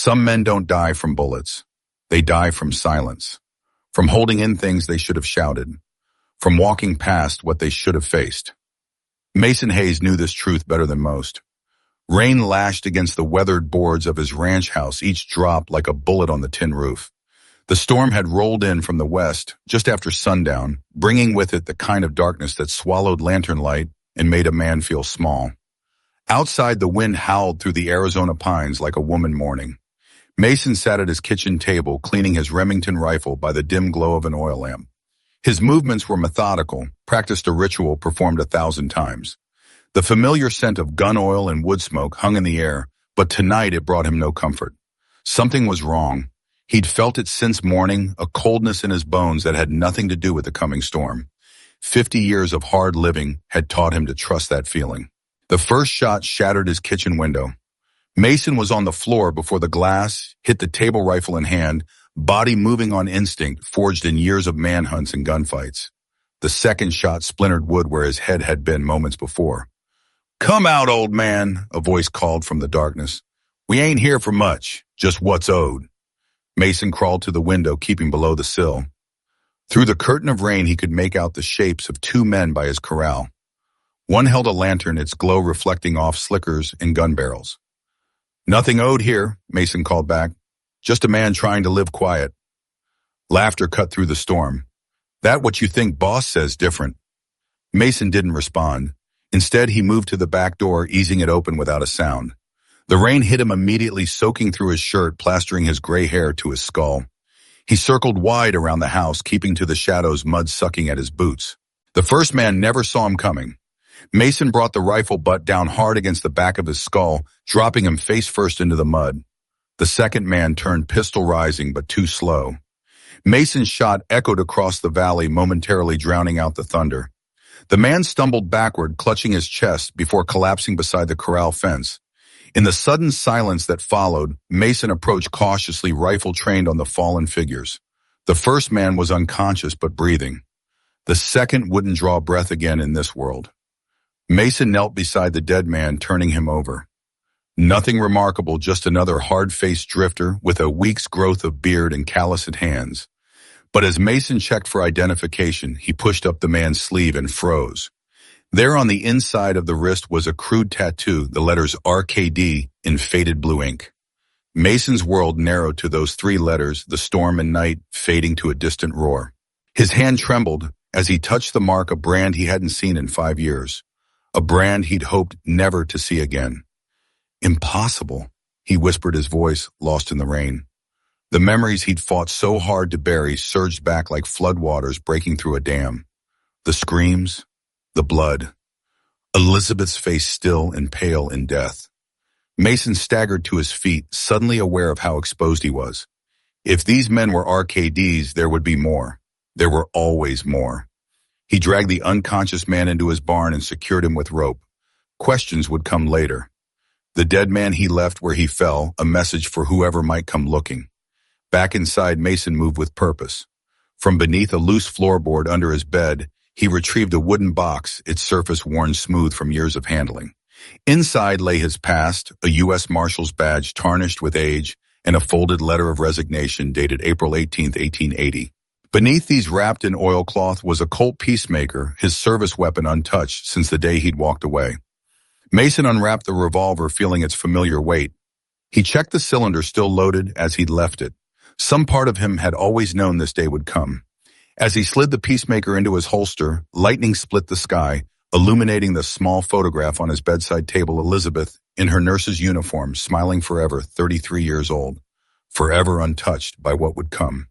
Some men don't die from bullets. They die from silence, from holding in things they should have shouted, from walking past what they should have faced. Mason Hayes knew this truth better than most. Rain lashed against the weathered boards of his ranch house, each drop like a bullet on the tin roof. The storm had rolled in from the west just after sundown, bringing with it the kind of darkness that swallowed lantern light and made a man feel small. Outside, the wind howled through the Arizona pines like a woman mourning. Mason sat at his kitchen table, cleaning his Remington rifle by the dim glow of an oil lamp. His movements were methodical, practiced a ritual performed 1,000 times. The familiar scent of gun oil and wood smoke hung in the air, but tonight it brought him no comfort. Something was wrong. He'd felt it since morning, a coldness in his bones that had nothing to do with the coming storm. 50 years of hard living had taught him to trust that feeling. The first shot shattered his kitchen window. Mason was on the floor before the glass hit the table, rifle in hand, body moving on instinct forged in years of manhunts and gunfights. The second shot splintered wood where his head had been moments before. "Come out, old man," a voice called from the darkness. "We ain't here for much, just what's owed." Mason crawled to the window, keeping below the sill. Through the curtain of rain, he could make out the shapes of two men by his corral. One held a lantern, its glow reflecting off slickers and gun barrels. "Nothing owed here," Mason called back. "Just a man trying to live quiet." Laughter cut through the storm. "That what you think boss says different." Mason didn't respond. Instead, he moved to the back door, easing it open without a sound. The rain hit him immediately, soaking through his shirt, plastering his gray hair to his skull. He circled wide around the house, keeping to the shadows, mud sucking at his boots. The first man never saw him coming. Mason brought the rifle butt down hard against the back of his skull, dropping him face first into the mud. The second man turned, pistol rising, but too slow. Mason's shot echoed across the valley, momentarily drowning out the thunder. The man stumbled backward, clutching his chest before collapsing beside the corral fence. In the sudden silence that followed, Mason approached cautiously, rifle trained on the fallen figures. The first man was unconscious but breathing. The second wouldn't draw breath again in this world. Mason knelt beside the dead man, turning him over. Nothing remarkable, just another hard-faced drifter with a week's growth of beard and calloused hands. But as Mason checked for identification, he pushed up the man's sleeve and froze. There on the inside of the wrist was a crude tattoo, the letters RKD in faded blue ink. Mason's world narrowed to those three letters, the storm and night fading to a distant roar. His hand trembled as he touched the mark, a brand he hadn't seen in 5 years. A brand he'd hoped never to see again. "Impossible," he whispered, his voice lost in the rain. The memories he'd fought so hard to bury surged back like floodwaters breaking through a dam. The screams, the blood. Elizabeth's face still and pale in death. Mason staggered to his feet, suddenly aware of how exposed he was. If these men were RKDs, there would be more. There were always more. He dragged the unconscious man into his barn and secured him with rope. Questions would come later. The dead man he left where he fell, a message for whoever might come looking. Back inside, Mason moved with purpose. From beneath a loose floorboard under his bed, he retrieved a wooden box, its surface worn smooth from years of handling. Inside lay his past, a U.S. Marshal's badge tarnished with age, and a folded letter of resignation dated April 18, 1880. Beneath these, wrapped in oilcloth, was a Colt Peacemaker, his service weapon untouched since the day he'd walked away. Mason unwrapped the revolver, feeling its familiar weight. He checked the cylinder, still loaded as he'd left it. Some part of him had always known this day would come. As he slid the Peacemaker into his holster, lightning split the sky, illuminating the small photograph on his bedside table, Elizabeth, in her nurse's uniform, smiling forever, 33 years old, forever untouched by what would come.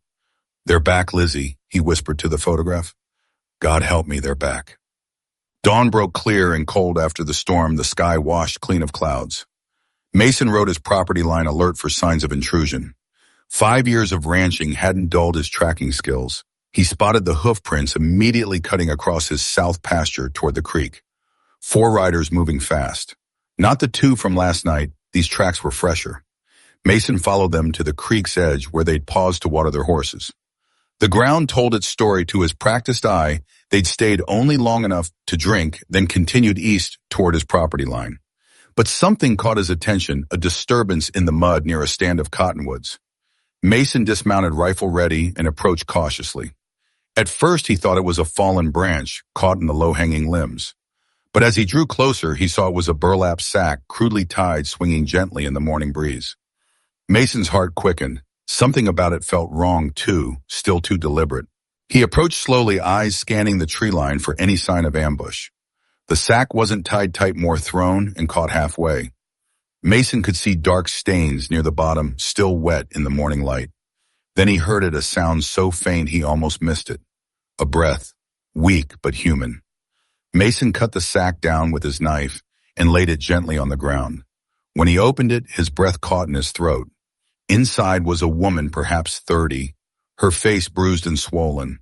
"They're back, Lizzie," he whispered to the photograph. "God help me, they're back." Dawn broke clear and cold after the storm, the sky washed clean of clouds. Mason rode his property line, alert for signs of intrusion. 5 years of ranching hadn't dulled his tracking skills. He spotted the hoof prints immediately cutting across his south pasture toward the creek. 4 riders moving fast. Not the 2 from last night, these tracks were fresher. Mason followed them to the creek's edge where they'd paused to water their horses. The ground told its story to his practiced eye. They'd stayed only long enough to drink, then continued east toward his property line. But something caught his attention, a disturbance in the mud near a stand of cottonwoods. Mason dismounted rifle ready and approached cautiously. At first he thought it was a fallen branch caught in the low-hanging limbs. But as he drew closer, he saw it was a burlap sack crudely tied, swinging gently in the morning breeze. Mason's heart quickened. Something about it felt wrong too, still too deliberate. He approached slowly, eyes scanning the tree line for any sign of ambush. The sack wasn't tied tight, more thrown and caught halfway. Mason could see dark stains near the bottom, still wet in the morning light. Then he heard it, a sound so faint he almost missed it. A breath, weak but human. Mason cut the sack down with his knife and laid it gently on the ground. When he opened it, his breath caught in his throat. Inside was a woman, perhaps 30, her face bruised and swollen.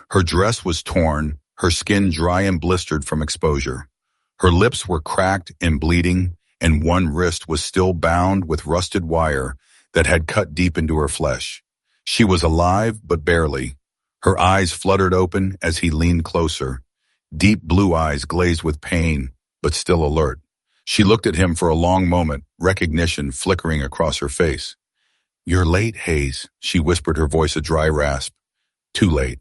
Her dress was torn, her skin dry and blistered from exposure. Her lips were cracked and bleeding, and one wrist was still bound with rusted wire that had cut deep into her flesh. She was alive, but barely. Her eyes fluttered open as he leaned closer. Deep blue eyes glazed with pain, but still alert. She looked at him for a long moment, recognition flickering across her face. "You're late, Hayes," she whispered, her voice a dry rasp. Too late.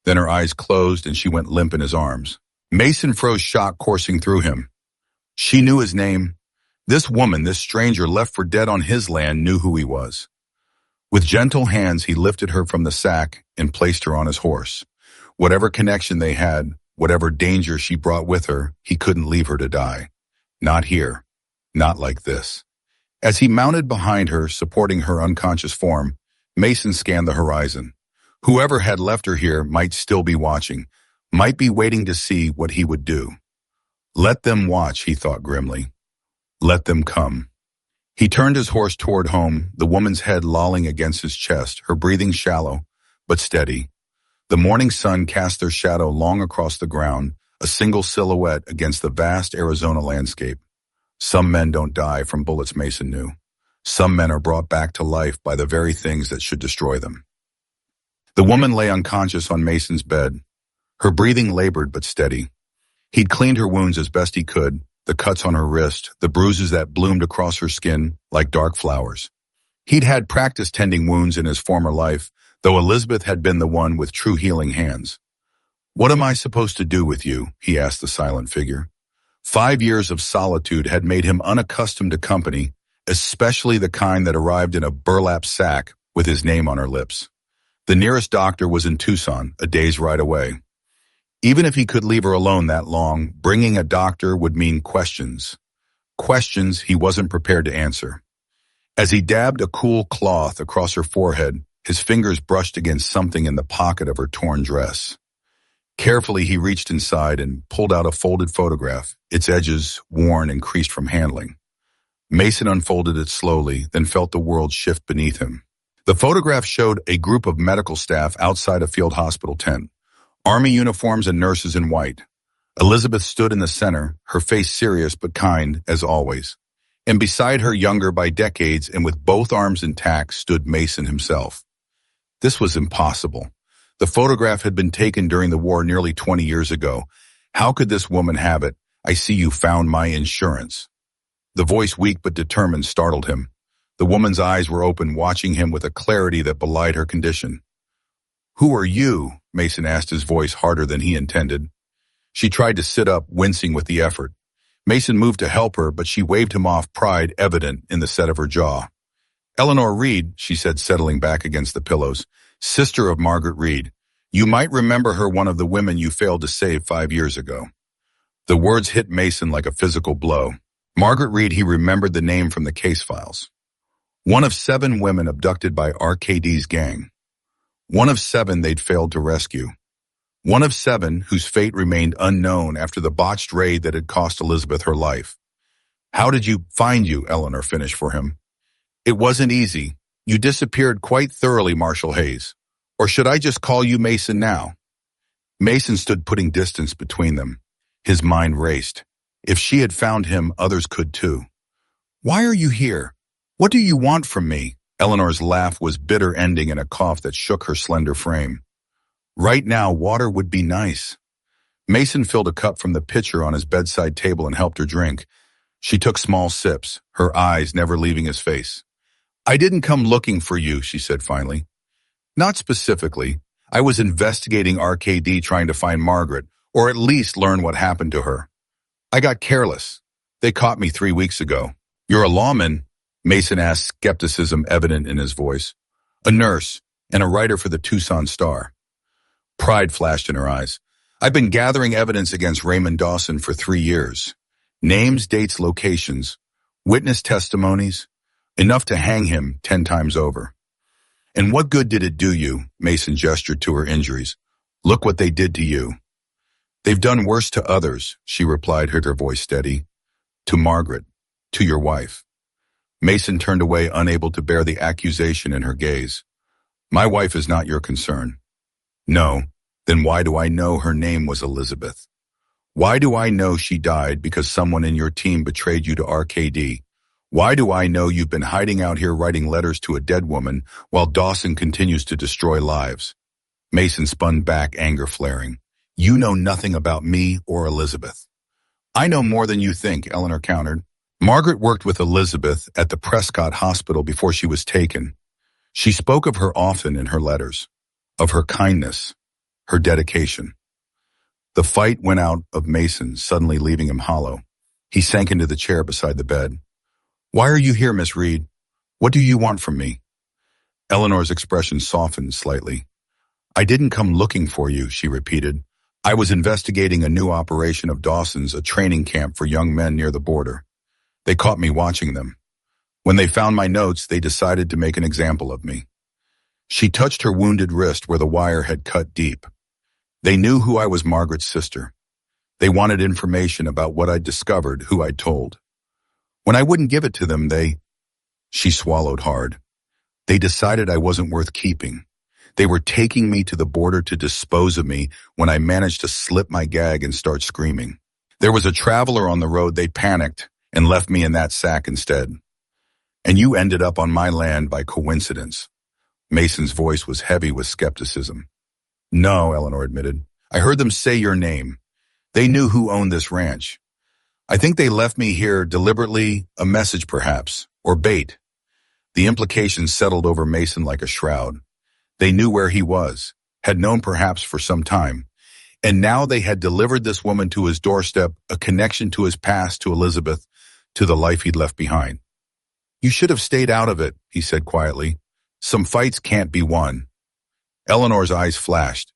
Then her eyes closed and she went limp in his arms. Mason froze, shock coursing through him. She knew his name. This woman, this stranger left for dead on his land, knew who he was. With gentle hands, he lifted her from the sack and placed her on his horse. Whatever connection they had, whatever danger she brought with her, he couldn't leave her to die. Not here. Not like this. As he mounted behind her, supporting her unconscious form, Mason scanned the horizon. Whoever had left her here might still be watching, might be waiting to see what he would do. Let them watch, he thought grimly. Let them come. He turned his horse toward home, the woman's head lolling against his chest, her breathing shallow, but steady. The morning sun cast their shadow long across the ground, a single silhouette against the vast Arizona landscape. Some men don't die from bullets, Mason knew. Some men are brought back to life by the very things that should destroy them. The woman lay unconscious on Mason's bed, her breathing labored but steady. He'd cleaned her wounds as best he could, the cuts on her wrist, the bruises that bloomed across her skin like dark flowers. He'd had practice tending wounds in his former life, though Elizabeth had been the one with true healing hands. "What am I supposed to do with you?" he asked the silent figure. 5 years of solitude had made him unaccustomed to company, especially the kind that arrived in a burlap sack with his name on her lips. The nearest doctor was in Tucson, a day's ride away. Even if he could leave her alone that long, bringing a doctor would mean questions. Questions he wasn't prepared to answer. As he dabbed a cool cloth across her forehead, his fingers brushed against something in the pocket of her torn dress. Carefully, he reached inside and pulled out a folded photograph, its edges worn and creased from handling. Mason unfolded it slowly, then felt the world shift beneath him. The photograph showed a group of medical staff outside a field hospital tent. Army uniforms and nurses in white. Elizabeth stood in the center, her face serious but kind, as always. And beside her, younger by decades and with both arms intact, stood Mason himself. This was impossible. The photograph had been taken during the war nearly 20 years ago. How could this woman have it? "I see you found my insurance." The voice, weak but determined, startled him. The woman's eyes were open, watching him with a clarity that belied her condition. "Who are you?" Mason asked, his voice harder than he intended. She tried to sit up, wincing with the effort. Mason moved to help her, but she waved him off, pride evident in the set of her jaw. "Eleanor Reed," she said, settling back against the pillows. "Sister of Margaret Reed. You might remember her, one of the women you failed to save 5 years ago." The words hit Mason like a physical blow. Margaret Reed, he remembered the name from the case files. One of 7 women abducted by RKD's gang. One of 7 they'd failed to rescue. One of 7 whose fate remained unknown after the botched raid that had cost Elizabeth her life. "How did you find you?" Eleanor finished for him. "It wasn't easy. You disappeared quite thoroughly, Marshal Hayes. Or should I just call you Mason now?" Mason stood, putting distance between them. His mind raced. If she had found him, others could too. "Why are you here? What do you want from me?" Eleanor's laugh was bitter, ending in a cough that shook her slender frame. "Right now, water would be nice." Mason filled a cup from the pitcher on his bedside table and helped her drink. She took small sips, her eyes never leaving his face. I didn't come looking for you, she said finally. Not specifically. I was investigating RKD trying to find Margaret, or at least learn what happened to her. I got careless. They caught me 3 weeks ago. You're a lawman? Mason asked, skepticism evident in his voice. A nurse, and a writer for the Tucson Star. Pride flashed in her eyes. I've been gathering evidence against Raymond Dawson for 3 years. Names, dates, locations, witness testimonies, enough to hang him 10 times over. And what good did it do you? Mason gestured to her injuries. Look what they did to you. They've done worse to others, she replied, her voice steady. To Margaret, to your wife. Mason turned away, unable to bear the accusation in her gaze. My wife is not your concern. No, then why do I know her name was Elizabeth? Why do I know she died because someone in your team betrayed you to RKD? Why do I know you've been hiding out here writing letters to a dead woman while Dawson continues to destroy lives? Mason spun back, anger flaring. You know nothing about me or Elizabeth. I know more than you think, Eleanor countered. Margaret worked with Elizabeth at the Prescott Hospital before she was taken. She spoke of her often in her letters, of her kindness, her dedication. The fight went out of Mason, suddenly leaving him hollow. He sank into the chair beside the bed. Why are you here, Miss Reed? What do you want from me? Eleanor's expression softened slightly. I didn't come looking for you, she repeated. I was investigating a new operation of Dawson's, a training camp for young men near the border. They caught me watching them. When they found my notes, they decided to make an example of me. She touched her wounded wrist where the wire had cut deep. They knew who I was, Margaret's sister. They wanted information about what I'd discovered, who I'd told. When I wouldn't give it to them, She swallowed hard. They decided I wasn't worth keeping. They were taking me to the border to dispose of me when I managed to slip my gag and start screaming. There was a traveler on the road. They panicked and left me in that sack instead. And you ended up on my land by coincidence. Mason's voice was heavy with skepticism. No, Eleanor admitted. I heard them say your name. They knew who owned this ranch. I think they left me here deliberately, a message perhaps, or bait. The implications settled over Mason like a shroud. They knew where he was, had known perhaps for some time, and now they had delivered this woman to his doorstep, a connection to his past, to Elizabeth, to the life he'd left behind. You should have stayed out of it, he said quietly. Some fights can't be won. Eleanor's eyes flashed.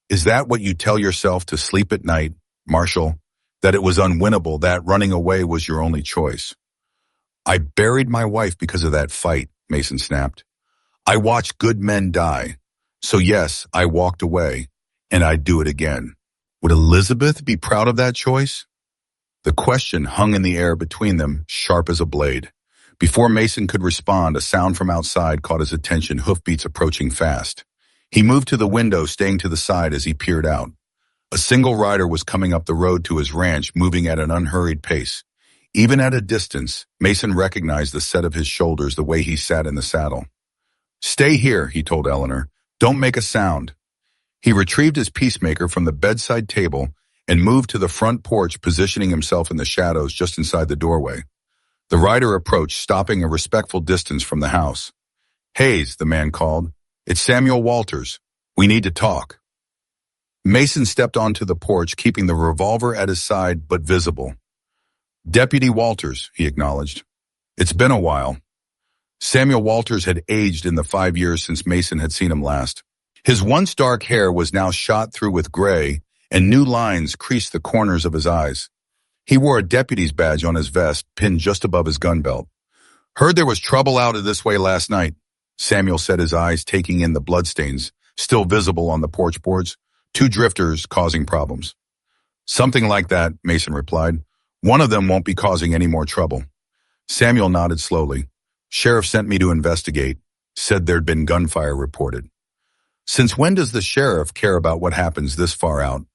Is that what you tell yourself to sleep at night, Marshall? That it was unwinnable, that running away was your only choice? I buried my wife because of that fight, Mason snapped. I watched good men die. So yes, I walked away, and I'd do it again. Would Elizabeth be proud of that choice? The question hung in the air between them, sharp as a blade. Before Mason could respond, a sound from outside caught his attention, hoofbeats approaching fast. He moved to the window, staying to the side as he peered out. A single rider was coming up the road to his ranch, moving at an unhurried pace. Even at a distance, Mason recognized the set of his shoulders, the way he sat in the saddle. Stay here, he told Eleanor. Don't make a sound. He retrieved his peacemaker from the bedside table and moved to the front porch, positioning himself in the shadows just inside the doorway. The rider approached, stopping a respectful distance from the house. Hayes, the man called. It's Samuel Walters. We need to talk. Mason stepped onto the porch, keeping the revolver at his side but visible. Deputy Walters, he acknowledged. It's been a while. Samuel Walters had aged in the 5 years since Mason had seen him last. His once dark hair was now shot through with gray, and new lines creased the corners of his eyes. He wore a deputy's badge on his vest, pinned just above his gun belt. Heard there was trouble out this way last night, Samuel said, his eyes taking in the bloodstains, still visible on the porch boards. 2 drifters causing problems. Something like that, Mason replied. One of them won't be causing any more trouble. Samuel nodded slowly. Sheriff sent me to investigate, said there'd been gunfire reported. Since when does the sheriff care about what happens this far out?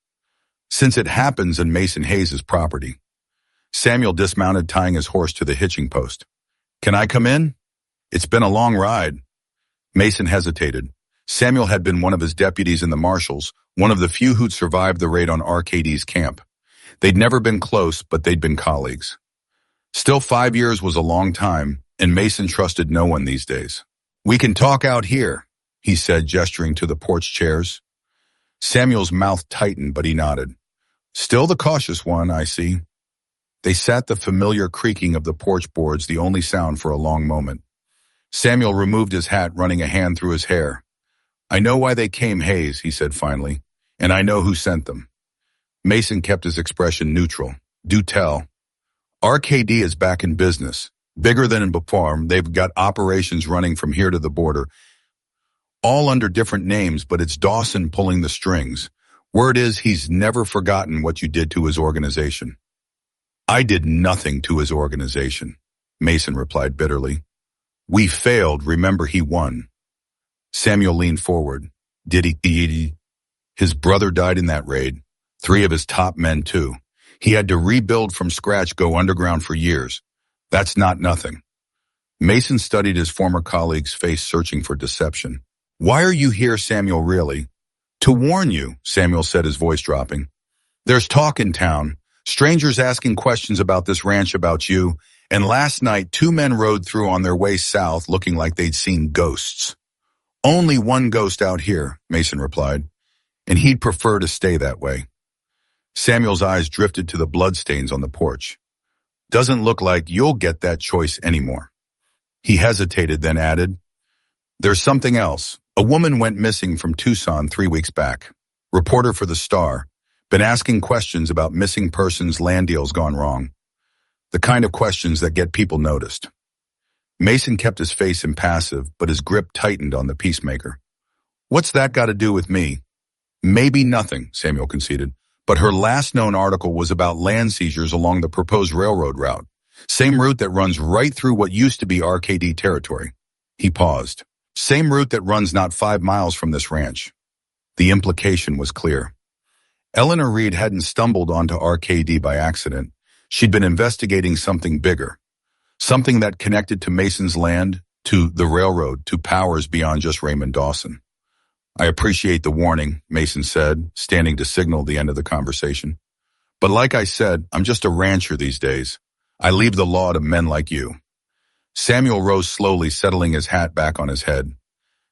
Since it happens in Mason Hayes' property. Samuel dismounted, tying his horse to the hitching post. Can I come in? It's been a long ride. Mason hesitated. Samuel had been one of his deputies in the marshals, one of the few who'd survived the raid on RKD's camp. They'd never been close, but they'd been colleagues. Still, 5 years was a long time, and Mason trusted no one these days. "We can talk out here," he said, gesturing to the porch chairs. Samuel's mouth tightened, but he nodded. "Still the cautious one, I see." They sat, the familiar creaking of the porch boards the only sound for a long moment. Samuel removed his hat, running a hand through his hair. "I know why they came, Hayes," he said finally, "and I know who sent them." Mason kept his expression neutral. "Do tell." "RKD is back in business. Bigger than before. They've got operations running from here to the border, all under different names, but it's Dawson pulling the strings. Word is he's never forgotten what you did to his organization." "I did nothing to his organization," Mason replied bitterly. "We failed. Remember, he won." Samuel leaned forward. "Did he? His brother died in that raid. 3 of his top men, too. He had to rebuild from scratch, go underground for years. That's not nothing." Mason studied his former colleague's face, searching for deception. "Why are you here, Samuel, really?" "To warn you," Samuel said, his voice dropping. "There's talk in town. Strangers asking questions about this ranch, about you. And last night, 2 men rode through on their way south looking like they'd seen ghosts." "Only one ghost out here," Mason replied, "and he'd prefer to stay that way." Samuel's eyes drifted to the bloodstains on the porch. "Doesn't look like you'll get that choice anymore." He hesitated, then added, "There's something else. A woman went missing from Tucson 3 weeks back. Reporter for the Star. Been asking questions about missing persons, land deals gone wrong. The kind of questions that get people noticed." Mason kept his face impassive, but his grip tightened on the peacemaker. "What's that got to do with me?" "Maybe nothing," Samuel conceded, "but her last known article was about land seizures along the proposed railroad route. Same route that runs right through what used to be RKD territory." He paused. "Same route that runs not 5 miles from this ranch." The implication was clear. Eleanor Reed hadn't stumbled onto RKD by accident. She'd been investigating something bigger. Something that connected to Mason's land, to the railroad, to powers beyond just Raymond Dawson. "I appreciate the warning," Mason said, standing to signal the end of the conversation. "But like I said, I'm just a rancher these days. I leave the law to men like you." Samuel rose slowly, settling his hat back on his head.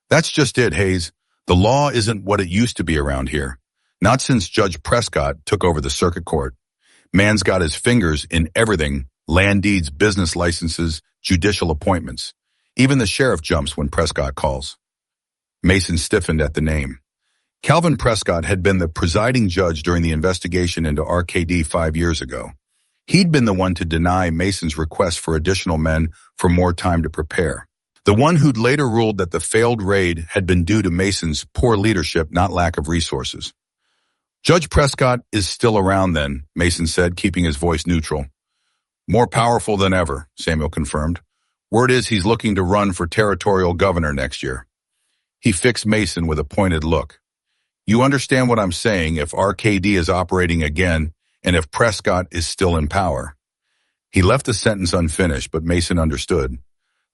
"That's just it, Hayes. The law isn't what it used to be around here. Not since Judge Prescott took over the circuit court. Man's got his fingers in everything: land deeds, business licenses, judicial appointments. Even the sheriff jumps when Prescott calls." Mason stiffened at the name. Calvin Prescott had been the presiding judge during the investigation into RKD 5 years ago. He'd been the one to deny Mason's request for additional men for more time to prepare. The one who'd later ruled that the failed raid had been due to Mason's poor leadership, not lack of resources. "Judge Prescott is still around then," Mason said, keeping his voice neutral. "More powerful than ever," Samuel confirmed. "Word is he's looking to run for territorial governor next year." He fixed Mason with a pointed look. "You understand what I'm saying? If RKD is operating again, and if Prescott is still in power." He left the sentence unfinished, but Mason understood.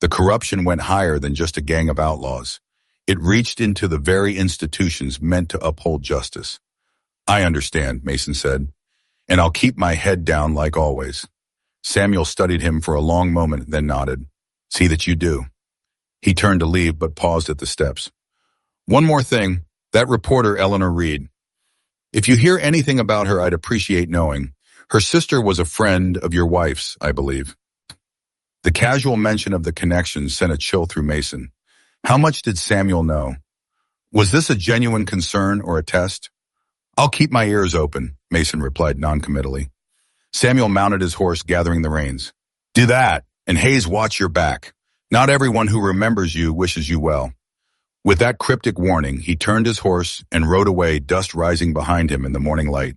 The corruption went higher than just a gang of outlaws. It reached into the very institutions meant to uphold justice. "I understand," Mason said, "and I'll keep my head down like always." Samuel studied him for a long moment, then nodded. "See that you do." He turned to leave, but paused at the steps. "One more thing, that reporter Eleanor Reed. If you hear anything about her, I'd appreciate knowing. Her sister was a friend of your wife's, I believe." The casual mention of the connection sent a chill through Mason. How much did Samuel know? Was this a genuine concern or a test? "I'll keep my ears open," Mason replied noncommittally. Samuel mounted his horse, gathering the reins. "Do that, and Hayes, watch your back. Not everyone who remembers you wishes you well." With that cryptic warning, he turned his horse and rode away, dust rising behind him in the morning light.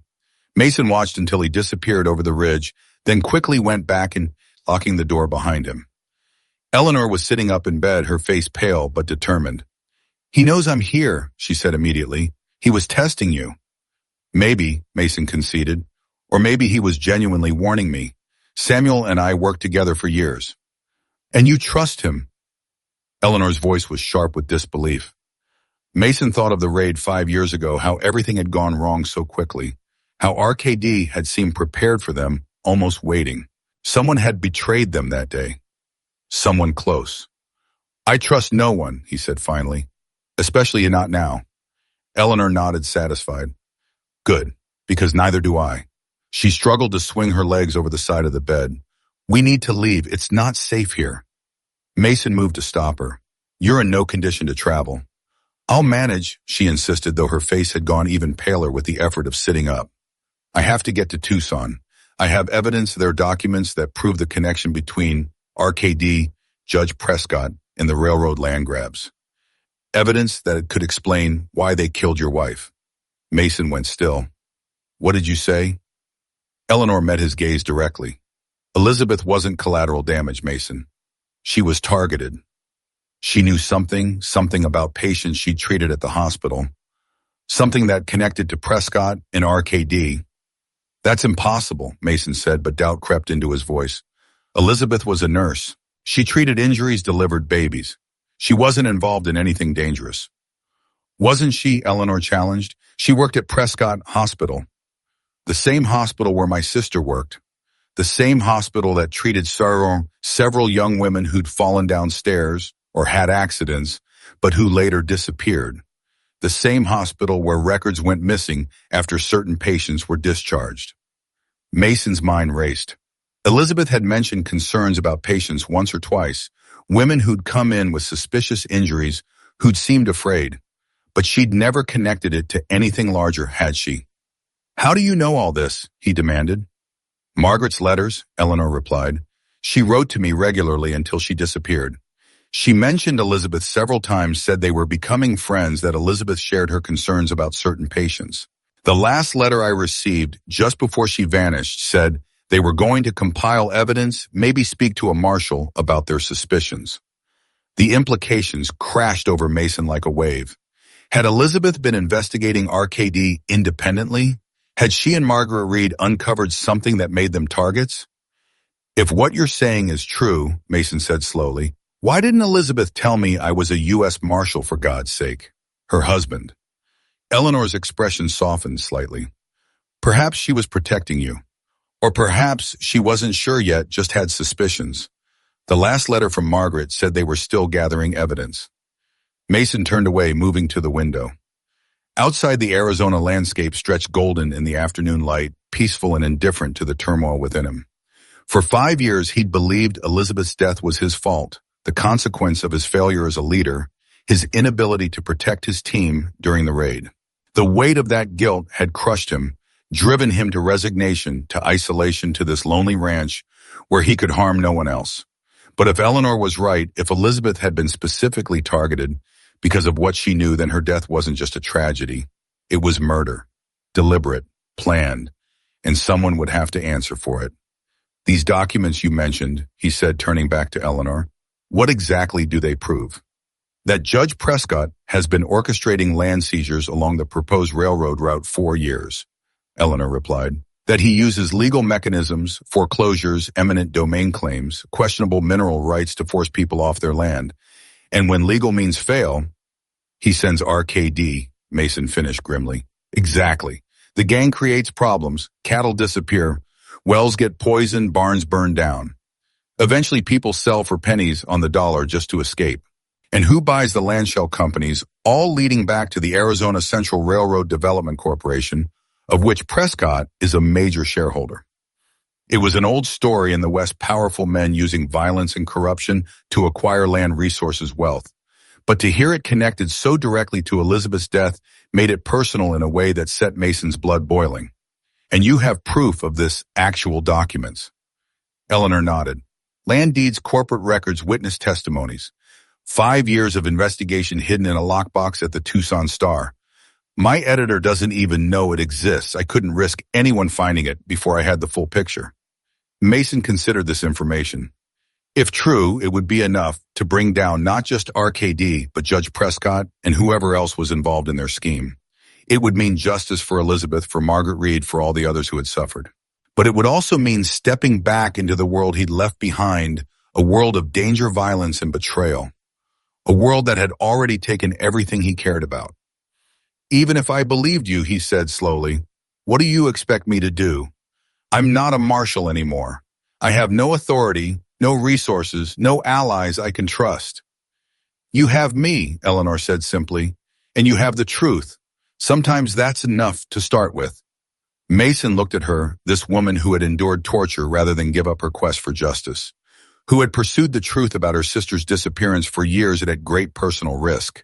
Mason watched until he disappeared over the ridge, then quickly went back and locking the door behind him. Eleanor was sitting up in bed, her face pale but determined. "He knows I'm here," she said immediately. "He was testing you." "Maybe," Mason conceded, "or maybe he was genuinely warning me. Samuel and I worked together for years." "And you trust him?" Eleanor's voice was sharp with disbelief. Mason thought of the raid 5 years ago, how everything had gone wrong so quickly, how RKD had seemed prepared for them, almost waiting. Someone had betrayed them that day. Someone close. I trust no one, he said finally. Especially not now. Eleanor nodded satisfied. Good, because neither do I. She struggled to swing her legs over the side of the bed. We need to leave. It's not safe here. Mason moved to stop her. You're in no condition to travel. I'll manage, she insisted, though her face had gone even paler with the effort of sitting up. I have to get to Tucson. I have evidence there are documents that prove the connection between RKD, Judge Prescott, and the railroad land grabs. Evidence that it could explain why they killed your wife. Mason went still. What did you say? Eleanor met his gaze directly. Elizabeth wasn't collateral damage, Mason. She was targeted. She knew something about patients she treated at the hospital. Something that connected to Prescott and RKD. That's impossible, Mason said, but doubt crept into his voice. Elizabeth was a nurse. She treated injuries, delivered babies. She wasn't involved in anything dangerous. Wasn't she? Eleanor challenged. She worked at Prescott Hospital. The same hospital where my sister worked. The same hospital that treated several young women who'd fallen downstairs or had accidents, but who later disappeared. The same hospital where records went missing after certain patients were discharged. Mason's mind raced. Elizabeth had mentioned concerns about patients once or twice, women who'd come in with suspicious injuries who'd seemed afraid, but she'd never connected it to anything larger, had she? How do you know all this? He demanded. Margaret's letters, Eleanor replied. She wrote to me regularly until she disappeared. She mentioned Elizabeth several times, said they were becoming friends, that Elizabeth shared her concerns about certain patients. The last letter I received, just before she vanished, said they were going to compile evidence, maybe speak to a marshal about their suspicions. The implications crashed over Mason like a wave. Had Elizabeth been investigating RKD independently? Had she and Margaret Reed uncovered something that made them targets? If what you're saying is true, Mason said slowly, why didn't Elizabeth tell me I was a U.S. Marshal, for God's sake? Her husband. Eleanor's expression softened slightly. Perhaps she was protecting you. Or perhaps she wasn't sure yet, just had suspicions. The last letter from Margaret said they were still gathering evidence. Mason turned away, moving to the window. Outside, the Arizona landscape stretched golden in the afternoon light, peaceful and indifferent to the turmoil within him. For 5 years, he'd believed Elizabeth's death was his fault, the consequence of his failure as a leader, his inability to protect his team during the raid. The weight of that guilt had crushed him, driven him to resignation, to isolation, to this lonely ranch where he could harm no one else. But if Eleanor was right, if Elizabeth had been specifically targeted because of what she knew, then her death wasn't just a tragedy. It was murder, deliberate, planned, and someone would have to answer for it. These documents you mentioned, he said, turning back to Eleanor, what exactly do they prove? That Judge Prescott has been orchestrating land seizures along the proposed railroad route 4 years, Eleanor replied. That he uses legal mechanisms, foreclosures, eminent domain claims, questionable mineral rights to force people off their land. And when legal means fail, he sends RKD, Mason finished grimly. Exactly. The gang creates problems, cattle disappear, wells get poisoned, barns burn down. Eventually people sell for pennies on the dollar just to escape. And who buys the land shell companies, all leading back to the Arizona Central Railroad Development Corporation, of which Prescott is a major shareholder. It was an old story in the West, powerful men using violence and corruption to acquire land resources, wealth. But to hear it connected so directly to Elizabeth's death made it personal in a way that set Mason's blood boiling. And you have proof of this, actual documents. Eleanor nodded. Land deeds, corporate records, witness testimonies. 5 years of investigation hidden in a lockbox at the Tucson Star. My editor doesn't even know it exists. I couldn't risk anyone finding it before I had the full picture. Mason considered this information. If true, it would be enough to bring down not just RKD, but Judge Prescott and whoever else was involved in their scheme. It would mean justice for Elizabeth, for Margaret Reed, for all the others who had suffered. But it would also mean stepping back into the world he'd left behind, a world of danger, violence, and betrayal. A world that had already taken everything he cared about. Even if I believed you, he said slowly, what do you expect me to do? I'm not a marshal anymore. I have no authority, no resources, no allies I can trust. You have me, Eleanor said simply, and you have the truth. Sometimes that's enough to start with. Mason looked at her, this woman who had endured torture rather than give up her quest for justice, who had pursued the truth about her sister's disappearance for years and at great personal risk,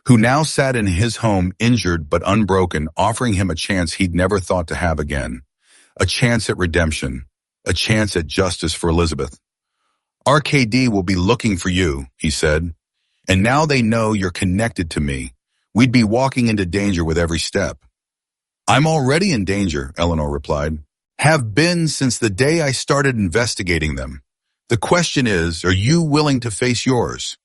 who now sat in his home injured but unbroken, offering him a chance he'd never thought to have again, a chance at redemption, a chance at justice for Elizabeth. RKD will be looking for you, he said, and now they know you're connected to me. We'd be walking into danger with every step. I'm already in danger, Eleanor replied. Have been since the day I started investigating them. The question is, are you willing to face yours?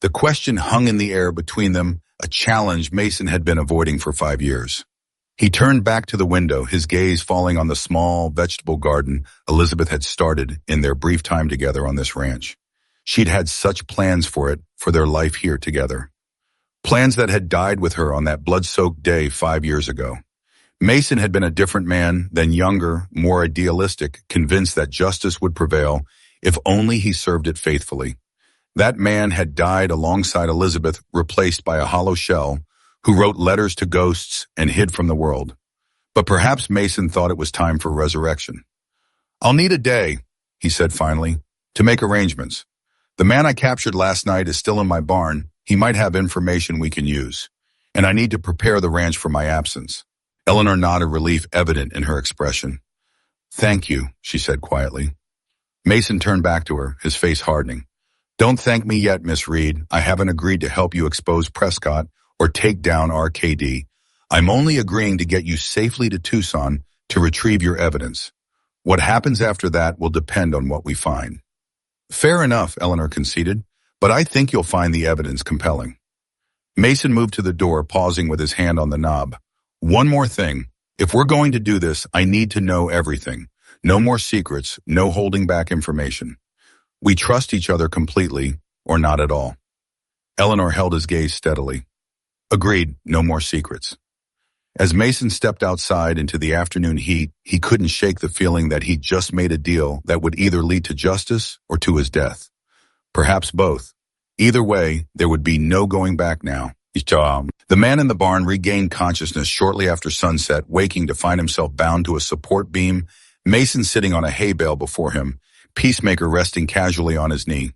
The question hung in the air between them, a challenge Mason had been avoiding for 5 years. He turned back to the window, his gaze falling on the small vegetable garden Elizabeth had started in their brief time together on this ranch. She'd had such plans for it, for their life here together. Plans that had died with her on that blood-soaked day 5 years ago. Mason had been a different man, then younger, more idealistic, convinced that justice would prevail if only he served it faithfully. That man had died alongside Elizabeth, replaced by a hollow shell, who wrote letters to ghosts and hid from the world. But perhaps Mason thought it was time for resurrection. I'll need a day, he said finally, to make arrangements. The man I captured last night is still in my barn. He might have information we can use. And I need to prepare the ranch for my absence. Eleanor nodded, relief evident in her expression. Thank you, she said quietly. Mason turned back to her, his face hardening. Don't thank me yet, Miss Reed. I haven't agreed to help you expose Prescott or take down RKD. I'm only agreeing to get you safely to Tucson to retrieve your evidence. What happens after that will depend on what we find. Fair enough, Eleanor conceded, but I think you'll find the evidence compelling. Mason moved to the door, pausing with his hand on the knob. One more thing. If we're going to do this, I need to know everything. No more secrets, no holding back information. We trust each other completely, or not at all. Eleanor held his gaze steadily. Agreed, no more secrets. As Mason stepped outside into the afternoon heat, he couldn't shake the feeling that he'd just made a deal that would either lead to justice or to his death. Perhaps both. Either way, there would be no going back now. The man in the barn regained consciousness shortly after sunset, waking to find himself bound to a support beam, Mason sitting on a hay bale before him, Peacemaker resting casually on his knee.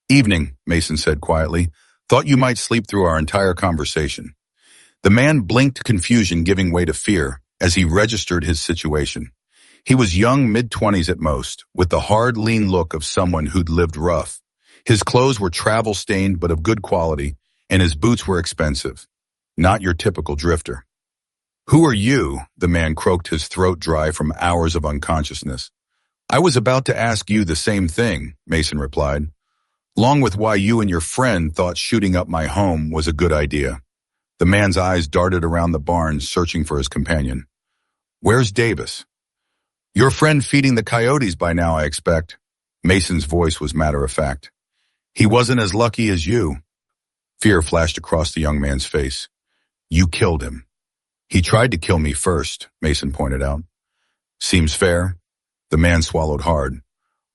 Evening, Mason said quietly. Thought you might sleep through our entire conversation. The man blinked, confusion giving way to fear as he registered his situation. He was young, mid-20s at most, with the hard, lean look of someone who'd lived rough. His clothes were travel-stained but of good quality, and his boots were expensive. Not your typical drifter. Who are you? The man croaked, his throat dry from hours of unconsciousness. I was about to ask you the same thing, Mason replied, along with why you and your friend thought shooting up my home was a good idea. The man's eyes darted around the barn, searching for his companion. Where's Davis? Your friend feeding the coyotes by now, I expect. Mason's voice was matter of fact. He wasn't as lucky as you. Fear flashed across the young man's face. You killed him. He tried to kill me first, Mason pointed out. Seems fair. The man swallowed hard.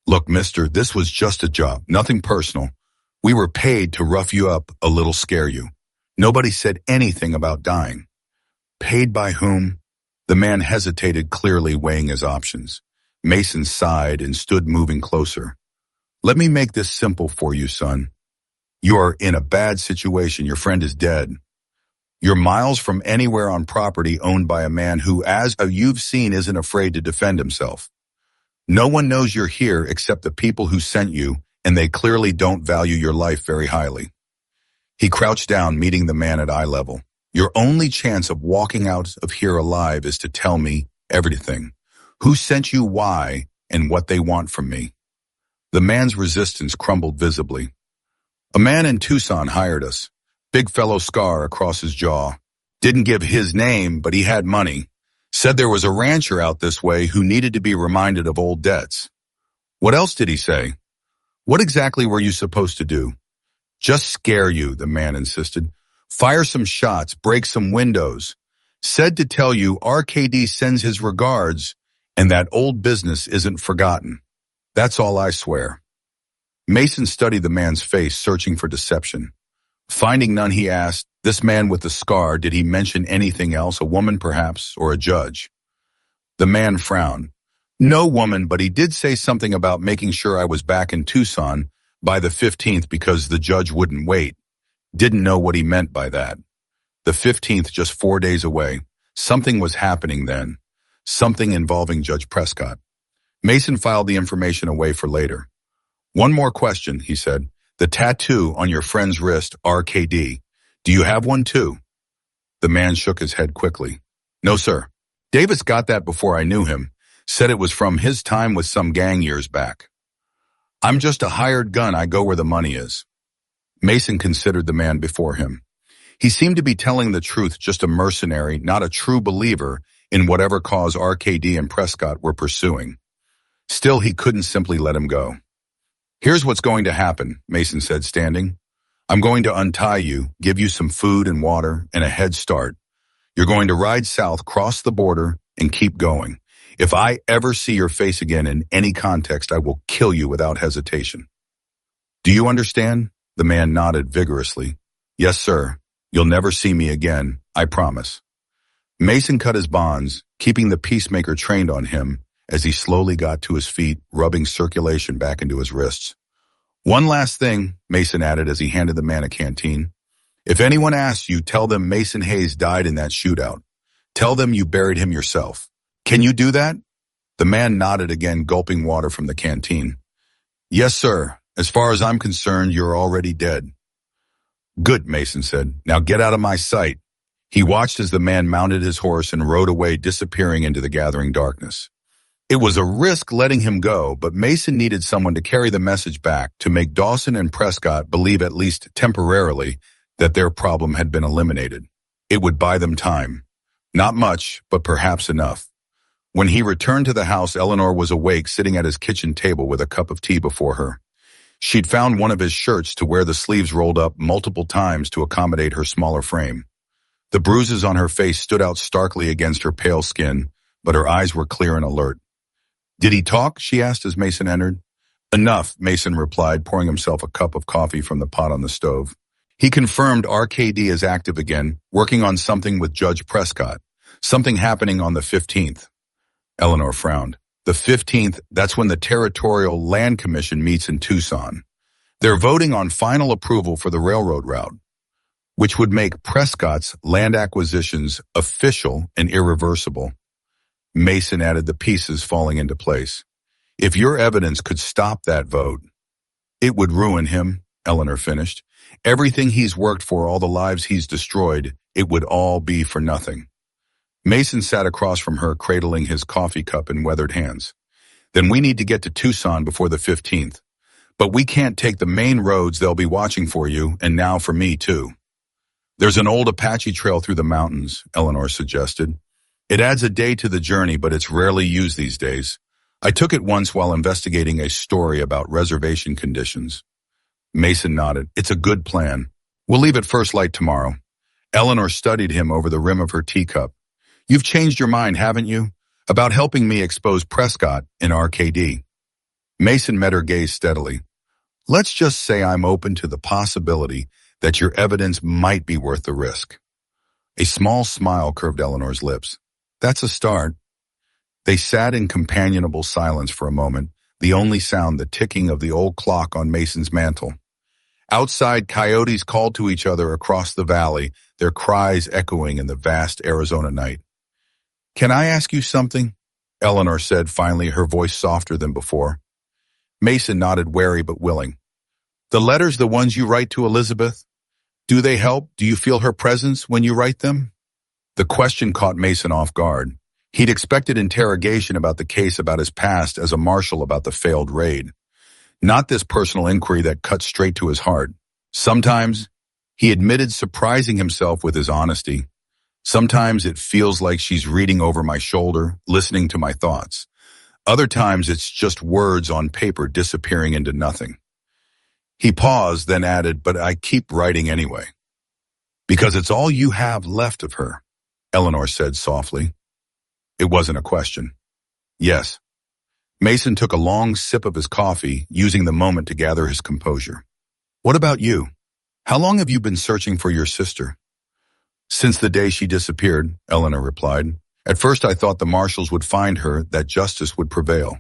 Look, mister, this was just a job, nothing personal. We were paid to rough you up, a little scare you. Nobody said anything about dying. Paid by whom? The man hesitated, clearly weighing his options. Mason sighed and stood moving closer. Let me make this simple for you, son. You are in a bad situation. Your friend is dead. You're miles from anywhere on property owned by a man who, as you've seen, isn't afraid to defend himself. No one knows you're here except the people who sent you, and they clearly don't value your life very highly. He crouched down, meeting the man at eye level. Your only chance of walking out of here alive is to tell me everything. Who sent you, why, and what they want from me. The man's resistance crumbled visibly. A man in Tucson hired us. Big fellow, scar across his jaw. Didn't give his name, but he had money. Said there was a rancher out this way who needed to be reminded of old debts. What else did he say? What exactly were you supposed to do? Just scare you, the man insisted. Fire some shots, break some windows. Said to tell you RKD sends his regards and that old business isn't forgotten. That's all I swear. Mason studied the man's face, searching for deception. Finding none, he asked, "This man with the scar, did he mention anything else? A woman, perhaps, or a judge?" The man frowned. "No woman, but he did say something about making sure I was back in Tucson by the 15th because the judge wouldn't wait. Didn't know what he meant by that. The 15th, just 4 days away. Something was happening then. Something involving Judge Prescott." Mason filed the information away for later. "One more question," he said. "The tattoo on your friend's wrist, RKD. Do you have one too?" The man shook his head quickly. "No, sir. Davis got that before I knew him. Said it was from his time with some gang years back. I'm just a hired gun. I go where the money is." Mason considered the man before him. He seemed to be telling the truth, just a mercenary, not a true believer in whatever cause RKD and Prescott were pursuing. Still, he couldn't simply let him go. "Here's what's going to happen," Mason said, standing. "I'm going to untie you, give you some food and water, and a head start. You're going to ride south, cross the border, and keep going. If I ever see your face again in any context, I will kill you without hesitation. Do you understand?" The man nodded vigorously. "Yes, sir. You'll never see me again, I promise." Mason cut his bonds, keeping the peacemaker trained on him as he slowly got to his feet, rubbing circulation back into his wrists. "One last thing," Mason added as he handed the man a canteen. "If anyone asks you, tell them Mason Hayes died in that shootout. Tell them you buried him yourself. Can you do that?" The man nodded again, gulping water from the canteen. "Yes, sir. As far as I'm concerned, you're already dead." "Good," Mason said. "Now get out of my sight." He watched as the man mounted his horse and rode away, disappearing into the gathering darkness. It was a risk letting him go, but Mason needed someone to carry the message back, to make Dawson and Prescott believe, at least temporarily, that their problem had been eliminated. It would buy them time. Not much, but perhaps enough. When he returned to the house, Eleanor was awake, sitting at his kitchen table with a cup of tea before her. She'd found one of his shirts to wear the sleeves rolled up multiple times to accommodate her smaller frame. The bruises on her face stood out starkly against her pale skin, but her eyes were clear and alert. "Did he talk?" she asked as Mason entered. "Enough," Mason replied, pouring himself a cup of coffee from the pot on the stove. He confirmed RKD is active again, working on something with Judge Prescott. Something happening on the 15th. Eleanor frowned. The 15th, that's when the Territorial Land Commission meets in Tucson. They're voting on final approval for the railroad route, which would make Prescott's land acquisitions official and irreversible. Mason added, the pieces falling into place. "If your evidence could stop that vote." "It would ruin him," Eleanor finished. "Everything he's worked for, all the lives he's destroyed, it would all be for nothing." Mason sat across from her, cradling his coffee cup in weathered hands. "Then we need to get to Tucson before the 15th. But we can't take the main roads. They'll be watching for you, and now for me, too." "There's an old Apache trail through the mountains," Eleanor suggested. "It adds a day to the journey, but it's rarely used these days. I took it once while investigating a story about reservation conditions." Mason nodded. "It's a good plan. We'll leave at first light tomorrow." Eleanor studied him over the rim of her teacup. "You've changed your mind, haven't you? About helping me expose Prescott in RKD." Mason met her gaze steadily. "Let's just say I'm open to the possibility that your evidence might be worth the risk." A small smile curved Eleanor's lips. "That's a start." They sat in companionable silence for a moment, the only sound the ticking of the old clock on Mason's mantle. Outside, coyotes called to each other across the valley, their cries echoing in the vast Arizona night. "Can I ask you something?" Eleanor said finally, her voice softer than before. Mason nodded, wary but willing. "The letters, the ones you write to Elizabeth, do they help? Do you feel her presence when you write them?" The question caught Mason off guard. He'd expected interrogation about the case, about his past as a marshal, about the failed raid. Not this personal inquiry that cut straight to his heart. Sometimes, he admitted, surprising himself with his honesty, sometimes it feels like she's reading over my shoulder, listening to my thoughts. Other times it's just words on paper disappearing into nothing. He paused, then added, "But I keep writing anyway." "Because it's all you have left of her," Eleanor said softly. It wasn't a question. "Yes." Mason took a long sip of his coffee, using the moment to gather his composure. What about you? How long have you been searching for your sister? Since the day she disappeared, Eleanor replied. At first I thought the marshals would find her, that justice would prevail.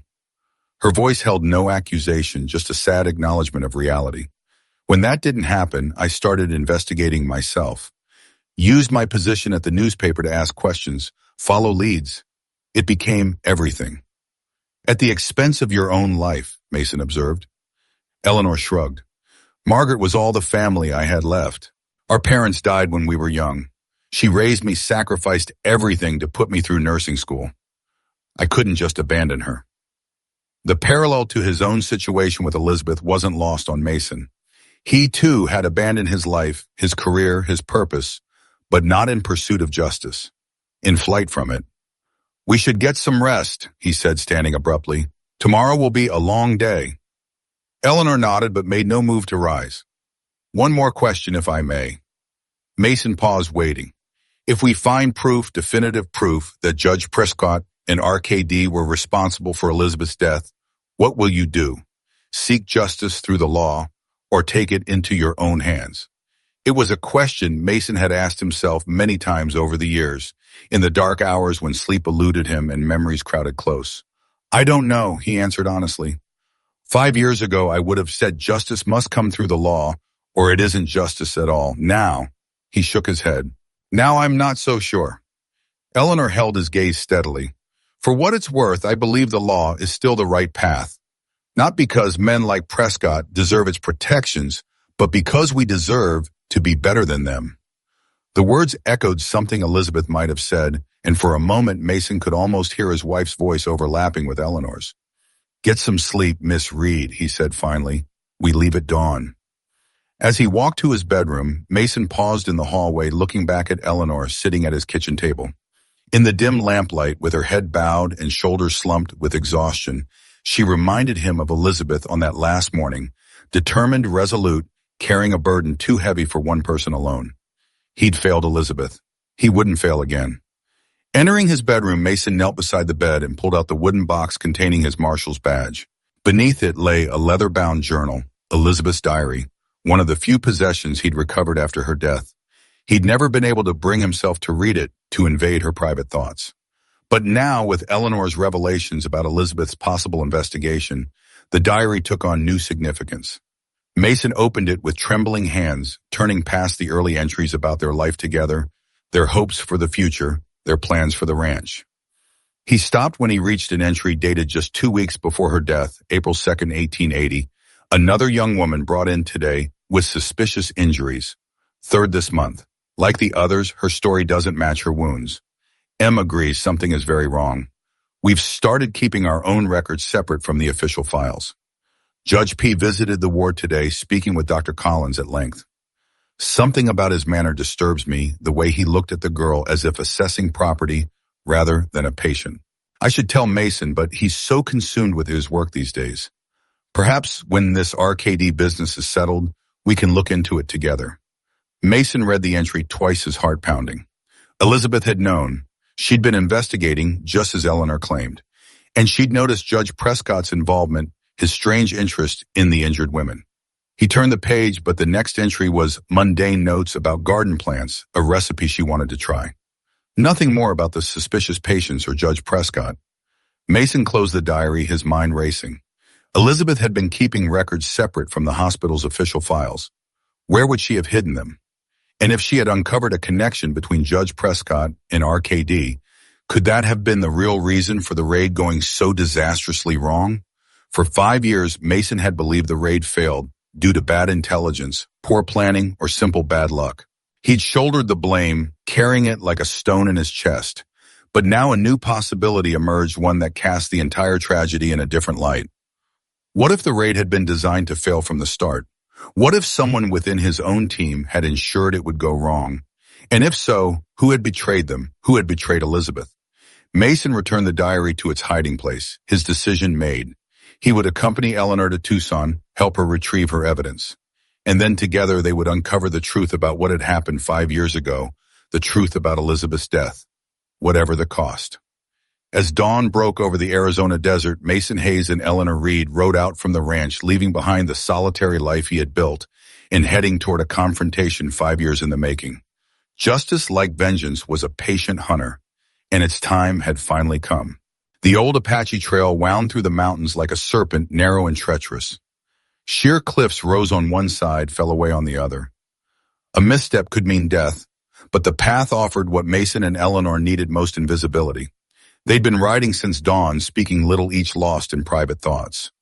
Her voice held no accusation, just a sad acknowledgement of reality. When that didn't happen, I started investigating myself. Used my position at the newspaper to ask questions, follow leads. It became everything. At the expense of your own life, Mason observed. Eleanor shrugged. Margaret was all the family I had left. Our parents died when we were young. She raised me, sacrificed everything to put me through nursing school. I couldn't just abandon her. The parallel to his own situation with Elizabeth wasn't lost on Mason. He too had abandoned his life, his career, his purpose, but not in pursuit of justice. In flight from it. We should get some rest, he said, standing abruptly. Tomorrow will be a long day. Eleanor nodded but made no move to rise. One more question, if I may. Mason paused, waiting. If we find proof, definitive proof, that Judge Prescott and RKD were responsible for Elizabeth's death, what will you do? Seek justice through the law, or take it into your own hands? It was a question Mason had asked himself many times over the years, in the dark hours when sleep eluded him and memories crowded close. I don't know, he answered honestly. 5 years ago, I would have said justice must come through the law, or it isn't justice at all. Now, he shook his head. Now I'm not so sure. Eleanor held his gaze steadily. For what it's worth, I believe the law is still the right path. Not because men like Prescott deserve its protections, but because we deserve to be better than them. The words echoed something Elizabeth might have said, and for a moment Mason could almost hear his wife's voice overlapping with Eleanor's. Get some sleep, Miss Reed, he said finally. We leave at dawn. As he walked to his bedroom, Mason paused in the hallway, looking back at Eleanor sitting at his kitchen table. In the dim lamplight, with her head bowed and shoulders slumped with exhaustion, she reminded him of Elizabeth on that last morning, determined, resolute, carrying a burden too heavy for one person alone. He'd failed Elizabeth. He wouldn't fail again. Entering his bedroom, Mason knelt beside the bed and pulled out the wooden box containing his marshal's badge. Beneath it lay a leather-bound journal, Elizabeth's diary, one of the few possessions he'd recovered after her death. He'd never been able to bring himself to read it, to invade her private thoughts. But now, with Eleanor's revelations about Elizabeth's possible investigation, the diary took on new significance. Mason opened it with trembling hands, turning past the early entries about their life together, their hopes for the future, their plans for the ranch. He stopped when he reached an entry dated just 2 weeks before her death, April 2nd, 1880. Another young woman brought in today with suspicious injuries. 3rd this month. Like the others, her story doesn't match her wounds. M agrees something is very wrong. We've started keeping our own records separate from the official files. Judge P visited the ward today, speaking with Dr. Collins at length. Something about his manner disturbs me, the way he looked at the girl as if assessing property rather than a patient. I should tell Mason, but he's so consumed with his work these days. Perhaps when this RKD business is settled, we can look into it together. Mason read the entry twice as heart-pounding. Elizabeth had known. She'd been investigating, just as Eleanor claimed. And she'd noticed Judge Prescott's involvement, his strange interest in the injured women. He turned the page, but the next entry was mundane notes about garden plants, a recipe she wanted to try. Nothing more about the suspicious patients or Judge Prescott. Mason closed the diary, his mind racing. Elizabeth had been keeping records separate from the hospital's official files. Where would she have hidden them? And if she had uncovered a connection between Judge Prescott and RKD, could that have been the real reason for the raid going so disastrously wrong? For 5 years, Mason had believed the raid failed due to bad intelligence, poor planning, or simple bad luck. He'd shouldered the blame, carrying it like a stone in his chest. But now a new possibility emerged, one that cast the entire tragedy in a different light. What if the raid had been designed to fail from the start? What if someone within his own team had ensured it would go wrong? And if so, who had betrayed them? Who had betrayed Elizabeth? Mason returned the diary to its hiding place, his decision made. He would accompany Eleanor to Tucson, help her retrieve her evidence. And then together they would uncover the truth about what had happened 5 years ago, the truth about Elizabeth's death, whatever the cost. As dawn broke over the Arizona desert, Mason Hayes and Eleanor Reed rode out from the ranch, leaving behind the solitary life he had built and heading toward a confrontation 5 years in the making. Justice, like vengeance, was a patient hunter, and its time had finally come. The old Apache Trail wound through the mountains like a serpent, narrow and treacherous. Sheer cliffs rose on one side, fell away on the other. A misstep could mean death, but the path offered what Mason and Eleanor needed most: invisibility. They'd been riding since dawn, speaking little, each lost in private thoughts.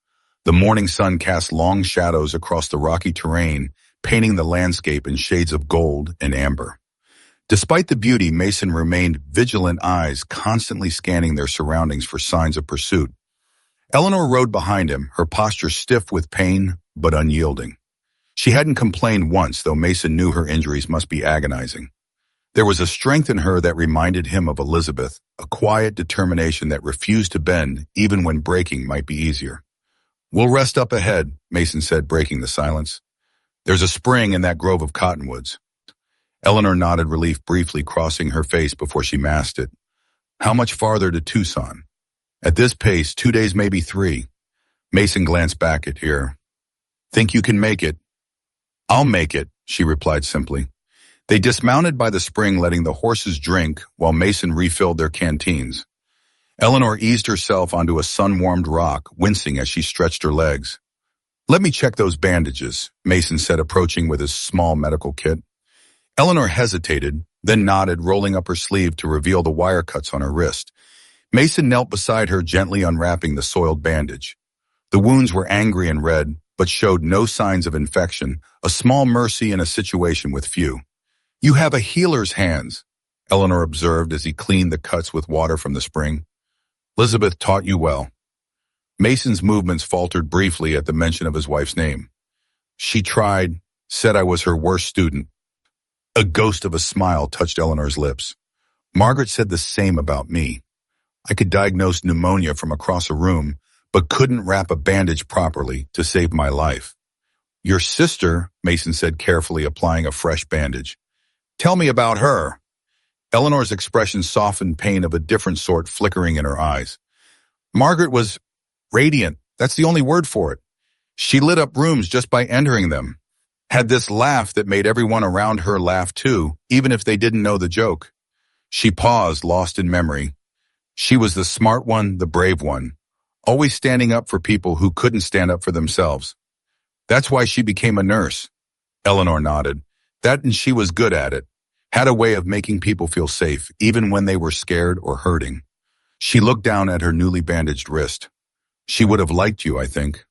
The morning sun cast long shadows across the rocky terrain, painting the landscape in shades of gold and amber. Despite the beauty, Mason remained vigilant, eyes constantly scanning their surroundings for signs of pursuit. Eleanor rode behind him, her posture stiff with pain but unyielding. She hadn't complained once, though Mason knew her injuries must be agonizing. There was a strength in her that reminded him of Elizabeth, a quiet determination that refused to bend even when breaking might be easier. "We'll rest up ahead," Mason said, breaking the silence. "There's a spring in that grove of cottonwoods." Eleanor nodded relief, briefly crossing her face before she masked it. "How much farther to Tucson?" "At this pace, 2 days, maybe 3. Mason glanced back at her. "Think you can make it?" "I'll make it," she replied simply. They dismounted by the spring, letting the horses drink while Mason refilled their canteens. Eleanor eased herself onto a sun-warmed rock, wincing as she stretched her legs. "Let me check those bandages," Mason said, approaching with his small medical kit. Eleanor hesitated, then nodded, rolling up her sleeve to reveal the wire cuts on her wrist. Mason knelt beside her, gently unwrapping the soiled bandage. The wounds were angry and red, but showed no signs of infection, a small mercy in a situation with few. "You have a healer's hands," Eleanor observed as he cleaned the cuts with water from the spring. "Elizabeth taught you well." Mason's movements faltered briefly at the mention of his wife's name. "She tried, said I was her worst student." A ghost of a smile touched Eleanor's lips. "Margaret said the same about me. I could diagnose pneumonia from across a room, but couldn't wrap a bandage properly to save my life." "Your sister," Mason said, carefully applying a fresh bandage. "Tell me about her." Eleanor's expression softened, pain of a different sort flickering in her eyes. "Margaret was radiant. That's the only word for it. She lit up rooms just by entering them. Had this laugh that made everyone around her laugh too, even if they didn't know the joke." She paused, lost in memory. "She was the smart one, the brave one, always standing up for people who couldn't stand up for themselves. That's why she became a nurse." Eleanor nodded. "That, and she was good at it. Had a way of making people feel safe, even when they were scared or hurting." She looked down at her newly bandaged wrist. "She would have liked you, I think."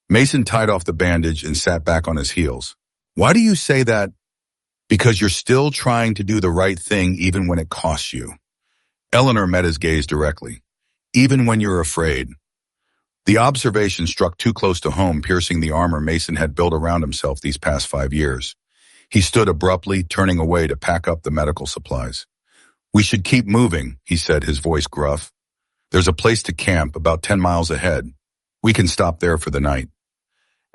Mason tied off the bandage and sat back on his heels. "Why do you say that?" "Because you're still trying to do the right thing even when it costs you." Eleanor met his gaze directly. "Even when you're afraid." The observation struck too close to home, piercing the armor Mason had built around himself these past 5 years. He stood abruptly, turning away to pack up the medical supplies. "We should keep moving," he said, his voice gruff. "There's a place to camp about 10 miles ahead. We can stop there for the night."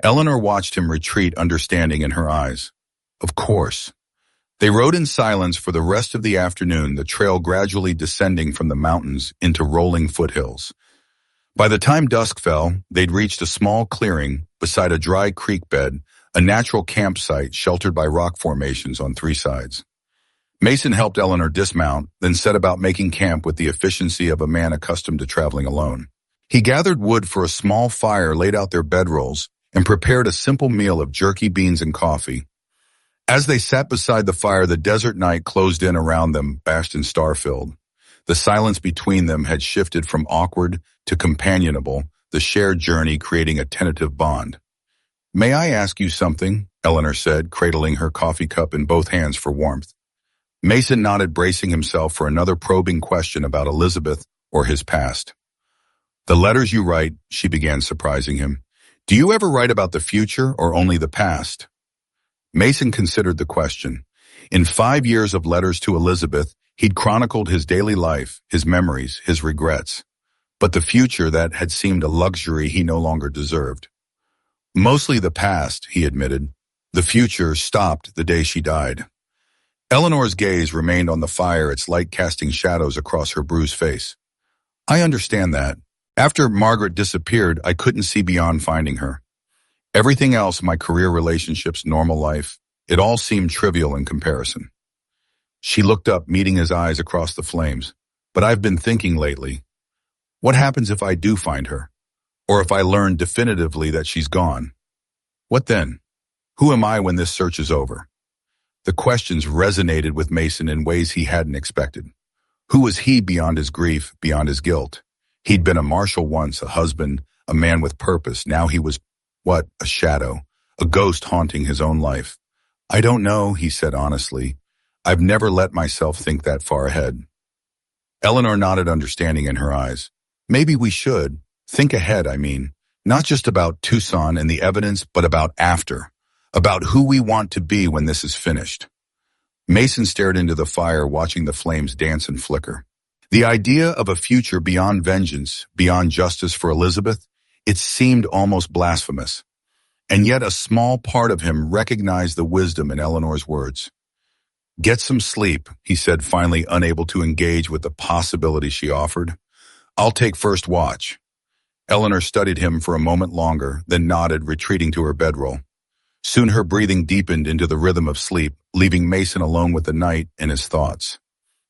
Eleanor watched him retreat, understanding in her eyes. "Of course." They rode in silence for the rest of the afternoon, the trail gradually descending from the mountains into rolling foothills. By the time dusk fell, they'd reached a small clearing beside a dry creek bed, a natural campsite sheltered by rock formations on 3 sides. Mason helped Eleanor dismount, then set about making camp with the efficiency of a man accustomed to traveling alone. He gathered wood for a small fire, laid out their bedrolls, and prepared a simple meal of jerky, beans, and coffee. As they sat beside the fire, the desert night closed in around them, vast and star-filled. The silence between them had shifted from awkward to companionable, the shared journey creating a tentative bond. "May I ask you something?" Eleanor said, cradling her coffee cup in both hands for warmth. Mason nodded, bracing himself for another probing question about Elizabeth or his past. "The letters you write," she began, surprising him. "Do you ever write about the future or only the past?" Mason considered the question. In 5 years of letters to Elizabeth, he'd chronicled his daily life, his memories, his regrets. But the future, that had seemed a luxury he no longer deserved. "Mostly the past," he admitted. "The future stopped the day she died." Eleanor's gaze remained on the fire, its light casting shadows across her bruised face. I understand that. After Margaret disappeared, I couldn't see beyond finding her. Everything else, my career, relationships, normal life, it all seemed trivial in comparison. She looked up, meeting his eyes across the flames. But I've been thinking lately, what happens if I do find her? Or if I learn definitively that she's gone? What then? Who am I when this search is over? The questions resonated with Mason in ways he hadn't expected. Who was he beyond his grief, beyond his guilt? He'd been a marshal once, a husband, a man with purpose. Now he was, what, a shadow, a ghost haunting his own life. I don't know, he said honestly. I've never let myself think that far ahead. Eleanor nodded, understanding in her eyes. Maybe we should. Think ahead, I mean. Not just about Tucson and the evidence, but about after. About who we want to be when this is finished. Mason stared into the fire, watching the flames dance and flicker. The idea of a future beyond vengeance, beyond justice for Elizabeth, it seemed almost blasphemous. And yet a small part of him recognized the wisdom in Eleanor's words. Get some sleep, he said, finally unable to engage with the possibility she offered. I'll take first watch. Eleanor studied him for a moment longer, then nodded, retreating to her bedroll. Soon her breathing deepened into the rhythm of sleep, leaving Mason alone with the night and his thoughts.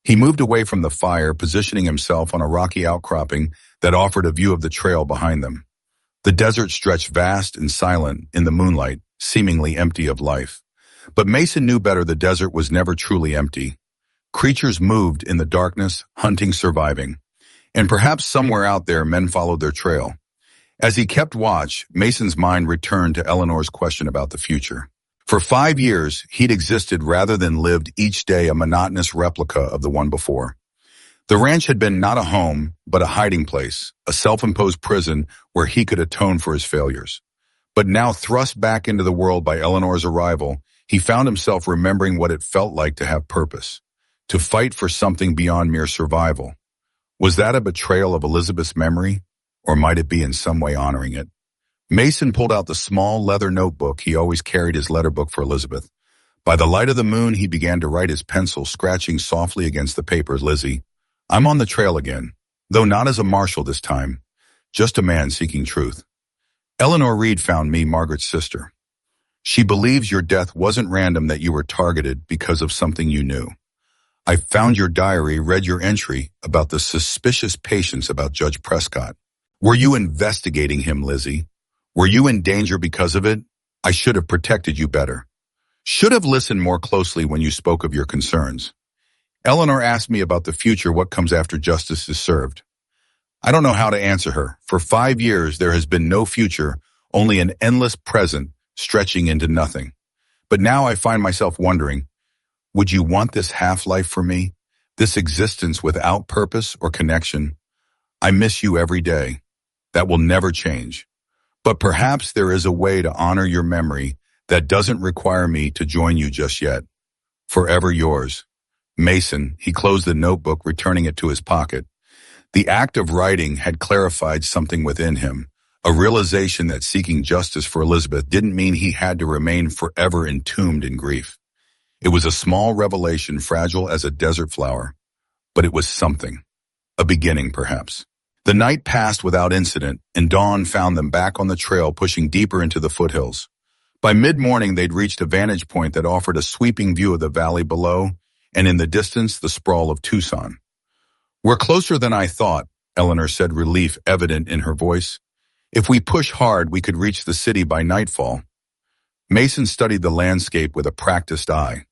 He moved away from the fire, positioning himself on a rocky outcropping that offered a view of the trail behind them. The desert stretched vast and silent in the moonlight, seemingly empty of life. But Mason knew better. The desert was never truly empty. Creatures moved in the darkness, hunting, surviving. And perhaps somewhere out there, men followed their trail. As he kept watch, Mason's mind returned to Eleanor's question about the future. For 5 years, he'd existed rather than lived, each day a monotonous replica of the one before. The ranch had been not a home, but a hiding place, a self-imposed prison where he could atone for his failures. But now, thrust back into the world by Eleanor's arrival, he found himself remembering what it felt like to have purpose, to fight for something beyond mere survival. Was that a betrayal of Elizabeth's memory, or might it be in some way honoring it? Mason pulled out the small leather notebook he always carried, his letter book for Elizabeth. By the light of the moon, he began to write, his pencil scratching softly against the paper. Lizzie, I'm on the trail again, though not as a marshal this time, just a man seeking truth. Eleanor Reed found me, Margaret's sister. She believes your death wasn't random, that you were targeted because of something you knew. I found your diary, read your entry about the suspicious patients about Judge Prescott. Were you investigating him, Lizzie? Were you in danger because of it? I should have protected you better. Should have listened more closely when you spoke of your concerns. Eleanor asked me about the future, what comes after justice is served. I don't know how to answer her. For 5 years, there has been no future, only an endless present stretching into nothing. But now I find myself wondering, would you want this half-life for me? This existence without purpose or connection? I miss you every day. That will never change. But perhaps there is a way to honor your memory that doesn't require me to join you just yet. Forever yours. Mason, he closed the notebook, returning it to his pocket. The act of writing had clarified something within him, a realization that seeking justice for Elizabeth didn't mean he had to remain forever entombed in grief. It was a small revelation, fragile as a desert flower, but it was something. A beginning, perhaps. The night passed without incident, and dawn found them back on the trail, pushing deeper into the foothills. By mid-morning, they'd reached a vantage point that offered a sweeping view of the valley below, and in the distance, the sprawl of Tucson. We're closer than I thought, Eleanor said, relief evident in her voice. If we push hard, we could reach the city by nightfall. Mason studied the landscape with a practiced eye.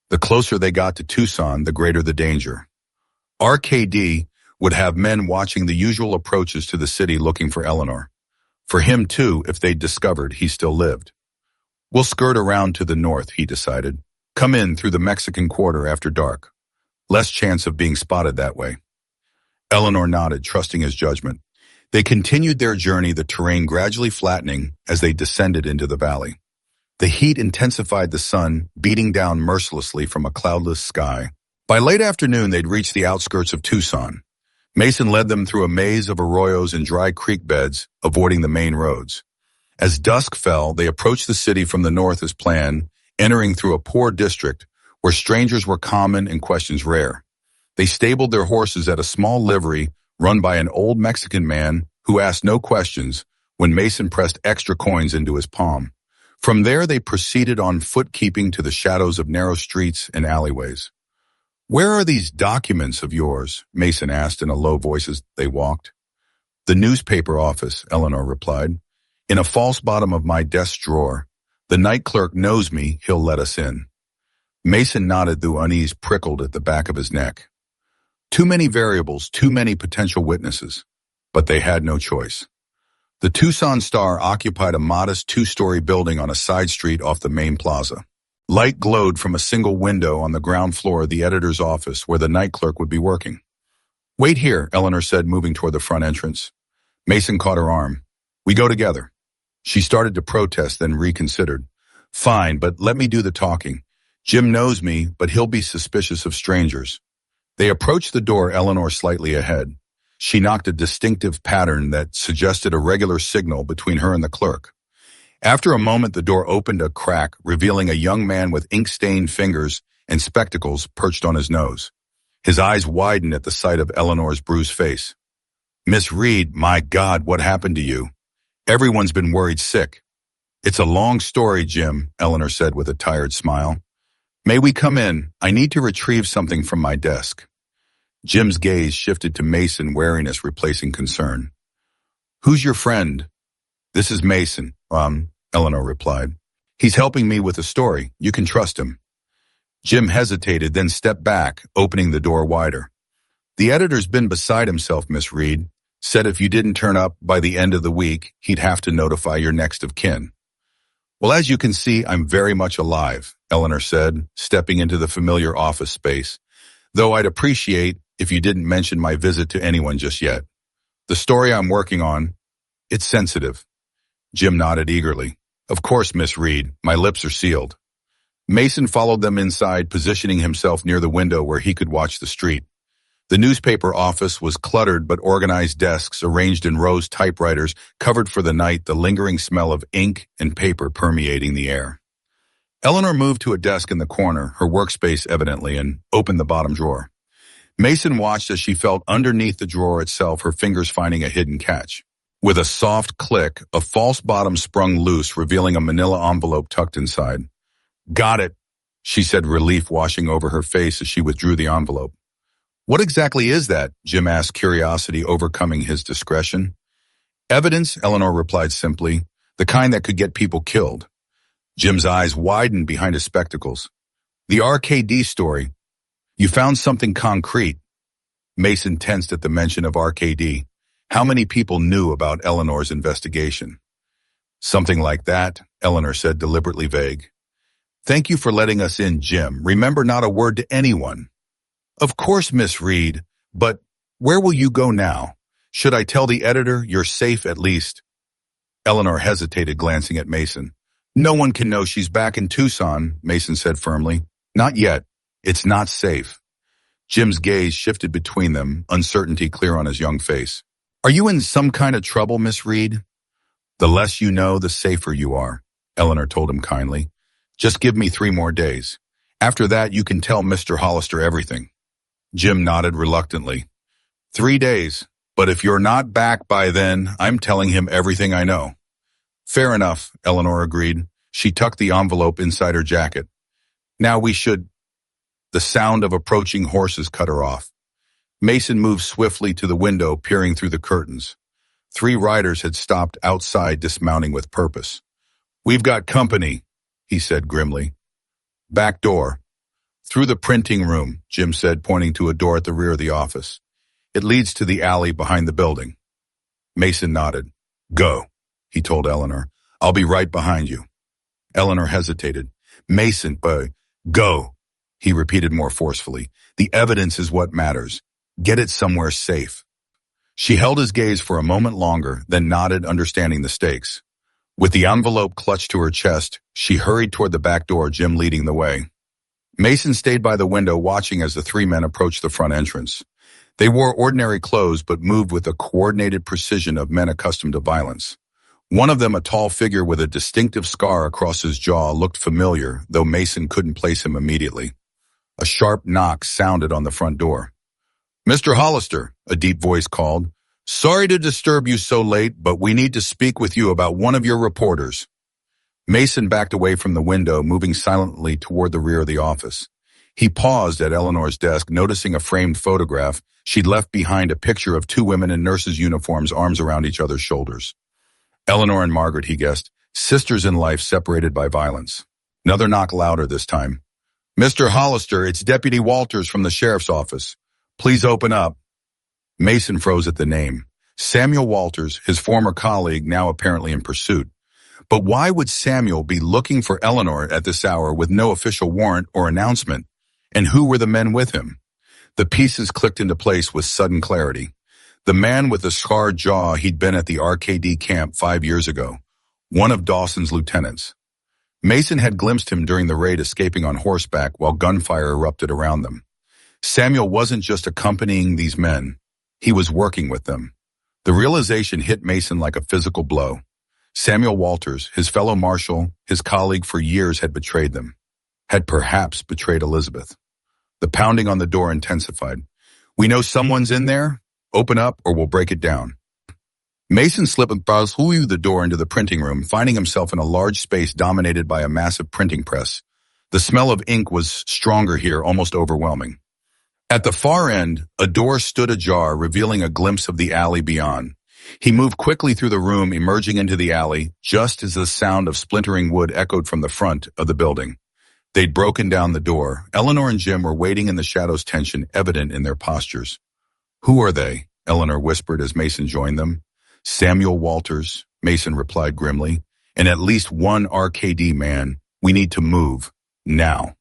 The closer they got to Tucson, the greater the danger. RKD would have men watching the usual approaches to the city looking for Eleanor. For him, too, if they'd discovered he still lived. We'll skirt around to the north, he decided. Come in through the Mexican Quarter after dark. Less chance of being spotted that way. Eleanor nodded, trusting his judgment. They continued their journey, the terrain gradually flattening as they descended into the valley. The heat intensified, the sun beating down mercilessly from a cloudless sky. By late afternoon, they'd reached the outskirts of Tucson. Mason led them through a maze of arroyos and dry creek beds, avoiding the main roads. As dusk fell, they approached the city from the north as planned, entering through a poor district where strangers were common and questions rare. They stabled their horses at a small livery run by an old Mexican man who asked no questions when Mason pressed extra coins into his palm. From there, they proceeded on foot, keeping to the shadows of narrow streets and alleyways. "Where are these documents of yours?" Mason asked in a low voice as they walked. "The newspaper office," Eleanor replied. "In a false bottom of my desk drawer. The night clerk knows me, he'll let us in." Mason nodded, though unease prickled at the back of his neck. Too many variables, too many potential witnesses. But they had no choice. The Tucson Star occupied a modest two-story building on a side street off the main plaza. Light glowed from a single window on the ground floor of the editor's office where the night clerk would be working. "Wait here," Eleanor said, moving toward the front entrance. Mason caught her arm. "We go together." She started to protest, then reconsidered. "Fine, but let me do the talking. Jim knows me, but he'll be suspicious of strangers." They approached the door, Eleanor slightly ahead. She knocked a distinctive pattern that suggested a regular signal between her and the clerk. After a moment, the door opened a crack, revealing a young man with ink-stained fingers and spectacles perched on his nose. His eyes widened at the sight of Eleanor's bruised face. "Miss Reed, my God, what happened to you? Everyone's been worried sick." "It's a long story, Jim," Eleanor said with a tired smile. "May we come in? I need to retrieve something from my desk." Jim's gaze shifted to Mason, wariness replacing concern. "Who's your friend?" "This is Mason," Eleanor replied. "He's helping me with a story. You can trust him." Jim hesitated, then stepped back, opening the door wider. "The editor's been beside himself, Miss Reed. Said if you didn't turn up by the end of the week, he'd have to notify your next of kin." "Well, as you can see, I'm very much alive," Eleanor said, stepping into the familiar office space. "Though I'd appreciate if you didn't mention my visit to anyone just yet. The story I'm working on, it's sensitive." Jim nodded eagerly. "Of course, Miss Reed, my lips are sealed." Mason followed them inside, positioning himself near the window where he could watch the street. The newspaper office was cluttered but organized, desks arranged in rows, typewriters covered for the night, the lingering smell of ink and paper permeating the air. Eleanor moved to a desk in the corner, her workspace evidently, and opened the bottom drawer. Mason watched as she felt underneath the drawer itself, her fingers finding a hidden catch. With a soft click, a false bottom sprung loose, revealing a manila envelope tucked inside. "Got it," she said, relief washing over her face as she withdrew the envelope. "What exactly is that?" Jim asked, curiosity overcoming his discretion. "Evidence," Eleanor replied simply, "the kind that could get people killed." Jim's eyes widened behind his spectacles. "The RKD story. You found something concrete." Mason tensed at the mention of RKD. How many people knew about Eleanor's investigation? "Something like that," Eleanor said, deliberately vague. "Thank you for letting us in, Jim. Remember, not a word to anyone." "Of course, Miss Reed, but where will you go now? Should I tell the editor you're safe at least?" Eleanor hesitated, glancing at Mason. "No one can know she's back in Tucson," Mason said firmly. "Not yet. It's not safe." Jim's gaze shifted between them, uncertainty clear on his young face. "Are you in some kind of trouble, Miss Reed?" "The less you know, the safer you are," Eleanor told him kindly. "Just give me 3 more days. After that, you can tell Mr. Hollister everything." Jim nodded reluctantly. 3 days, but if you're not back by then, I'm telling him everything I know." "Fair enough," Eleanor agreed. She tucked the envelope inside her jacket. "Now we should—" The sound of approaching horses cut her off. Mason moved swiftly to the window, peering through the curtains. 3 riders had stopped outside, dismounting with purpose. "We've got company," he said grimly. "Back door." "Through the printing room," Jim said, pointing to a door at the rear of the office. "It leads to the alley behind the building." Mason nodded. "Go," he told Eleanor. "I'll be right behind you." Eleanor hesitated. "Mason, go," he repeated more forcefully. "The evidence is what matters. Get it somewhere safe." She held his gaze for a moment longer, then nodded, understanding the stakes. With the envelope clutched to her chest, she hurried toward the back door, Jim leading the way. Mason stayed by the window, watching as the 3 men approached the front entrance. They wore ordinary clothes but moved with the coordinated precision of men accustomed to violence. One of them, a tall figure with a distinctive scar across his jaw, looked familiar, though Mason couldn't place him immediately. A sharp knock sounded on the front door. "Mr. Hollister," a deep voice called. Sorry to disturb you so late, but we need to speak with you about one of your reporters. Mason backed away from the window, moving silently toward the rear of the office. He paused at Eleanor's desk, noticing a framed photograph. She'd left behind a picture of two women in nurses' uniforms, arms around each other's shoulders. Eleanor and Margaret, he guessed, sisters in life separated by violence. Another knock, louder this time. Mr. Hollister, it's Deputy Walters from the sheriff's office. Please open up. Mason froze at the name. Samuel Walters, his former colleague, now apparently in pursuit. But why would Samuel be looking for Eleanor at this hour with no official warrant or announcement? And who were the men with him? The pieces clicked into place with sudden clarity. The man with the scarred jaw, he'd been at the RKD camp 5 years ago, one of Dawson's lieutenants. Mason had glimpsed him during the raid, escaping on horseback while gunfire erupted around them. Samuel wasn't just accompanying these men. He was working with them. The realization hit Mason like a physical blow. Samuel Walters, his fellow marshal, his colleague for years, had betrayed them. Had perhaps betrayed Elizabeth. The pounding on the door intensified. We know someone's in there. Open up or we'll break it down. Mason slipped through the door into the printing room, finding himself in a large space dominated by a massive printing press. The smell of ink was stronger here, almost overwhelming. At the far end, a door stood ajar, revealing a glimpse of the alley beyond. He moved quickly through the room, emerging into the alley, just as the sound of splintering wood echoed from the front of the building. They'd broken down the door. Eleanor and Jim were waiting in the shadows, tension evident in their postures. Who are they? Eleanor whispered as Mason joined them. Samuel Walters, Mason replied grimly, and at least one RKD man. We need to move. Now.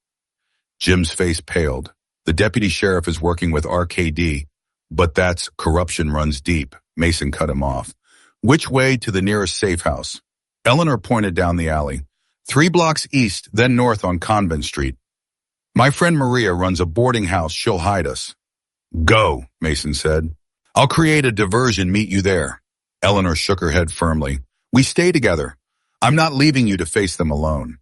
Jim's face paled. The deputy sheriff is working with RKD, but that's corruption runs deep. Mason cut him off. Which way to the nearest safe house? Eleanor pointed down the alley. 3 blocks east, then north on Convent Street. My friend Maria runs a boarding house. She'll hide us. Go, Mason said. I'll create a diversion. Meet you there. Eleanor shook her head firmly. We stay together. I'm not leaving you to face them alone.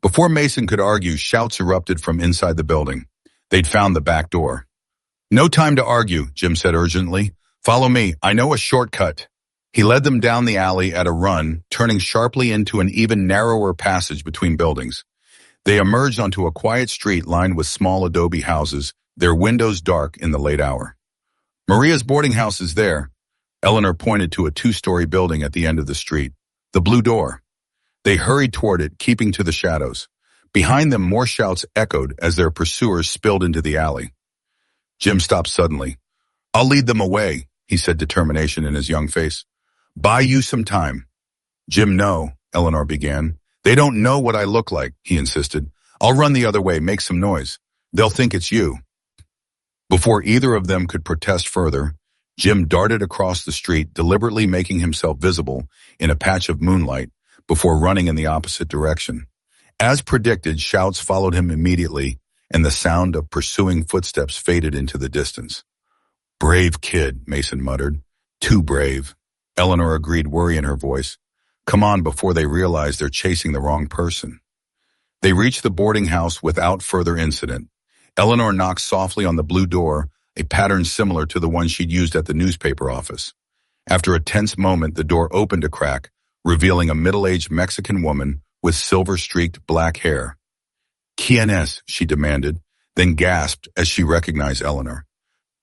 Before Mason could argue, shouts erupted from inside the building. They'd found the back door. No time to argue, Jim said urgently. Follow me. I know a shortcut. He led them down the alley at a run, turning sharply into an even narrower passage between buildings. They emerged onto a quiet street lined with small adobe houses, their windows dark in the late hour. Maria's boarding house is there. Eleanor pointed to a 2-story building at the end of the street. The blue door. They hurried toward it, keeping to the shadows. Behind them, more shouts echoed as their pursuers spilled into the alley. Jim stopped suddenly. I'll lead them away, he said, determination in his young face. Buy you some time. Jim, no, Eleanor began. They don't know what I look like, he insisted. I'll run the other way, make some noise. They'll think it's you. Before either of them could protest further, Jim darted across the street, deliberately making himself visible in a patch of moonlight before running in the opposite direction. As predicted, shouts followed him immediately, and the sound of pursuing footsteps faded into the distance. Brave kid, Mason muttered. Too brave. Eleanor agreed, worry in her voice. Come on before they realize they're chasing the wrong person. They reached the boarding house without further incident. Eleanor knocked softly on the blue door, a pattern similar to the one she'd used at the newspaper office. After a tense moment, the door opened a crack, revealing a middle-aged Mexican woman with silver-streaked black hair. ¿Quién es? She demanded, then gasped as she recognized Eleanor.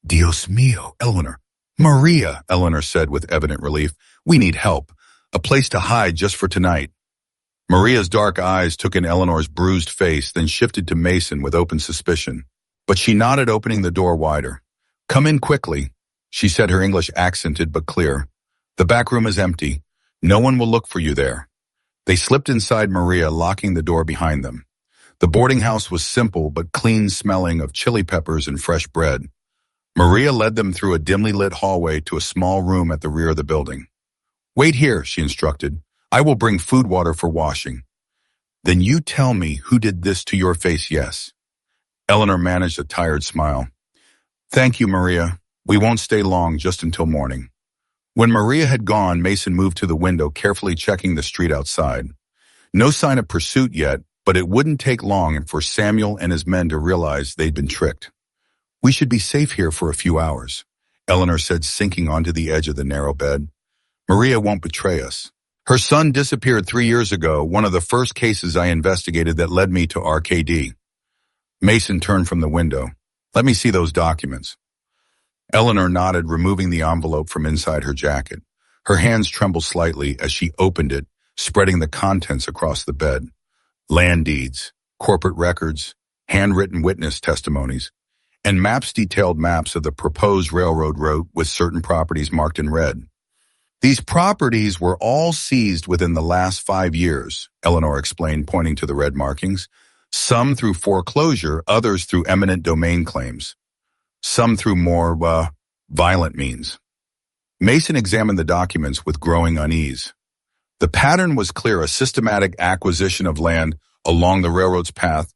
Dios mío, Eleanor. Maria, Eleanor said with evident relief. We need help. A place to hide just for tonight. Maria's dark eyes took in Eleanor's bruised face, then shifted to Mason with open suspicion. But she nodded, opening the door wider. Come in quickly, she said, her English accented but clear. The back room is empty. No one will look for you there. They slipped inside Maria, locking the door behind them. The boarding house was simple but clean, smelling of chili peppers and fresh bread. Maria led them through a dimly lit hallway to a small room at the rear of the building. Wait here, she instructed. I will bring food, water for washing. Then you tell me who did this to your face, yes. Eleanor managed a tired smile. Thank you, Maria. We won't stay long, just until morning. When Maria had gone, Mason moved to the window, carefully checking the street outside. No sign of pursuit yet, but it wouldn't take long for Samuel and his men to realize they'd been tricked. We should be safe here for a few hours. Eleanor said, sinking onto the edge of the narrow bed. Maria won't betray us. Her son disappeared 3 years ago, one of the first cases I investigated that led me to RKD. Mason turned from the window. Let me see those documents. Eleanor nodded, removing the envelope from inside her jacket. Her hands trembled slightly as she opened it, spreading the contents across the bed. Land deeds, corporate records, handwritten witness testimonies, and detailed maps of the proposed railroad route with certain properties marked in red. These properties were all seized within the last 5 years, Eleanor explained, pointing to the red markings. Some through foreclosure, others through eminent domain claims. Some through more, violent means. Mason examined the documents with growing unease. The pattern was clear: a systematic acquisition of land along the railroad's path,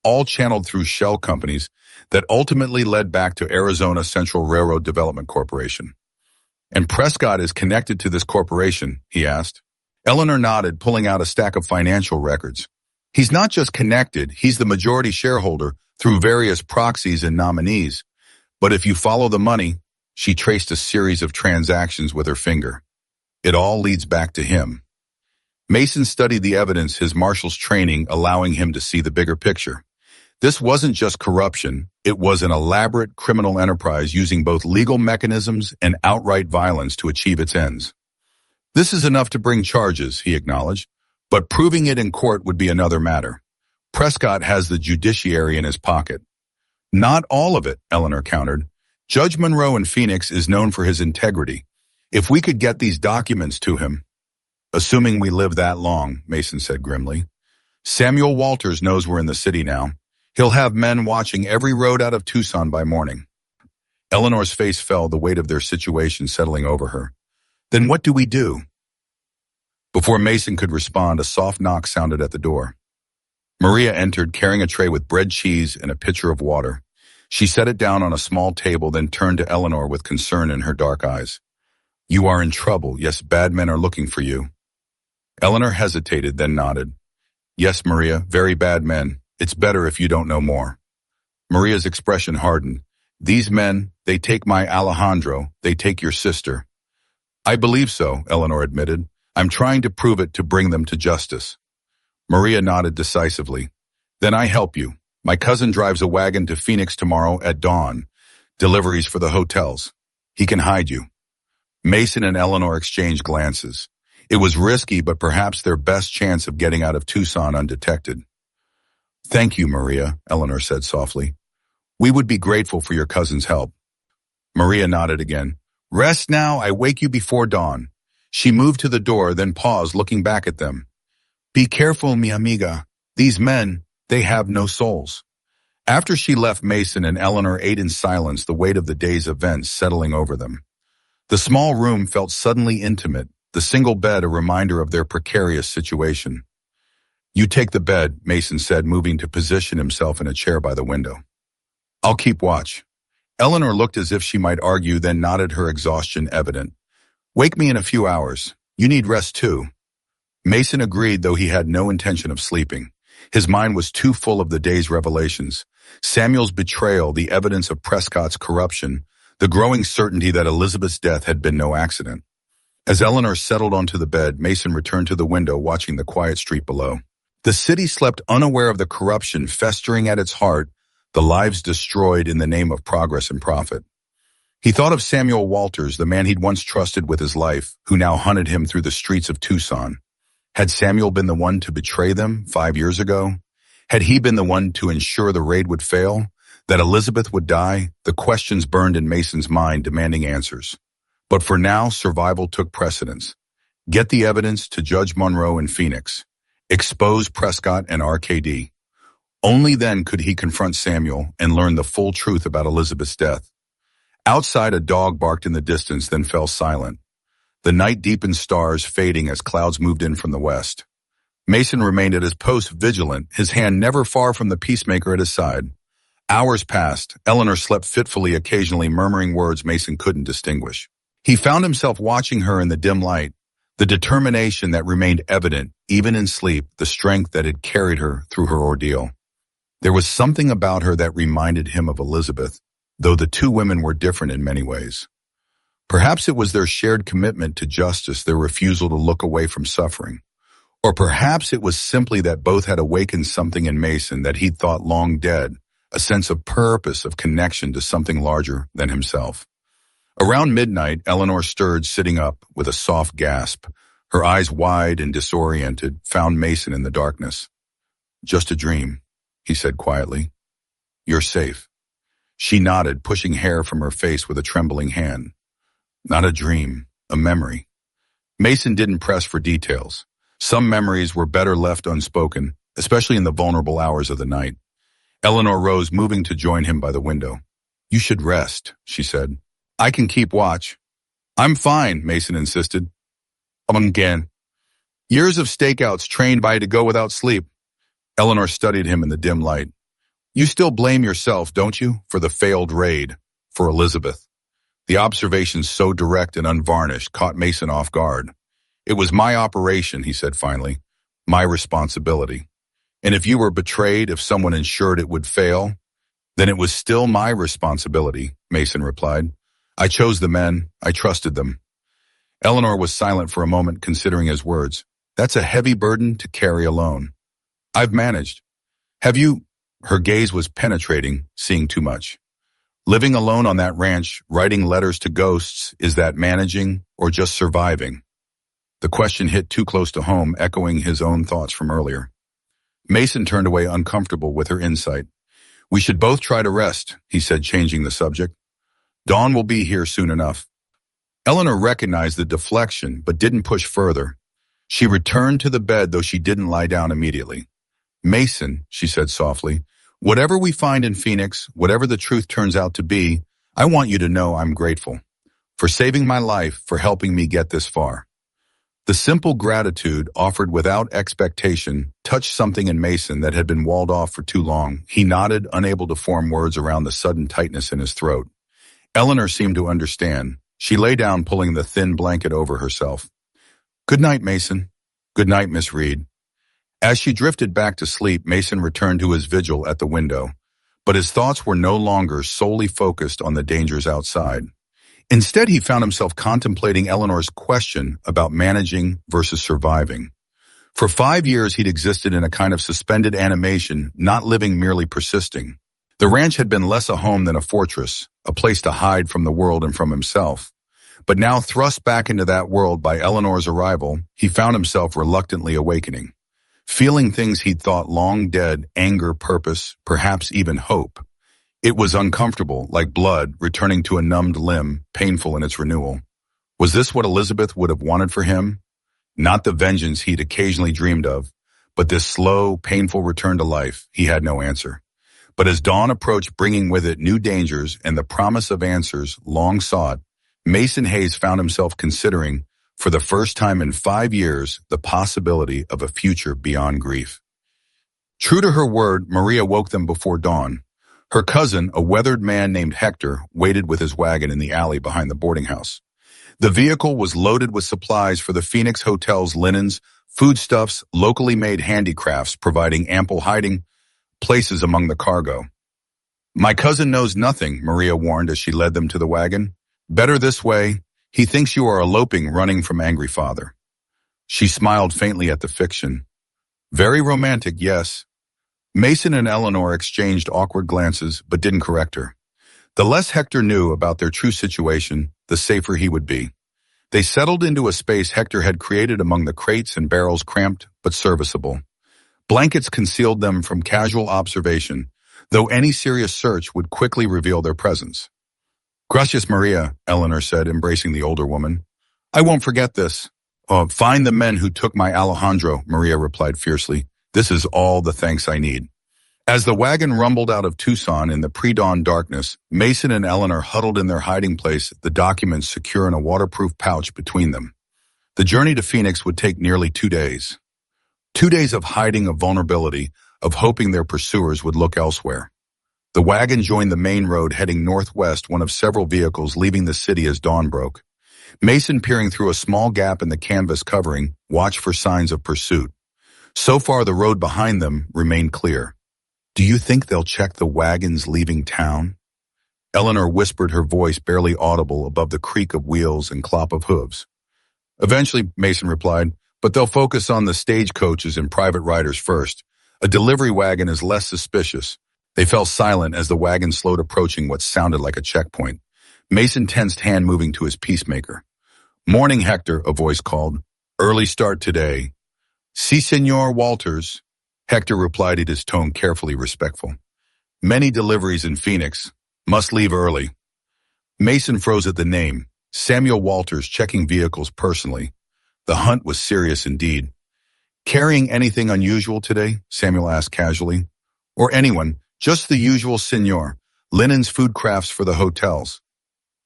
all channeled through shell companies that ultimately led back to Arizona Central Railroad Development Corporation. And Prescott is connected to this corporation, he asked. Eleanor nodded, pulling out a stack of financial records. He's not just connected, he's the majority shareholder through various proxies and nominees. But if you follow the money, she traced a series of transactions with her finger. It all leads back to him. Mason studied the evidence, his marshal's training allowing him to see the bigger picture. This wasn't just corruption, it was an elaborate criminal enterprise using both legal mechanisms and outright violence to achieve its ends. This is enough to bring charges, he acknowledged, but proving it in court would be another matter. Prescott has the judiciary in his pocket. Not all of it, Eleanor countered. Judge Monroe in Phoenix is known for his integrity. If we could get these documents to him. Assuming we live that long, Mason said grimly. Samuel Walters knows we're in the city now. He'll have men watching every road out of Tucson by morning. Eleanor's face fell, the weight of their situation settling over her. Then what do we do? Before Mason could respond, a soft knock sounded at the door. Maria entered, carrying a tray with bread, cheese, and a pitcher of water. She set it down on a small table, then turned to Eleanor with concern in her dark eyes. You are in trouble. Yes, bad men are looking for you. Eleanor hesitated, then nodded. Yes, Maria, very bad men. It's better if you don't know more. Maria's expression hardened. These men, they take my Alejandro, they take your sister. I believe so, Eleanor admitted. I'm trying to prove it to bring them to justice. Maria nodded decisively. Then I help you. My cousin drives a wagon to Phoenix tomorrow at dawn. Deliveries for the hotels. He can hide you. Mason and Eleanor exchanged glances. It was risky, but perhaps their best chance of getting out of Tucson undetected. Thank you, Maria, Eleanor said softly. We would be grateful for your cousin's help. Maria nodded again. Rest now, I wake you before dawn. She moved to the door, then paused, looking back at them. Be careful, mi amiga. These men, they have no souls. After she left, Mason and Eleanor ate in silence, the weight of the day's events settling over them. The small room felt suddenly intimate, the single bed a reminder of their precarious situation. You take the bed, Mason said, moving to position himself in a chair by the window. I'll keep watch. Eleanor looked as if she might argue, then nodded, her exhaustion evident. Wake me in a few hours. You need rest too. Mason agreed, though he had no intention of sleeping. His mind was too full of the day's revelations. Samuel's betrayal, the evidence of Prescott's corruption, the growing certainty that Elizabeth's death had been no accident. As Eleanor settled onto the bed, Mason returned to the window, watching the quiet street below. The city slept, unaware of the corruption festering at its heart, the lives destroyed in the name of progress and profit. He thought of Samuel Walters, the man he'd once trusted with his life, who now hunted him through the streets of Tucson. Had Samuel been the one to betray them 5 years ago? Had he been the one to ensure the raid would fail? That Elizabeth would die? The questions burned in Mason's mind, demanding answers. But for now, survival took precedence. Get the evidence to Judge Monroe in Phoenix. Expose Prescott and RKD. Only then could he confront Samuel and learn the full truth about Elizabeth's death. Outside, a dog barked in the distance, then fell silent. The night deepened, stars fading as clouds moved in from the west. Mason remained at his post, vigilant, his hand never far from the peacemaker at his side. Hours passed. Eleanor slept fitfully, occasionally murmuring words Mason couldn't distinguish. He found himself watching her in the dim light, the determination that remained evident, even in sleep, the strength that had carried her through her ordeal. There was something about her that reminded him of Elizabeth, though the two women were different in many ways. Perhaps it was their shared commitment to justice, their refusal to look away from suffering. Or perhaps it was simply that both had awakened something in Mason that he'd thought long dead, a sense of purpose, of connection to something larger than himself. Around midnight, Eleanor stirred, sitting up with a soft gasp. Her eyes wide and disoriented, found Mason in the darkness. "Just a dream," he said quietly. "You're safe." She nodded, pushing hair from her face with a trembling hand. "Not a dream, a memory." Mason didn't press for details. Some memories were better left unspoken, especially in the vulnerable hours of the night. Eleanor rose, moving to join him by the window. "You should rest," she said. "I can keep watch." "I'm fine," Mason insisted. Again. "Years of stakeouts trained by to go without sleep." Eleanor studied him in the dim light. "You still blame yourself, don't you, for the failed raid, for Elizabeth?" The observation, so direct and unvarnished, caught Mason off guard. "It was my operation," he said finally. "My responsibility. And if you were betrayed, if someone ensured it would fail, then it was still my responsibility," Mason replied. "I chose the men. I trusted them." Eleanor was silent for a moment, considering his words. "That's a heavy burden to carry alone." "I've managed." "Have you?" Her gaze was penetrating, seeing too much. "Living alone on that ranch, writing letters to ghosts, is that managing or just surviving?" The question hit too close to home, echoing his own thoughts from earlier. Mason turned away, uncomfortable with her insight. "We should both try to rest," he said, changing the subject. "Dawn will be here soon enough." Eleanor recognized the deflection, but didn't push further. She returned to the bed, though she didn't lie down immediately. "Mason," she said softly, "whatever we find in Phoenix, whatever the truth turns out to be, I want you to know I'm grateful. For saving my life, for helping me get this far." The simple gratitude, offered without expectation, touched something in Mason that had been walled off for too long. He nodded, unable to form words around the sudden tightness in his throat. Eleanor seemed to understand. She lay down, pulling the thin blanket over herself. "Good night, Mason." "Good night, Miss Reed." As she drifted back to sleep, Mason returned to his vigil at the window. But his thoughts were no longer solely focused on the dangers outside. Instead, he found himself contemplating Eleanor's question about managing versus surviving. For 5 years, he'd existed in a kind of suspended animation, not living, merely persisting. The ranch had been less a home than a fortress, a place to hide from the world and from himself. But now, thrust back into that world by Eleanor's arrival, he found himself reluctantly awakening. Feeling things he'd thought long dead, anger, purpose, perhaps even hope. It was uncomfortable, like blood returning to a numbed limb, painful in its renewal. Was this what Elizabeth would have wanted for him? Not the vengeance he'd occasionally dreamed of, but this slow, painful return to life. He had no answer. But as dawn approached, bringing with it new dangers and the promise of answers long sought, Mason Hayes found himself considering, for the first time in 5 years, the possibility of a future beyond grief. True to her word, Maria woke them before dawn. Her cousin, a weathered man named Hector, waited with his wagon in the alley behind the boarding house. The vehicle was loaded with supplies for the Phoenix Hotel's linens, foodstuffs, locally made handicrafts, providing ample hiding places among the cargo. "My cousin knows nothing," Maria warned as she led them to the wagon. "Better this way. He thinks you are eloping, running from angry father." She smiled faintly at the fiction. "Very romantic, yes." Mason and Eleanor exchanged awkward glances, but didn't correct her. The less Hector knew about their true situation, the safer he would be. They settled into a space Hector had created among the crates and barrels, cramped but serviceable. Blankets concealed them from casual observation, though any serious search would quickly reveal their presence. "Gracias, Maria," Eleanor said, embracing the older woman. "I won't forget this." "Find the men who took my Alejandro," Maria replied fiercely. "This is all the thanks I need." As the wagon rumbled out of Tucson in the pre-dawn darkness, Mason and Eleanor huddled in their hiding place, the documents secure in a waterproof pouch between them. The journey to Phoenix would take nearly 2 days. 2 days of hiding, of vulnerability, of hoping their pursuers would look elsewhere. The wagon joined the main road, heading northwest, one of several vehicles leaving the city as dawn broke. Mason, peering through a small gap in the canvas covering, watched for signs of pursuit. So far, the road behind them remained clear. "Do you think they'll check the wagons leaving town?" Eleanor whispered, her voice barely audible above the creak of wheels and clop of hooves. Eventually, Mason replied, but they'll focus on the stagecoaches and private riders first. A delivery wagon is less suspicious. They fell silent as the wagon slowed approaching what sounded like a checkpoint. Mason tensed, hand moving to his peacemaker. Morning, Hector, a voice called. Early start today. Si, Senor Walters. Hector replied, his tone carefully respectful. Many deliveries in Phoenix. Must leave early. Mason froze at the name. Samuel Walters checking vehicles personally. The hunt was serious indeed. Carrying anything unusual today? Samuel asked casually. Or anyone, just the usual, senor. Linens, food crafts for the hotels.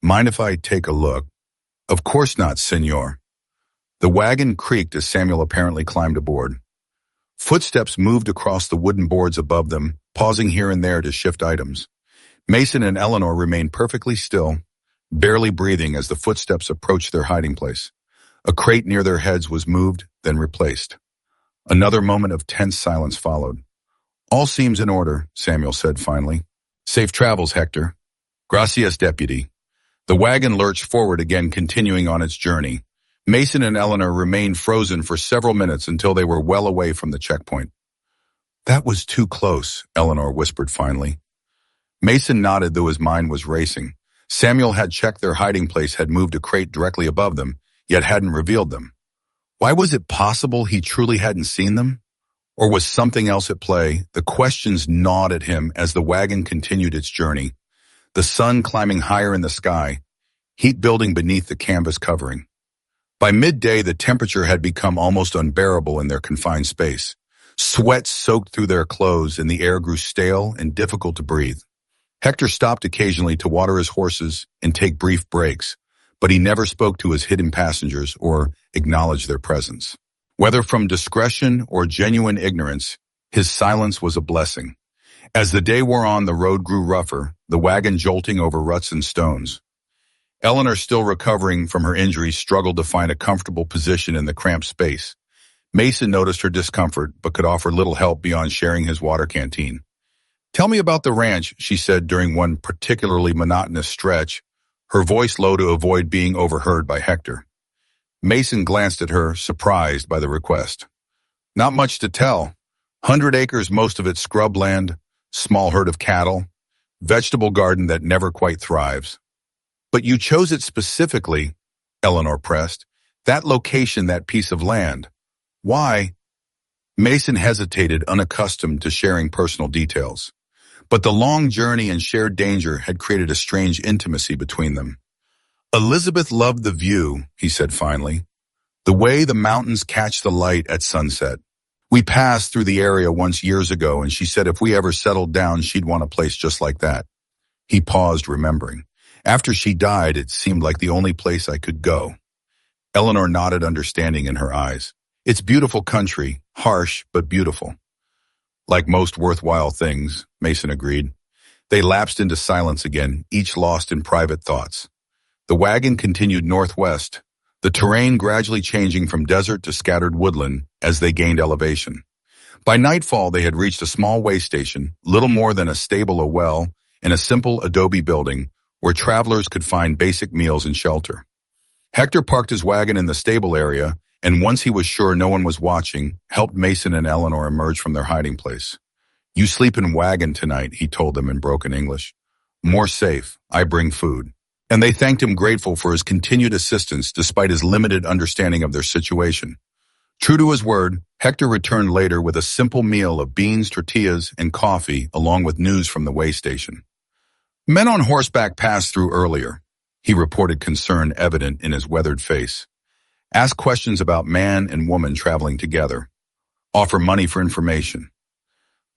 Mind if I take a look? Of course not, senor. The wagon creaked as Samuel apparently climbed aboard. Footsteps moved across the wooden boards above them, pausing here and there to shift items. Mason and Eleanor remained perfectly still, barely breathing as the footsteps approached their hiding place. A crate near their heads was moved, then replaced. Another moment of tense silence followed. All seems in order, Samuel said finally. Safe travels, Hector. Gracias, deputy. The wagon lurched forward again, continuing on its journey. Mason and Eleanor remained frozen for several minutes until they were well away from the checkpoint. That was too close, Eleanor whispered finally. Mason nodded, though his mind was racing. Samuel had checked their hiding place, had moved a crate directly above them, yet hadn't revealed them. Why was it possible he truly hadn't seen them? Or was something else at play? The questions gnawed at him as the wagon continued its journey. The sun climbing higher in the sky, heat building beneath the canvas covering. By midday, the temperature had become almost unbearable in their confined space. Sweat soaked through their clothes and the air grew stale and difficult to breathe. Hector stopped occasionally to water his horses and take brief breaks, but he never spoke to his hidden passengers or acknowledged their presence. Whether from discretion or genuine ignorance, his silence was a blessing. As the day wore on, the road grew rougher, the wagon jolting over ruts and stones. Eleanor, still recovering from her injuries, struggled to find a comfortable position in the cramped space. Mason noticed her discomfort, but could offer little help beyond sharing his water canteen. Tell me about the ranch, she said during one particularly monotonous stretch, her voice low to avoid being overheard by Hector. Mason glanced at her, surprised by the request. Not much to tell. 100 acres, most of it scrubland, small herd of cattle, vegetable garden that never quite thrives. But you chose it specifically, Eleanor pressed. That location, that piece of land. Why? Mason hesitated, unaccustomed to sharing personal details. But the long journey and shared danger had created a strange intimacy between them. Elizabeth loved the view, he said finally. The way the mountains catch the light at sunset. We passed through the area once years ago, and she said if we ever settled down, she'd want a place just like that. He paused, remembering. After she died, it seemed like the only place I could go. Eleanor nodded, understanding in her eyes. It's beautiful country, harsh but beautiful. Like most worthwhile things, Mason agreed. They lapsed into silence again, each lost in private thoughts. The wagon continued northwest, the terrain gradually changing from desert to scattered woodland as they gained elevation. By nightfall, they had reached a small way station, little more than a stable, a well, and a simple adobe building where travelers could find basic meals and shelter. Hector parked his wagon in the stable area, and once he was sure no one was watching, helped Mason and Eleanor emerge from their hiding place. You sleep in wagon tonight, he told them in broken English. More safe, I bring food. And they thanked him, grateful for his continued assistance despite his limited understanding of their situation. True to his word, Hector returned later with a simple meal of beans, tortillas, and coffee, along with news from the way station. Men on horseback passed through earlier, he reported, concern evident in his weathered face. Ask questions about man and woman traveling together. Offer money for information.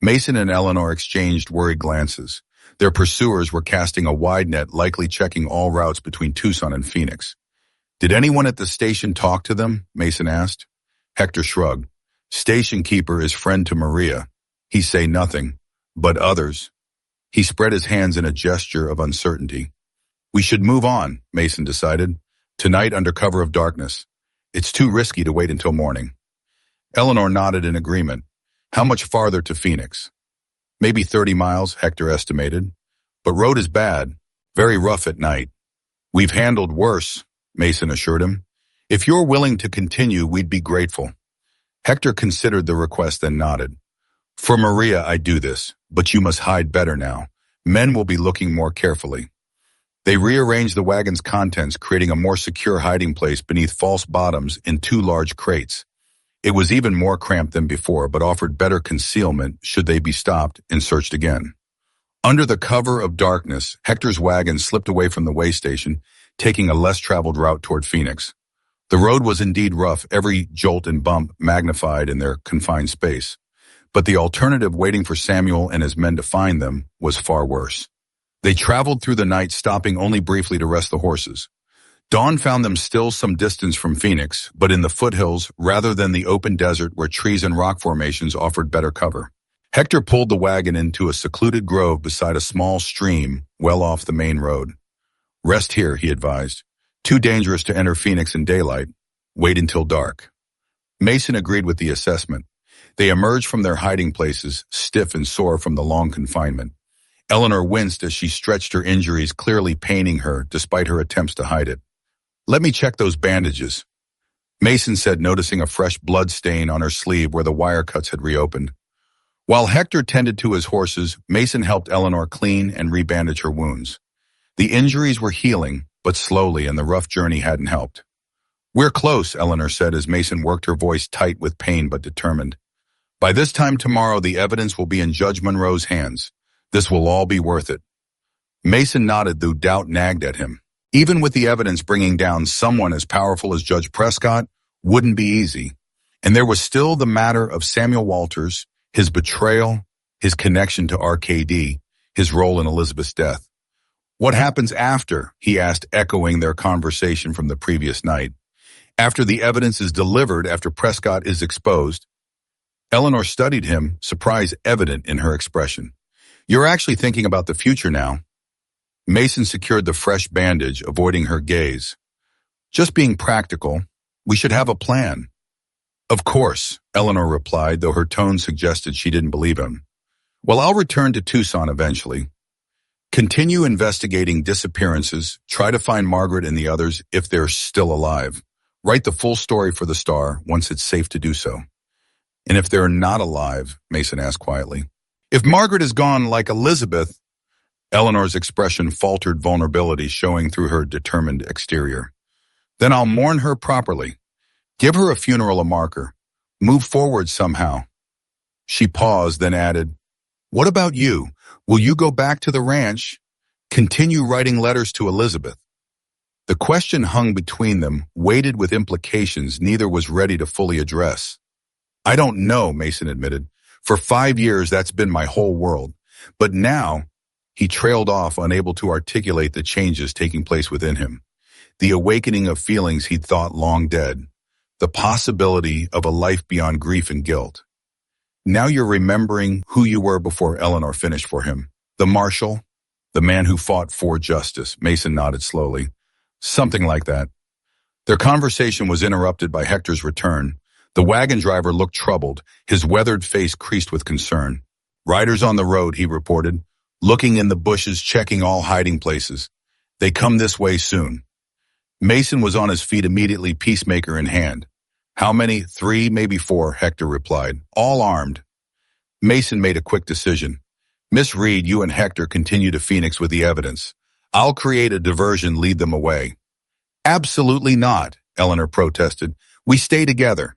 Mason and Eleanor exchanged worried glances. Their pursuers were casting a wide net, likely checking all routes between Tucson and Phoenix. Did anyone at the station talk to them? Mason asked. Hector shrugged. Station keeper is friend to Maria. He say nothing, but others. He spread his hands in a gesture of uncertainty. We should move on, Mason decided. Tonight under cover of darkness. It's too risky to wait until morning. Eleanor nodded in agreement. How much farther to Phoenix? Maybe 30 miles, Hector estimated. But road is bad. Very rough at night. We've handled worse, Mason assured him. If you're willing to continue, we'd be grateful. Hector considered the request then nodded. For Maria, I do this, but you must hide better now. Men will be looking more carefully. They rearranged the wagon's contents, creating a more secure hiding place beneath false bottoms in two large crates. It was even more cramped than before, but offered better concealment should they be stopped and searched again. Under the cover of darkness, Hector's wagon slipped away from the way station, taking a less traveled route toward Phoenix. The road was indeed rough, every jolt and bump magnified in their confined space. But the alternative, waiting for Samuel and his men to find them, was far worse. They traveled through the night, stopping only briefly to rest the horses. Dawn found them still some distance from Phoenix, but in the foothills rather than the open desert where trees and rock formations offered better cover. Hector pulled the wagon into a secluded grove beside a small stream well off the main road. Rest here, he advised. Too dangerous to enter Phoenix in daylight. Wait until dark. Mason agreed with the assessment. They emerged from their hiding places, stiff and sore from the long confinement. Eleanor winced as she stretched her injuries, clearly paining her despite her attempts to hide it. Let me check those bandages, Mason said, noticing a fresh blood stain on her sleeve where the wire cuts had reopened. While Hector tended to his horses, Mason helped Eleanor clean and rebandage her wounds. The injuries were healing, but slowly, and the rough journey hadn't helped. We're close, Eleanor said as Mason worked, her voice tight with pain but determined. By this time tomorrow, the evidence will be in Judge Monroe's hands. This will all be worth it. Mason nodded, though doubt nagged at him. Even with the evidence, bringing down someone as powerful as Judge Prescott wouldn't be easy. And there was still the matter of Samuel Walters, his betrayal, his connection to RKD, his role in Elizabeth's death. What happens after? He asked, echoing their conversation from the previous night. After the evidence is delivered, after Prescott is exposed. Eleanor studied him, surprise evident in her expression. You're actually thinking about the future now. Mason secured the fresh bandage, avoiding her gaze. Just being practical, we should have a plan. Of course, Eleanor replied, though her tone suggested she didn't believe him. Well, I'll return to Tucson eventually. Continue investigating disappearances, try to find Margaret and the others if they're still alive. Write the full story for the Star once it's safe to do so. And if they're not alive, Mason asked quietly. If Margaret is gone like Elizabeth, Eleanor's expression faltered, vulnerability showing through her determined exterior. Then I'll mourn her properly. Give her a funeral, a marker. Move forward somehow. She paused, then added, What about you? Will you go back to the ranch? Continue writing letters to Elizabeth? The question hung between them, weighted with implications neither was ready to fully address. I don't know, Mason admitted. For 5 years, that's been my whole world. But now, he trailed off, unable to articulate the changes taking place within him. The awakening of feelings he'd thought long dead. The possibility of a life beyond grief and guilt. Now you're remembering who you were before, Eleanor finished for him. The marshal? The man who fought for justice. Mason nodded slowly. Something like that. Their conversation was interrupted by Hector's return. The wagon driver looked troubled, his weathered face creased with concern. Riders on the road, he reported, looking in the bushes, checking all hiding places. They come this way soon. Mason was on his feet immediately, peacemaker in hand. How many? 3, maybe 4, Hector replied. All armed. Mason made a quick decision. Miss Reed, you and Hector continue to Phoenix with the evidence. I'll create a diversion, lead them away. Absolutely not, Eleanor protested. We stay together.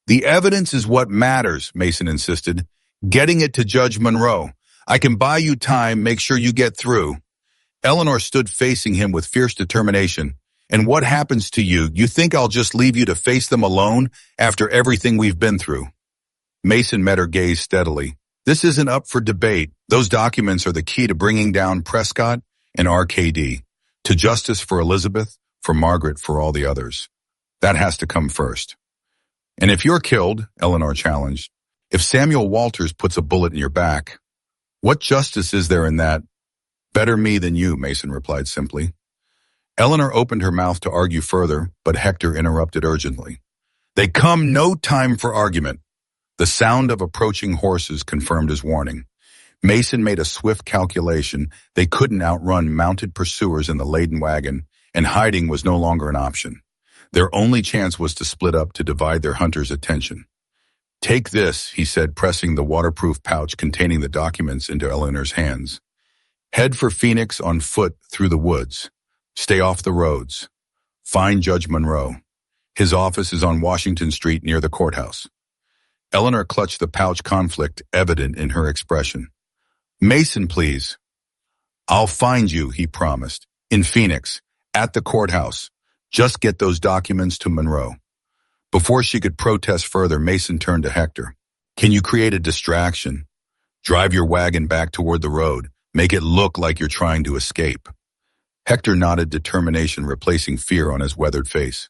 The evidence is what matters, Mason insisted. Getting it to Judge Monroe. I can buy you time, make sure you get through. Eleanor stood facing him with fierce determination. And what happens to you? You think I'll just leave you to face them alone after everything we've been through? Mason met her gaze steadily. This isn't up for debate. Those documents are the key to bringing down Prescott and RKD. To justice for Elizabeth, for Margaret, for all the others. That has to come first. And if you're killed, Eleanor challenged, if Samuel Walters puts a bullet in your back, what justice is there in that? Better me than you, Mason replied simply. Eleanor opened her mouth to argue further, but Hector interrupted urgently. They come, no time for argument. The sound of approaching horses confirmed his warning. Mason made a swift calculation. They couldn't outrun mounted pursuers in the laden wagon, and hiding was no longer an option. Their only chance was to split up to divide their hunter's attention. "Take this," he said, pressing the waterproof pouch containing the documents into Eleanor's hands. "Head for Phoenix on foot through the woods. Stay off the roads. Find Judge Monroe. His office is on Washington Street near the courthouse." Eleanor clutched the pouch, conflict evident in her expression. "Mason, please." "I'll find you," he promised. "In Phoenix, at the courthouse. Just get those documents to Monroe." Before she could protest further, Mason turned to Hector. "Can you create a distraction? Drive your wagon back toward the road. Make it look like you're trying to escape." Hector nodded, determination replacing fear on his weathered face.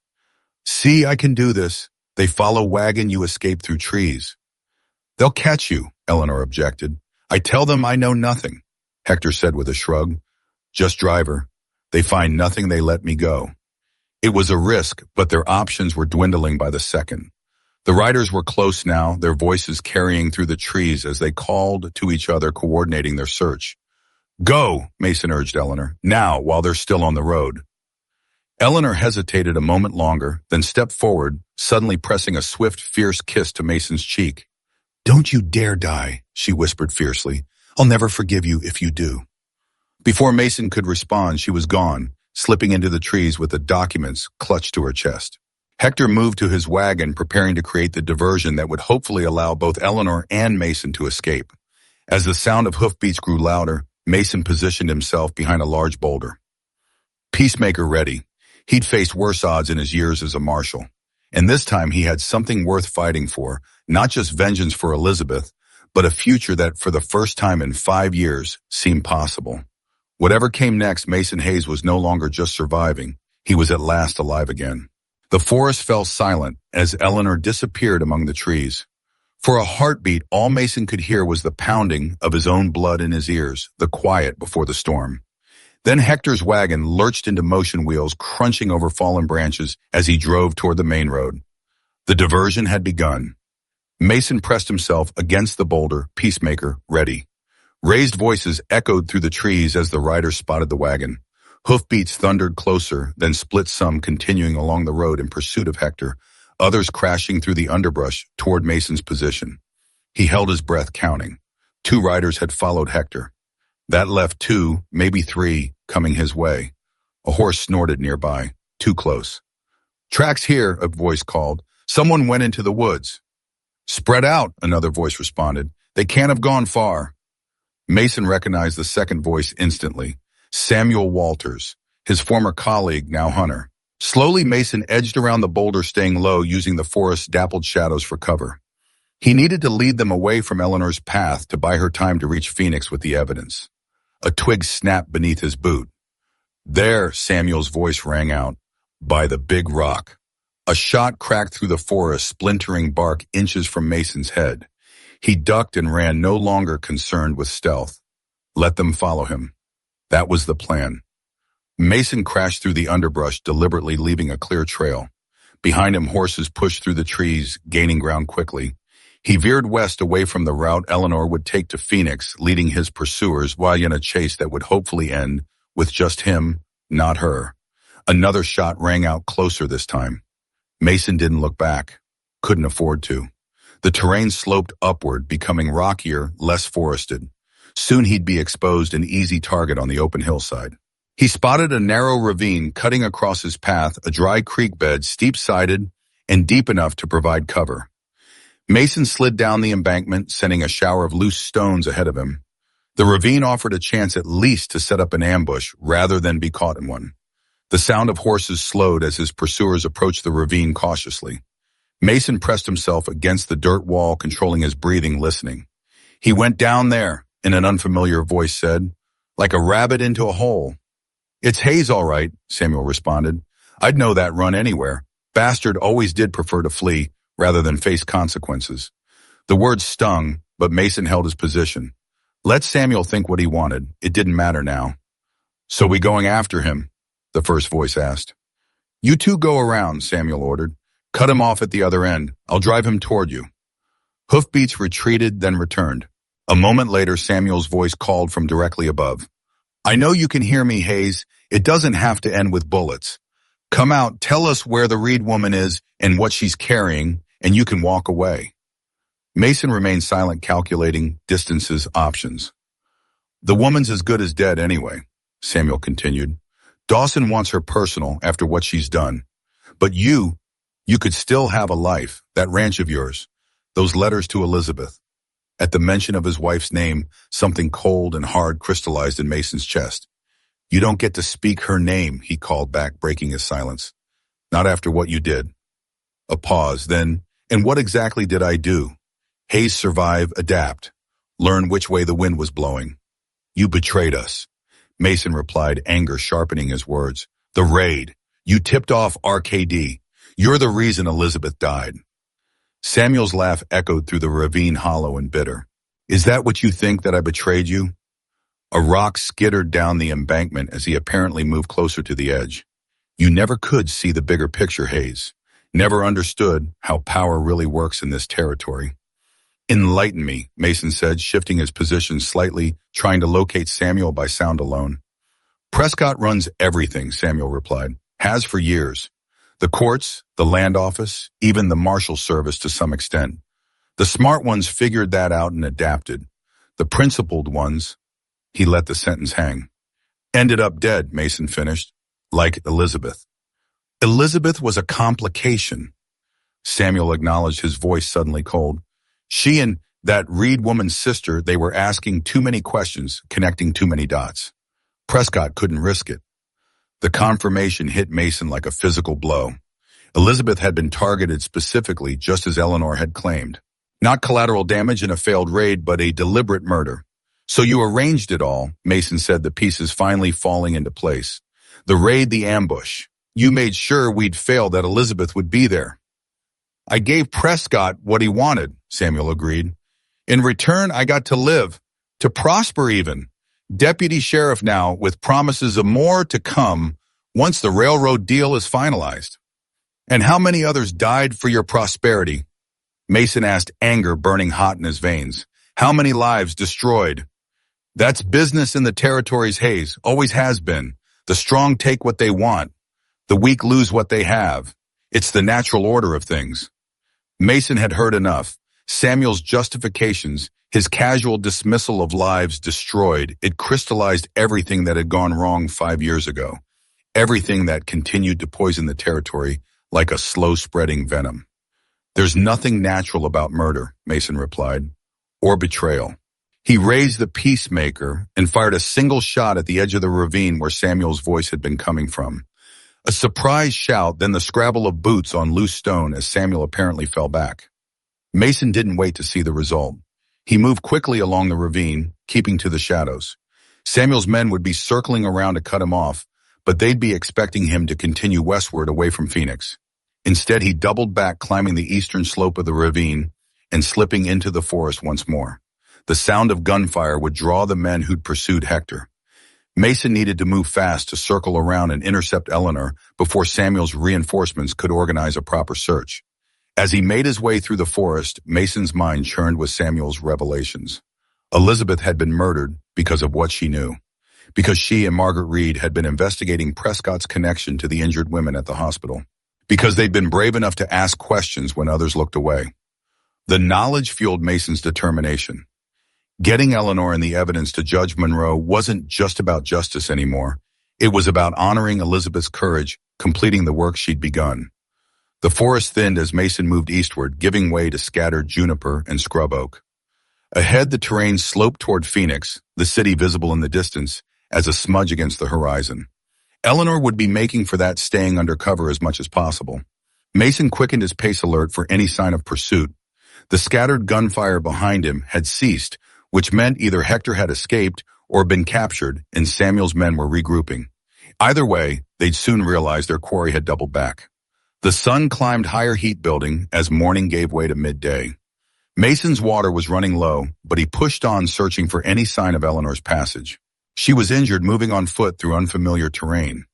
"See, I can do this. They follow wagon, you escape through trees." "They'll catch you," Eleanor objected. "I tell them I know nothing," Hector said with a shrug. "Just driver. They find nothing, they let me go." It was a risk, but their options were dwindling by the second. The riders were close now, their voices carrying through the trees as they called to each other, coordinating their search. "Go," Mason urged Eleanor, "now, while they're still on the road." Eleanor hesitated a moment longer, then stepped forward, suddenly pressing a swift, fierce kiss to Mason's cheek. "Don't you dare die," she whispered fiercely. "I'll never forgive you if you do." Before Mason could respond, she was gone, slipping into the trees with the documents clutched to her chest. Hector moved to his wagon, preparing to create the diversion that would hopefully allow both Eleanor and Mason to escape. As the sound of hoofbeats grew louder, Mason positioned himself behind a large boulder. Peacemaker ready. He'd faced worse odds in his years as a marshal. And this time he had something worth fighting for, not just vengeance for Elizabeth, but a future that, for the first time in 5 years, seemed possible. Whatever came next, Mason Hayes was no longer just surviving. He was at last alive again. The forest fell silent as Eleanor disappeared among the trees. For a heartbeat, all Mason could hear was the pounding of his own blood in his ears, the quiet before the storm. Then Hector's wagon lurched into motion, wheels crunching over fallen branches as he drove toward the main road. The diversion had begun. Mason pressed himself against the boulder, peacemaker ready. Raised voices echoed through the trees as the riders spotted the wagon. Hoofbeats thundered closer, then split, some continuing along the road in pursuit of Hector, others crashing through the underbrush toward Mason's position. He held his breath, counting. 2 riders had followed Hector. That left 2, maybe 3, coming his way. A horse snorted nearby, too close. "Tracks here," a voice called. "Someone went into the woods." "Spread out," another voice responded. "They can't have gone far." Mason recognized the second voice instantly. Samuel Walters, his former colleague, now hunter. Slowly, Mason edged around the boulder, staying low, using the forest's dappled shadows for cover. He needed to lead them away from Eleanor's path to buy her time to reach Phoenix with the evidence. A twig snapped beneath his boot. "There," Samuel's voice rang out, "by the big rock." A shot cracked through the forest, splintering bark inches from Mason's head. He ducked and ran, no longer concerned with stealth. Let them follow him. That was the plan. Mason crashed through the underbrush, deliberately leaving a clear trail. Behind him, horses pushed through the trees, gaining ground quickly. He veered west away from the route Eleanor would take to Phoenix, leading his pursuers while in a chase that would hopefully end with just him, not her. Another shot rang out, closer this time. Mason didn't look back. Couldn't afford to. The terrain sloped upward, becoming rockier, less forested. Soon he'd be exposed, an easy target on the open hillside. He spotted a narrow ravine cutting across his path, a dry creek bed, steep-sided and deep enough to provide cover. Mason slid down the embankment, sending a shower of loose stones ahead of him. The ravine offered a chance at least to set up an ambush rather than be caught in one. The sound of horses slowed as his pursuers approached the ravine cautiously. Mason pressed himself against the dirt wall, controlling his breathing, listening. "He went down there," an unfamiliar voice said, "like a rabbit into a hole." "It's Hayes, all right," Samuel responded. "I'd know that run anywhere. Bastard always did prefer to flee rather than face consequences." The words stung, but Mason held his position. Let Samuel think what he wanted. It didn't matter now. "So we going after him?" the first voice asked. "You two go around," Samuel ordered. "Cut him off at the other end. I'll drive him toward you." Hoofbeats retreated, then returned. A moment later, Samuel's voice called from directly above. I know you can hear me, Hayes. It doesn't have to end with bullets. Come out, tell us where the Reed woman is and what she's carrying, and you can walk away. Mason remained silent, calculating distances, options. The woman's as good as dead anyway, Samuel continued. Dawson wants her personal after what she's done. But you could still have a life, that ranch of yours, those letters to Elizabeth. At the mention of his wife's name, something cold and hard crystallized in Mason's chest. You don't get to speak her name, he called back, breaking his silence. Not after what you did. A pause, then, and what exactly did I do? Hayes, survive, adapt, learn which way the wind was blowing. You betrayed us. Mason replied, anger sharpening his words. The raid. You tipped off RKD. You're the reason Elizabeth died. Samuel's laugh echoed through the ravine, hollow and bitter. Is that what you think, that I betrayed you? A rock skittered down the embankment as he apparently moved closer to the edge. You never could see the bigger picture, Hayes. Never understood how power really works in this territory. Enlighten me, Mason said, shifting his position slightly, trying to locate Samuel by sound alone. Prescott runs everything, Samuel replied. Has for years. The courts, the land office, even the marshal service to some extent. The smart ones figured that out and adapted. The principled ones, he let the sentence hang. Ended up dead, Mason finished, like Elizabeth. Elizabeth was a complication. Samuel acknowledged, his voice suddenly cold. She and that Reed woman's sister, they were asking too many questions, connecting too many dots. Prescott couldn't risk it. The confirmation hit Mason like a physical blow. Elizabeth had been targeted specifically, just as Eleanor had claimed. Not collateral damage in a failed raid, but a deliberate murder. So you arranged it all, Mason said, the pieces finally falling into place. The raid, the ambush. You made sure we'd fail, that Elizabeth would be there. I gave Prescott what he wanted, Samuel agreed. In return, I got to live, to prosper even. Deputy sheriff now, with promises of more to come once the railroad deal is finalized. And how many others died for your prosperity? Mason asked, anger burning hot in his veins. How many lives destroyed? That's business in the territories, Hayes, always has been. The strong take what they want. The weak lose what they have. It's the natural order of things. Mason had heard enough. Samuel's justifications, his casual dismissal of lives destroyed, it crystallized everything that had gone wrong 5 years ago. Everything that continued to poison the territory like a slow-spreading venom. There's nothing natural about murder, Mason replied, or betrayal. He raised the peacemaker and fired a single shot at the edge of the ravine where Samuel's voice had been coming from. A surprise shout, then the scrabble of boots on loose stone as Samuel apparently fell back. Mason didn't wait to see the result. He moved quickly along the ravine, keeping to the shadows. Samuel's men would be circling around to cut him off, but they'd be expecting him to continue westward away from Phoenix. Instead, he doubled back, climbing the eastern slope of the ravine and slipping into the forest once more. The sound of gunfire would draw the men who'd pursued Hector. Mason needed to move fast to circle around and intercept Eleanor before Samuel's reinforcements could organize a proper search. As he made his way through the forest, Mason's mind churned with Samuel's revelations. Elizabeth had been murdered because of what she knew, because she and Margaret Reed had been investigating Prescott's connection to the injured women at the hospital, because they'd been brave enough to ask questions when others looked away. The knowledge fueled Mason's determination. Getting Eleanor and the evidence to Judge Monroe wasn't just about justice anymore. It was about honoring Elizabeth's courage, completing the work she'd begun. The forest thinned as Mason moved eastward, giving way to scattered juniper and scrub oak. Ahead, the terrain sloped toward Phoenix, the city visible in the distance as a smudge against the horizon. Eleanor would be making for that, staying under cover as much as possible. Mason quickened his pace, alert for any sign of pursuit. The scattered gunfire behind him had ceased, which meant either Hector had escaped or been captured and Samuel's men were regrouping. Either way, they'd soon realize their quarry had doubled back. The sun climbed higher, heat building as morning gave way to midday. Mason's water was running low, but he pushed on, searching for any sign of Eleanor's passage. She was injured, moving on foot through unfamiliar terrain.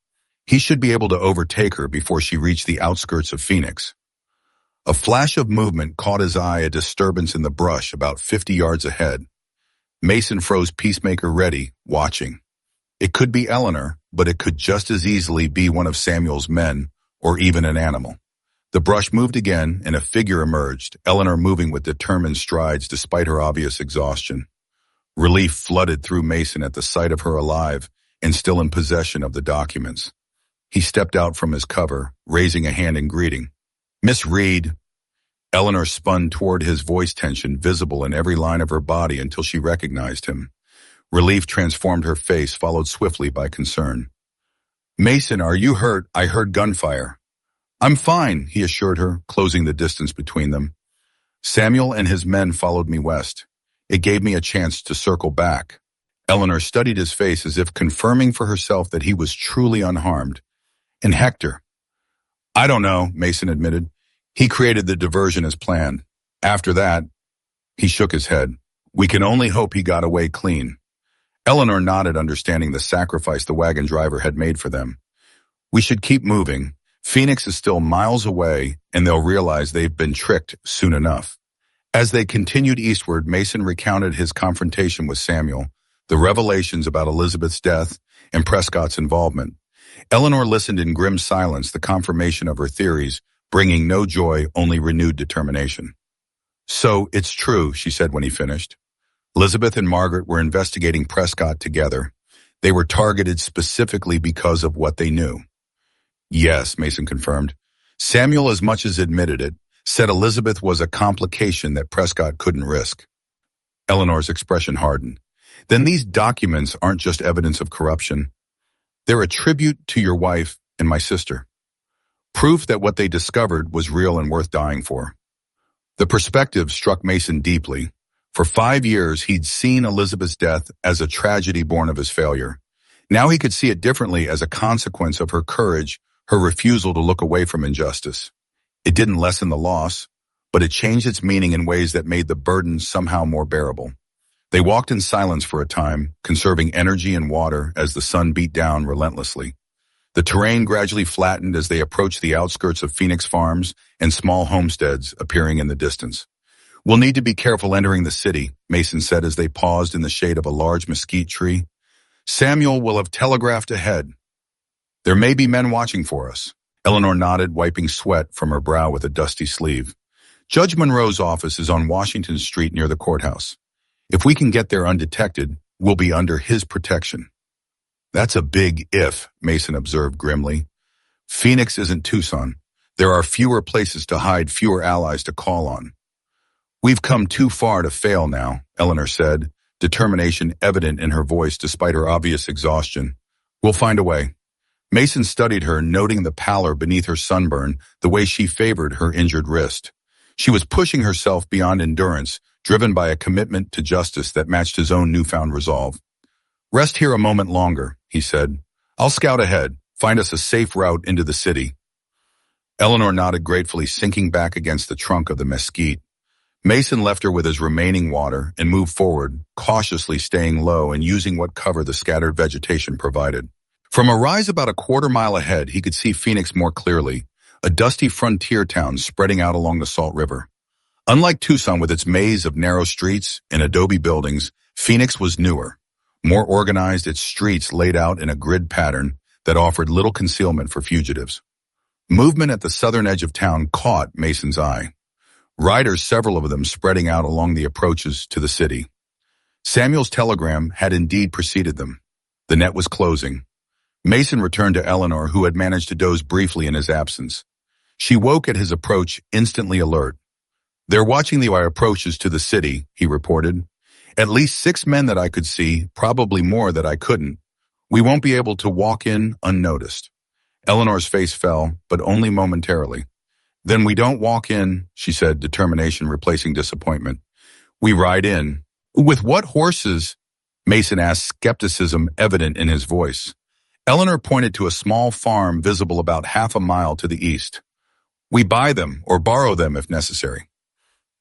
He should be able to overtake her before she reached the outskirts of Phoenix. A flash of movement caught his eye, a disturbance in the brush about 50 yards ahead. Mason froze Peacemaker ready, watching. It could be Eleanor, but it could just as easily be one of Samuel's men, or even an animal. The brush moved again, and a figure emerged, Eleanor moving with determined strides despite her obvious exhaustion. Relief flooded through Mason at the sight of her alive and still in possession of the documents. He stepped out from his cover, raising a hand in greeting. "Miss Reed." Eleanor spun toward his, voice tension visible in every line of her body until she recognized him. Relief transformed her face, followed swiftly by concern. "Mason, are you hurt? I heard gunfire." "I'm fine," he assured her, closing the distance between them. "Samuel and his men followed me west. It gave me a chance to circle back." Eleanor studied his face as if confirming for herself that he was truly unharmed. "And Hector?" "I don't know," Mason admitted. "He created the diversion as planned. After that," he shook his head. "We can only hope he got away clean." Eleanor nodded, understanding the sacrifice the wagon driver had made for them. "We should keep moving. Phoenix is still miles away, and they'll realize they've been tricked soon enough." As they continued eastward, Mason recounted his confrontation with Samuel, the revelations about Elizabeth's death, and Prescott's involvement. Eleanor listened in grim silence, the confirmation of her theories, bringing no joy, only renewed determination. "So, it's true," she said when he finished. "Elizabeth and Margaret were investigating Prescott together. They were targeted specifically because of what they knew." "Yes," Mason confirmed. "Samuel, as much as admitted it, said Elizabeth was a complication that Prescott couldn't risk." Eleanor's expression hardened. "Then these documents aren't just evidence of corruption. They're a tribute to your wife and my sister. Proof that what they discovered was real and worth dying for." The perspective struck Mason deeply. For 5 years, he'd seen Elizabeth's death as a tragedy born of his failure. Now he could see it differently, as a consequence of her courage, her refusal to look away from injustice. It didn't lessen the loss, but it changed its meaning in ways that made the burden somehow more bearable. They walked in silence for a time, conserving energy and water as the sun beat down relentlessly. The terrain gradually flattened as they approached the outskirts of Phoenix farms and small homesteads appearing in the distance. "We'll need to be careful entering the city," Mason said as they paused in the shade of a large mesquite tree. "Samuel will have telegraphed ahead. There may be men watching for us." Eleanor nodded, wiping sweat from her brow with a dusty sleeve. "Judge Monroe's office is on Washington Street near the courthouse. If we can get there undetected, we'll be under his protection." "That's a big if," Mason observed grimly. "Phoenix isn't Tucson. There are fewer places to hide, fewer allies to call on." "We've come too far to fail now," Eleanor said, determination evident in her voice despite her obvious exhaustion. "We'll find a way." Mason studied her, noting the pallor beneath her sunburn, the way she favored her injured wrist. She was pushing herself beyond endurance, driven by a commitment to justice that matched his own newfound resolve. "Rest here a moment longer," he said. "I'll scout ahead, find us a safe route into the city." Eleanor nodded gratefully, sinking back against the trunk of the mesquite. Mason left her with his remaining water and moved forward, cautiously staying low and using what cover the scattered vegetation provided. From a rise about a quarter-mile ahead, he could see Phoenix more clearly, a dusty frontier town spreading out along the Salt River. Unlike Tucson with its maze of narrow streets and adobe buildings, Phoenix was newer, more organized, its streets laid out in a grid pattern that offered little concealment for fugitives. Movement at the southern edge of town caught Mason's eye. Riders, several of them spreading out along the approaches to the city. Samuel's telegram had indeed preceded them. The net was closing. Mason returned to Eleanor, who had managed to doze briefly in his absence. She woke at his approach, instantly alert. "They're watching the approaches to the city," he reported. "At least 6 men that I could see, probably more that I couldn't. We won't be able to walk in unnoticed." Eleanor's face fell, but only momentarily. "Then we don't walk in," she said, determination replacing disappointment. "We ride in." "With what horses?" Mason asked, skepticism evident in his voice. Eleanor pointed to a small farm visible about half a mile to the east. "We buy them or borrow them if necessary."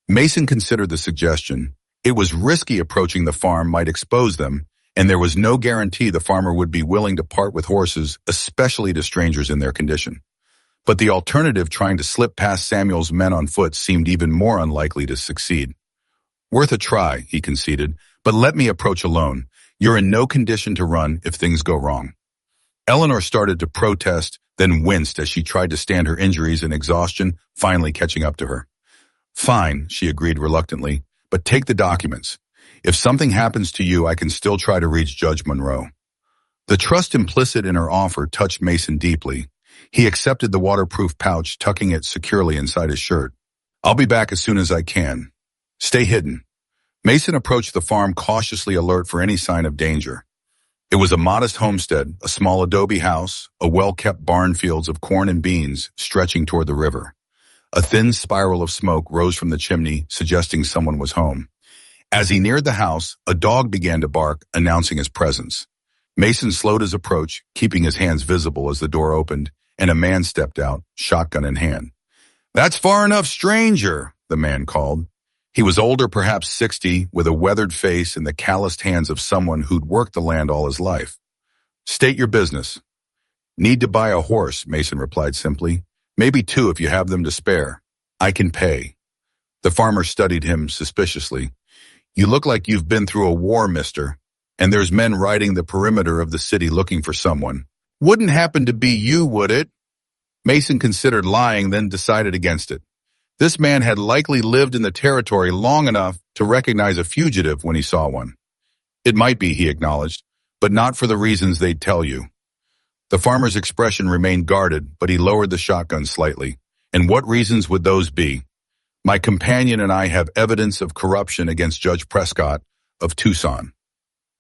Mason considered the suggestion. It was risky approaching the farm might expose them, and there was no guarantee the farmer would be willing to part with horses, especially to strangers in their condition. But the alternative, trying to slip past Samuel's men on foot, seemed even more unlikely to succeed. "Worth a try," he conceded, But let me approach alone. You're in no condition to run if things go wrong. Eleanor started to protest, then winced as she tried to stand her injuries and exhaustion finally catching up to her. Fine, she agreed reluctantly, but take the documents. If something happens to you, I can still try to reach Judge Monroe. The trust implicit in her offer touched Mason deeply. He accepted the waterproof pouch, tucking it securely inside his shirt. I'll be back as soon as I can. Stay hidden. Mason approached the farm cautiously alert for any sign of danger. It was a modest homestead, a small adobe house, a well-kept barn fields of corn and beans stretching toward the river. A thin spiral of smoke rose from the chimney, suggesting someone was home. As he neared the house, a dog began to bark, announcing his presence. Mason slowed his approach, keeping his hands visible as the door opened, and a man stepped out, shotgun in hand. "That's far enough, stranger," the man called. He was older, perhaps 60, with a weathered face and the calloused hands of someone who'd worked the land all his life. "State your business." "Need to buy a horse," Mason replied simply. "Maybe two if you have them to spare. I can pay." The farmer studied him suspiciously. "You look like you've been through a war, mister, and there's men riding the perimeter of the city looking for someone. Wouldn't happen to be you, would it?" Mason considered lying, then decided against it. This man had likely lived in the territory long enough to recognize a fugitive when he saw one. "It might be," he acknowledged, "but not for the reasons they'd tell you." The farmer's expression remained guarded, but he lowered the shotgun slightly. "And what reasons would those be?" "My companion and I have evidence of corruption against Judge Prescott of Tucson,"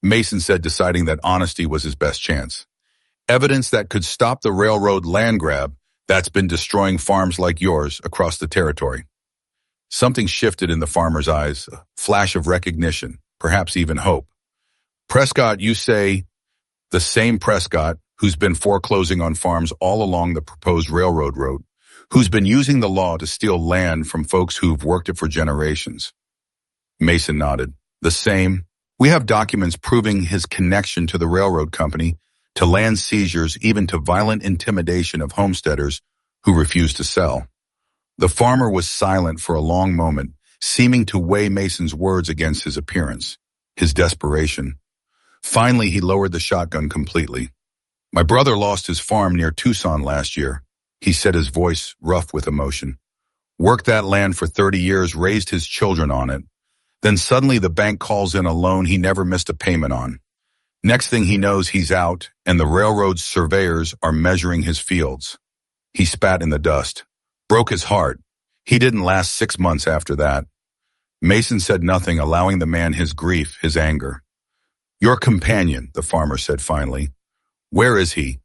Mason said, deciding that honesty was his best chance. "Evidence that could stop the railroad land grab that's been destroying farms like yours across the territory." Something shifted in the farmer's eyes, a flash of recognition, perhaps even hope. "Prescott, you say?" "The same Prescott who's been foreclosing on farms all along the proposed railroad road, who's been using the law to steal land from folks who've worked it for generations." Mason nodded. "The same. We have documents proving his connection to the railroad company, to land seizures, even to violent intimidation of homesteaders who refused to sell." The farmer was silent for a long moment, seeming to weigh Mason's words against his appearance, his desperation. Finally, he lowered the shotgun completely. "My brother lost his farm near Tucson last year," he said, his voice rough with emotion. "Worked that land for 30 years, raised his children on it. Then suddenly the bank calls in a loan he never missed a payment on. Next thing he knows, he's out, and the railroad's surveyors are measuring his fields." He spat in the dust. "Broke his heart. He didn't last 6 months after that." Mason said nothing, allowing the man his grief, his anger. "Your companion," the farmer said finally. "Where is he?"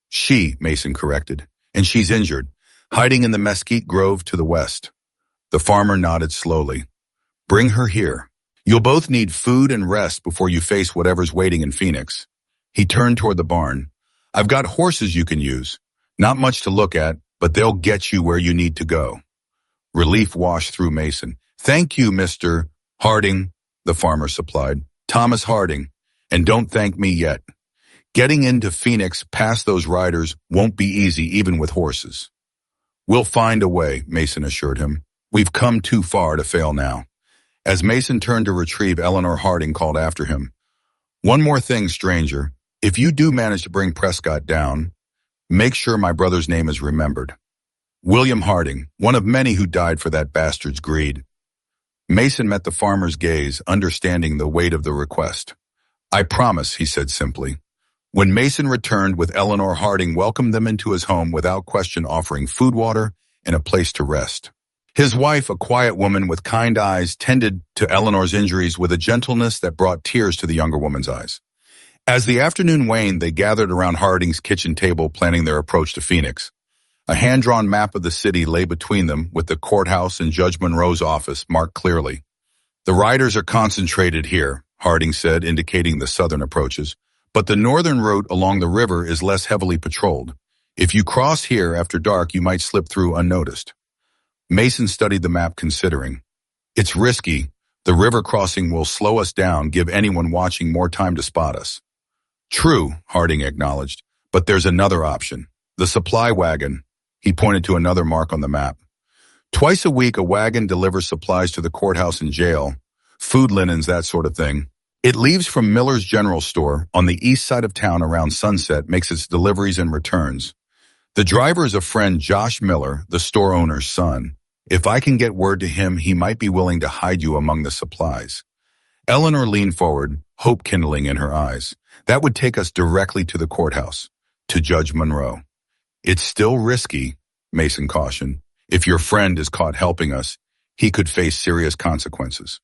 "She," Mason corrected, "and she's injured, hiding in the mesquite grove to the west." The farmer nodded slowly. "Bring her here. You'll both need food and rest before you face whatever's waiting in Phoenix." He turned toward the barn. "I've got horses you can use. Not much to look at, but they'll get you where you need to go." Relief washed through Mason. "Thank you, Mr. Harding," the farmer supplied. "Thomas Harding. And don't thank me yet. Getting into Phoenix past those riders won't be easy even with horses." "We'll find a way," Mason assured him. "We've come too far to fail now." As Mason turned to retrieve, Eleanor Harding called after him. "One more thing, stranger. If you do manage to bring Prescott down, make sure my brother's name is remembered. William Harding, one of many who died for that bastard's greed." Mason met the farmer's gaze, understanding the weight of the request. "I promise," he said simply. When Mason returned with Eleanor, Harding welcomed them into his home without question, offering food, water, and a place to rest. His wife, a quiet woman with kind eyes, tended to Eleanor's injuries with a gentleness that brought tears to the younger woman's eyes. As the afternoon waned, they gathered around Harding's kitchen table, planning their approach to Phoenix. A hand-drawn map of the city lay between them, with the courthouse and Judge Monroe's office marked clearly. "The riders are concentrated here," Harding said, indicating the southern approaches. "But the northern route along the river is less heavily patrolled. If you cross here after dark, you might slip through unnoticed." Mason studied the map, considering. "It's risky. The river crossing will slow us down, give anyone watching more time to spot us." "True," Harding acknowledged, "but there's another option. The supply wagon." He pointed to another mark on the map. "Twice a week, a wagon delivers supplies to the courthouse and jail. food linens, that sort of thing. It leaves from Miller's General Store on the east side of town around sunset, makes its deliveries and returns. The driver is a friend, Josh Miller, the store owner's son. If I can get word to him, he might be willing to hide you among the supplies. Eleanor leaned forward, hope kindling in her eyes. That would take us directly to the courthouse, to Judge Monroe. It's still risky, Mason cautioned. If your friend is caught helping us, he could face serious consequences.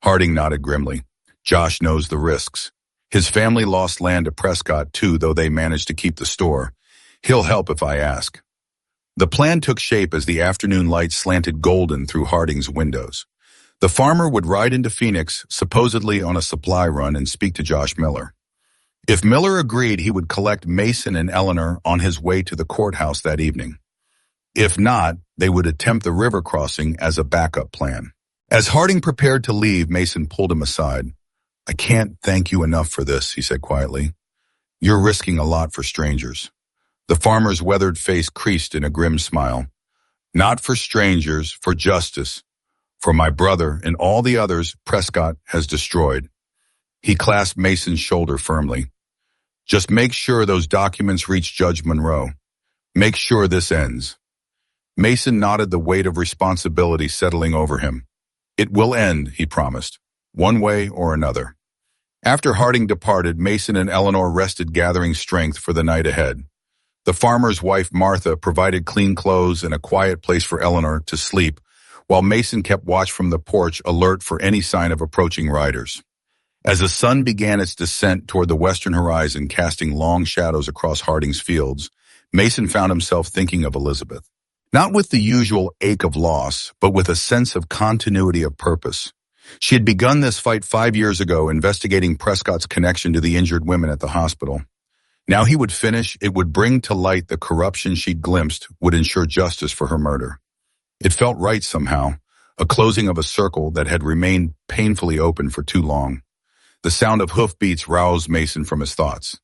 Harding nodded grimly. Josh knows the risks. His family lost land to Prescott too, though they managed to keep the store. He'll help if I ask. The plan took shape as the afternoon light slanted golden through Harding's windows. The farmer would ride into Phoenix, supposedly on a supply run, and speak to Josh Miller. If Miller agreed, he would collect Mason and Eleanor on his way to the courthouse that evening. If not, they would attempt the river crossing as a backup plan. As Harding prepared to leave, Mason pulled him aside. I can't thank you enough for this, he said quietly. You're risking a lot for strangers. The farmer's weathered face creased in a grim smile. Not for strangers, for justice. For my brother and all the others Prescott has destroyed. He clasped Mason's shoulder firmly. Just make sure those documents reach Judge Monroe. Make sure this ends. Mason nodded, the weight of responsibility settling over him. It will end, he promised, one way or another. After Harding departed, Mason and Eleanor rested, gathering strength for the night ahead. The farmer's wife, Martha, provided clean clothes and a quiet place for Eleanor to sleep, while Mason kept watch from the porch, alert for any sign of approaching riders. As the sun began its descent toward the western horizon, casting long shadows across Harding's fields, Mason found himself thinking of Elizabeth. Not with the usual ache of loss, but with a sense of continuity of purpose. She had begun this fight 5 years ago, investigating Prescott's connection to the injured women at the hospital. Now he would finish, it would bring to light the corruption she'd glimpsed, would ensure justice for her murder. It felt right somehow, a closing of a circle that had remained painfully open for too long. The sound of hoofbeats roused Mason from his thoughts.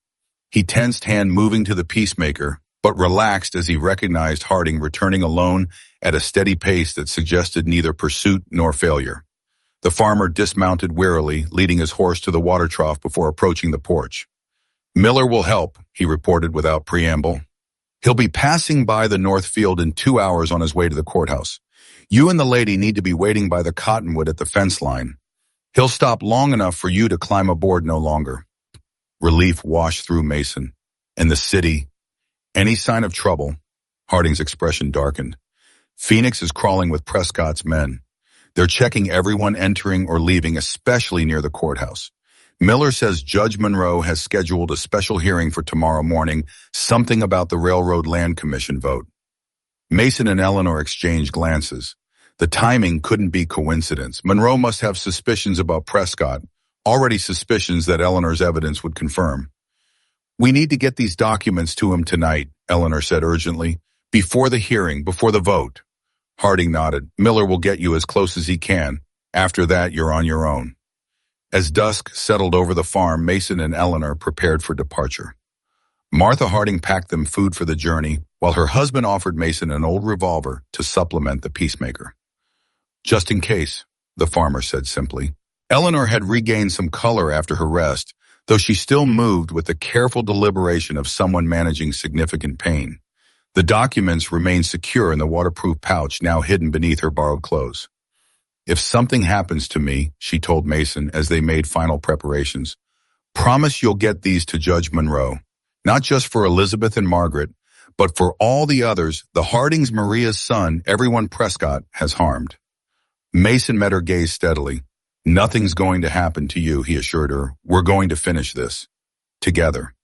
He tensed, hand moving to the peacemaker, but relaxed as he recognized Harding returning alone at a steady pace that suggested neither pursuit nor failure. The farmer dismounted wearily, leading his horse to the water trough before approaching the porch. Miller will help, he reported without preamble. He'll be passing by the north field in 2 hours on his way to the courthouse. You and the lady need to be waiting by the cottonwood at the fence line. He'll stop long enough for you to climb aboard no longer. Relief washed through Mason. And the city. Any sign of trouble? Harding's expression darkened. Phoenix is crawling with Prescott's men. They're checking everyone entering or leaving, especially near the courthouse. Miller says Judge Monroe has scheduled a special hearing for tomorrow morning, something about the Railroad Land Commission vote. Mason and Eleanor exchanged glances. The timing couldn't be coincidence. Monroe must have suspicions about Prescott, already suspicions that Eleanor's evidence would confirm. We need to get these documents to him tonight, Eleanor said urgently. Before the hearing, before the vote. Harding nodded. Miller will get you as close as he can. After that, you're on your own. As dusk settled over the farm, Mason and Eleanor prepared for departure. Martha Harding packed them food for the journey, while her husband offered Mason an old revolver to supplement the peacemaker. Just in case, the farmer said simply. Eleanor had regained some color after her rest, though she still moved with the careful deliberation of someone managing significant pain. The documents remained secure in the waterproof pouch now hidden beneath her borrowed clothes. If something happens to me, she told Mason as they made final preparations, promise you'll get these to Judge Monroe, not just for Elizabeth and Margaret, but for all the others, the Hardings, Maria's son, everyone Prescott has harmed. Mason met her gaze steadily. Nothing's going to happen to you, he assured her. We're going to finish this. Together.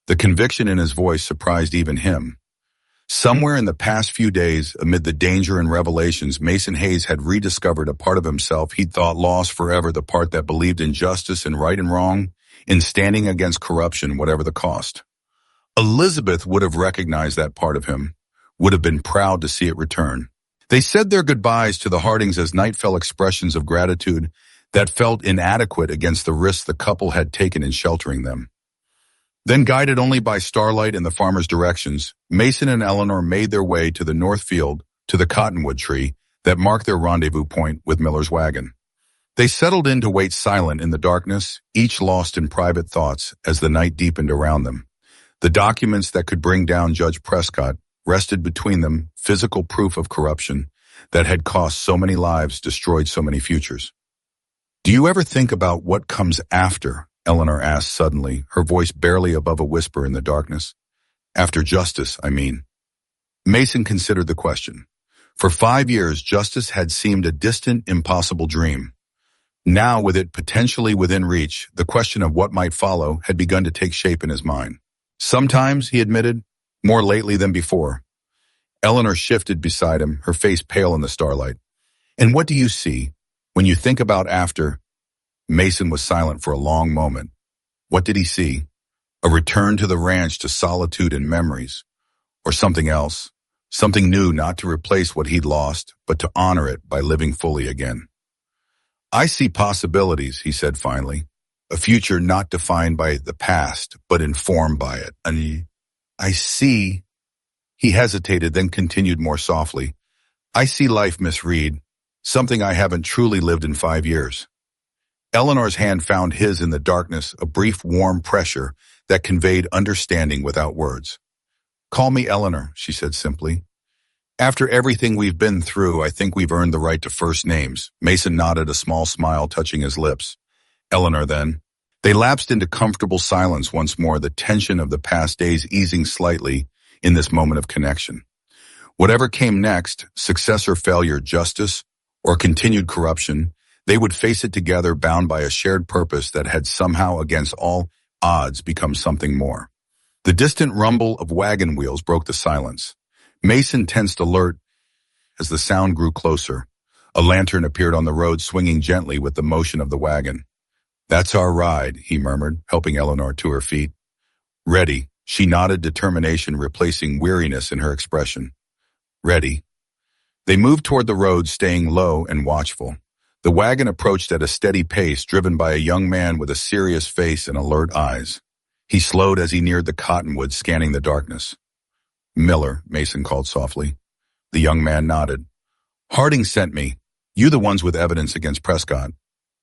The conviction in his voice surprised even him. Somewhere in the past few days, amid the danger and revelations, Mason Hayes had rediscovered a part of himself he'd thought lost forever, the part that believed in justice and right and wrong, in standing against corruption, whatever the cost. Elizabeth would have recognized that part of him, would have been proud to see it return. They said their goodbyes to the Hardings as night fell, expressions of gratitude that felt inadequate against the risks the couple had taken in sheltering them. Then, guided only by starlight and the farmer's directions, Mason and Eleanor made their way to the north field, to the cottonwood tree that marked their rendezvous point with Miller's wagon. They settled in to wait silent in the darkness, each lost in private thoughts as the night deepened around them. The documents that could bring down Judge Prescott rested between them, physical proof of corruption that had cost so many lives, destroyed so many futures. "Do you ever think about what comes after?" Eleanor asked suddenly, her voice barely above a whisper in the darkness. "After justice, I mean." Mason considered the question. For 5 years, justice had seemed a distant, impossible dream. Now, with it potentially within reach, the question of what might follow had begun to take shape in his mind. "Sometimes," he admitted, "more lately than before." Eleanor shifted beside him, her face pale in the starlight. "And what do you see when you think about after?" Mason was silent for a long moment. What did he see? A return to the ranch, to solitude and memories, or something else? Something new, not to replace what he'd lost, but to honor it by living fully again. "I see possibilities," he said finally. "A future not defined by the past, but informed by it. And I see..." He hesitated, then continued more softly. "I see life misread, something I haven't truly lived in 5 years." Eleanor's hand found his in the darkness, a brief warm pressure that conveyed understanding without words. "Call me Eleanor," she said simply. "After everything we've been through, I think we've earned the right to first names." Mason nodded, a small smile touching his lips. "Eleanor, then." They lapsed into comfortable silence once more, the tension of the past days easing slightly in this moment of connection. Whatever came next, success or failure, justice or continued corruption, they would face it together, bound by a shared purpose that had somehow, against all odds, become something more. The distant rumble of wagon wheels broke the silence. Mason tensed, alert, as the sound grew closer. A lantern appeared on the road, swinging gently with the motion of the wagon. "That's our ride," he murmured, helping Eleanor to her feet. "Ready." She nodded, determination replacing weariness in her expression. "Ready." They moved toward the road, staying low and watchful. The wagon approached at a steady pace, driven by a young man with a serious face and alert eyes. He slowed as he neared the cottonwoods, scanning the darkness. "Miller," Mason called softly. The young man nodded. "Harding sent me. You the ones with evidence against Prescott?"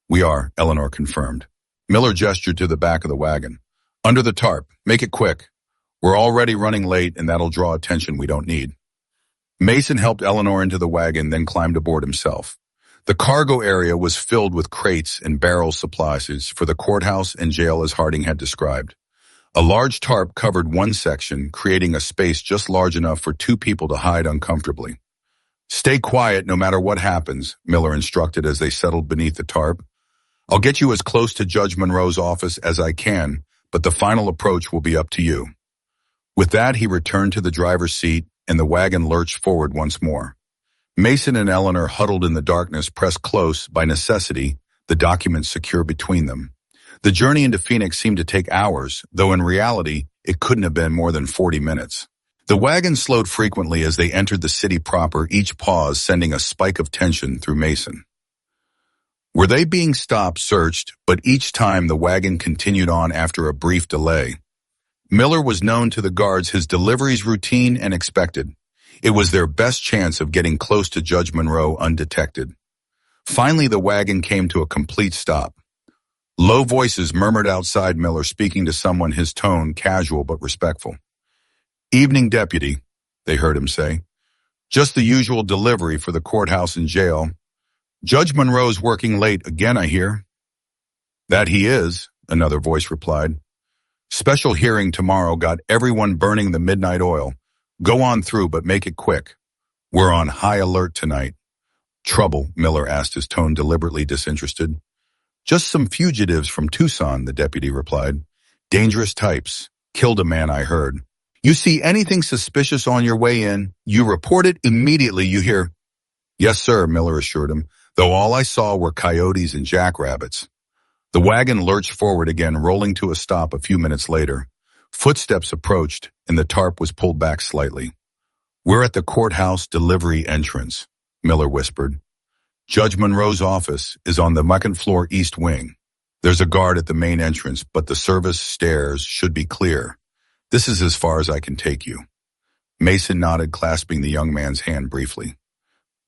"We are," Eleanor confirmed. Miller gestured to the back of the wagon. "Under the tarp. Make it quick. We're already running late, and that'll draw attention we don't need." Mason helped Eleanor into the wagon, then climbed aboard himself. The cargo area was filled with crates and barrel supplies for the courthouse and jail, as Harding had described. A large tarp covered one section, creating a space just large enough for 2 people to hide uncomfortably. "Stay quiet no matter what happens," Miller instructed as they settled beneath the tarp. "I'll get you as close to Judge Monroe's office as I can, but the final approach will be up to you." With that, he returned to the driver's seat, and the wagon lurched forward once more. Mason and Eleanor huddled in the darkness, pressed close, by necessity, the documents secure between them. The journey into Phoenix seemed to take hours, though in reality, it couldn't have been more than 40 minutes. The wagon slowed frequently as they entered the city proper, each pause sending a spike of tension through Mason. Were they being stopped, searched, but each time the wagon continued on after a brief delay. Miller was known to the guards, his deliveries routine and expected. It was their best chance of getting close to Judge Monroe undetected. Finally, the wagon came to a complete stop. Low voices murmured outside, Miller speaking to someone, his tone casual but respectful. "Evening, Deputy," they heard him say. "Just the usual delivery for the courthouse and jail. Judge Monroe's working late again, I hear." "That he is," another voice replied. "Special hearing tomorrow got everyone burning the midnight oil. Go on through, but make it quick. We're on high alert tonight." "Trouble?" Miller asked, his tone deliberately disinterested. "Just some fugitives from Tucson," the deputy replied. "Dangerous types. Killed a man, I heard. You see anything suspicious on your way in, you report it immediately, you hear?" "Yes, sir," Miller assured him, though all I saw were coyotes and jackrabbits. The wagon lurched forward again, rolling to a stop a few minutes later. Footsteps approached, and the tarp was pulled back slightly. "We're at the courthouse delivery entrance," Miller whispered. "Judge Monroe's office is on the second floor east wing. There's a guard at the main entrance, but the service stairs should be clear. This is as far as I can take you." Mason nodded, clasping the young man's hand briefly.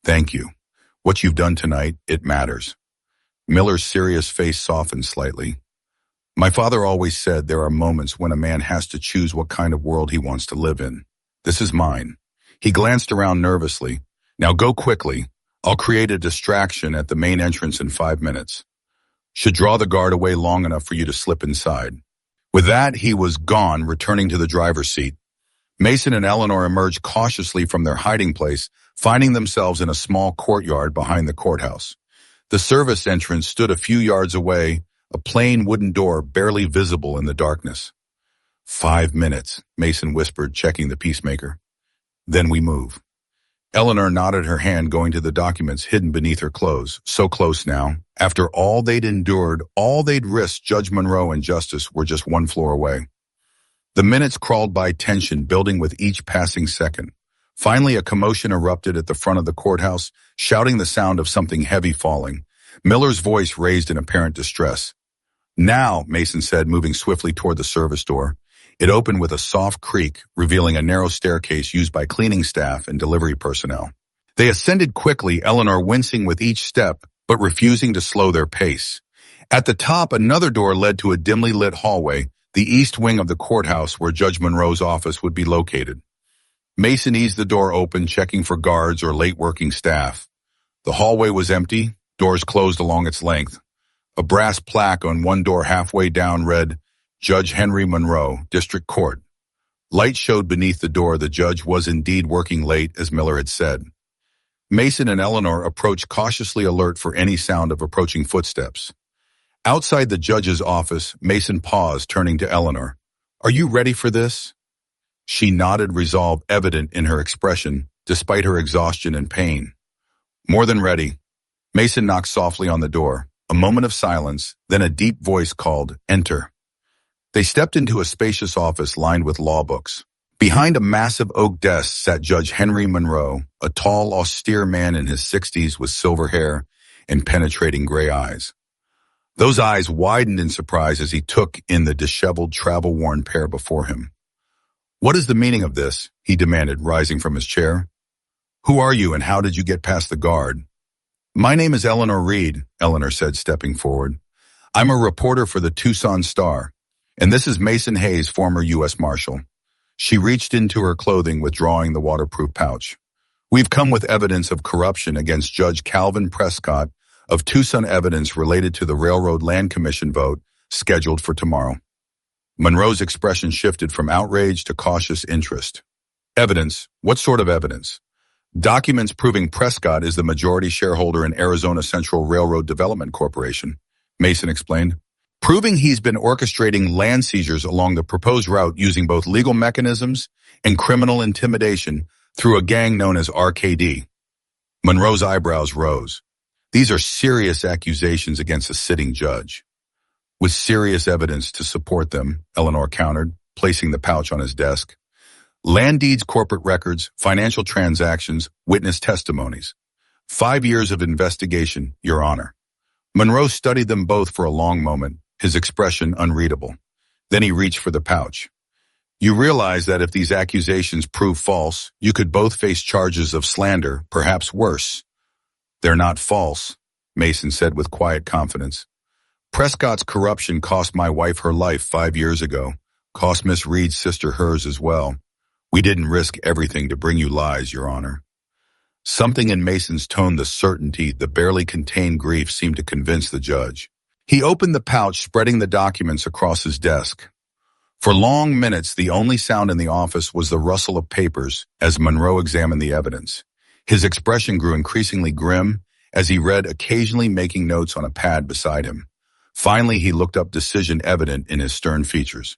"Thank you. What you've done tonight, it matters." Miller's serious face softened slightly. My father always said there are moments when a man has to choose what kind of world he wants to live in. This is mine. He glanced around nervously. Now go quickly. I'll create a distraction at the main entrance in 5 minutes. Should draw the guard away long enough for you to slip inside. With that, he was gone, returning to the driver's seat. Mason and Eleanor emerged cautiously from their hiding place, finding themselves in a small courtyard behind the courthouse. The service entrance stood a few yards away, a plain wooden door barely visible in the darkness. 5 minutes, Mason whispered, checking the peacemaker. Then we move. Eleanor nodded her hand, going to the documents hidden beneath her clothes. So close now. After all they'd endured, all they'd risked, Judge Monroe and justice were just 1 floor away. The minutes crawled by, tension building with each passing second. Finally, a commotion erupted at the front of the courthouse, shouting the sound of something heavy falling. Miller's voice raised in apparent distress. Now, Mason said, moving swiftly toward the service door. It opened with a soft creak, revealing a narrow staircase used by cleaning staff and delivery personnel. They ascended quickly, Eleanor wincing with each step, but refusing to slow their pace. At the top, another door led to a dimly lit hallway, the east wing of the courthouse where Judge Monroe's office would be located. Mason eased the door open, checking for guards or late working staff. The hallway was empty, doors closed along its length. A brass plaque on one door halfway down read, Judge Henry Monroe, District Court. Light showed beneath the door. The judge was indeed working late, as Miller had said. Mason and Eleanor approached, cautiously alert for any sound of approaching footsteps. Outside the judge's office, Mason paused, turning to Eleanor. Are you ready for this? She nodded, resolve evident in her expression, despite her exhaustion and pain. More than ready. Mason knocked softly on the door. A moment of silence, then a deep voice called, Enter. They stepped into a spacious office lined with law books. Behind a massive oak desk sat Judge Henry Monroe, a tall, austere man in his 60s with silver hair and penetrating gray eyes. Those eyes widened in surprise as he took in the disheveled, travel-worn pair before him. What is the meaning of this? He demanded, rising from his chair. Who are you and how did you get past the guard? My name is Eleanor Reed, Eleanor said, stepping forward. I'm a reporter for the Tucson Star. And this is Mason Hayes, former U.S. Marshal. She reached into her clothing, withdrawing the waterproof pouch. We've come with evidence of corruption against Judge Calvin Prescott of Tucson, evidence related to the Railroad Land Commission vote scheduled for tomorrow. Monroe's expression shifted from outrage to cautious interest. Evidence? What sort of evidence? Documents proving Prescott is the majority shareholder in Arizona Central Railroad Development Corporation, Mason explained. Proving he's been orchestrating land seizures along the proposed route using both legal mechanisms and criminal intimidation through a gang known as RKD. Monroe's eyebrows rose. These are serious accusations against a sitting judge. With serious evidence to support them, Eleanor countered, placing the pouch on his desk. Land deeds, corporate records, financial transactions, witness testimonies. 5 years of investigation, Your Honor. Monroe studied them both for a long moment, his expression unreadable. Then he reached for the pouch. You realize that if these accusations prove false, you could both face charges of slander, perhaps worse. They're not false, Mason said with quiet confidence. Prescott's corruption cost my wife her life 5 years ago, cost Miss Reed's sister hers as well. We didn't risk everything to bring you lies, Your Honor. Something in Mason's tone, the certainty, the barely contained grief, seemed to convince the judge. He opened the pouch, spreading the documents across his desk. For long minutes, the only sound in the office was the rustle of papers as Monroe examined the evidence. His expression grew increasingly grim as he read, occasionally making notes on a pad beside him. Finally, he looked up, decision evident in his stern features.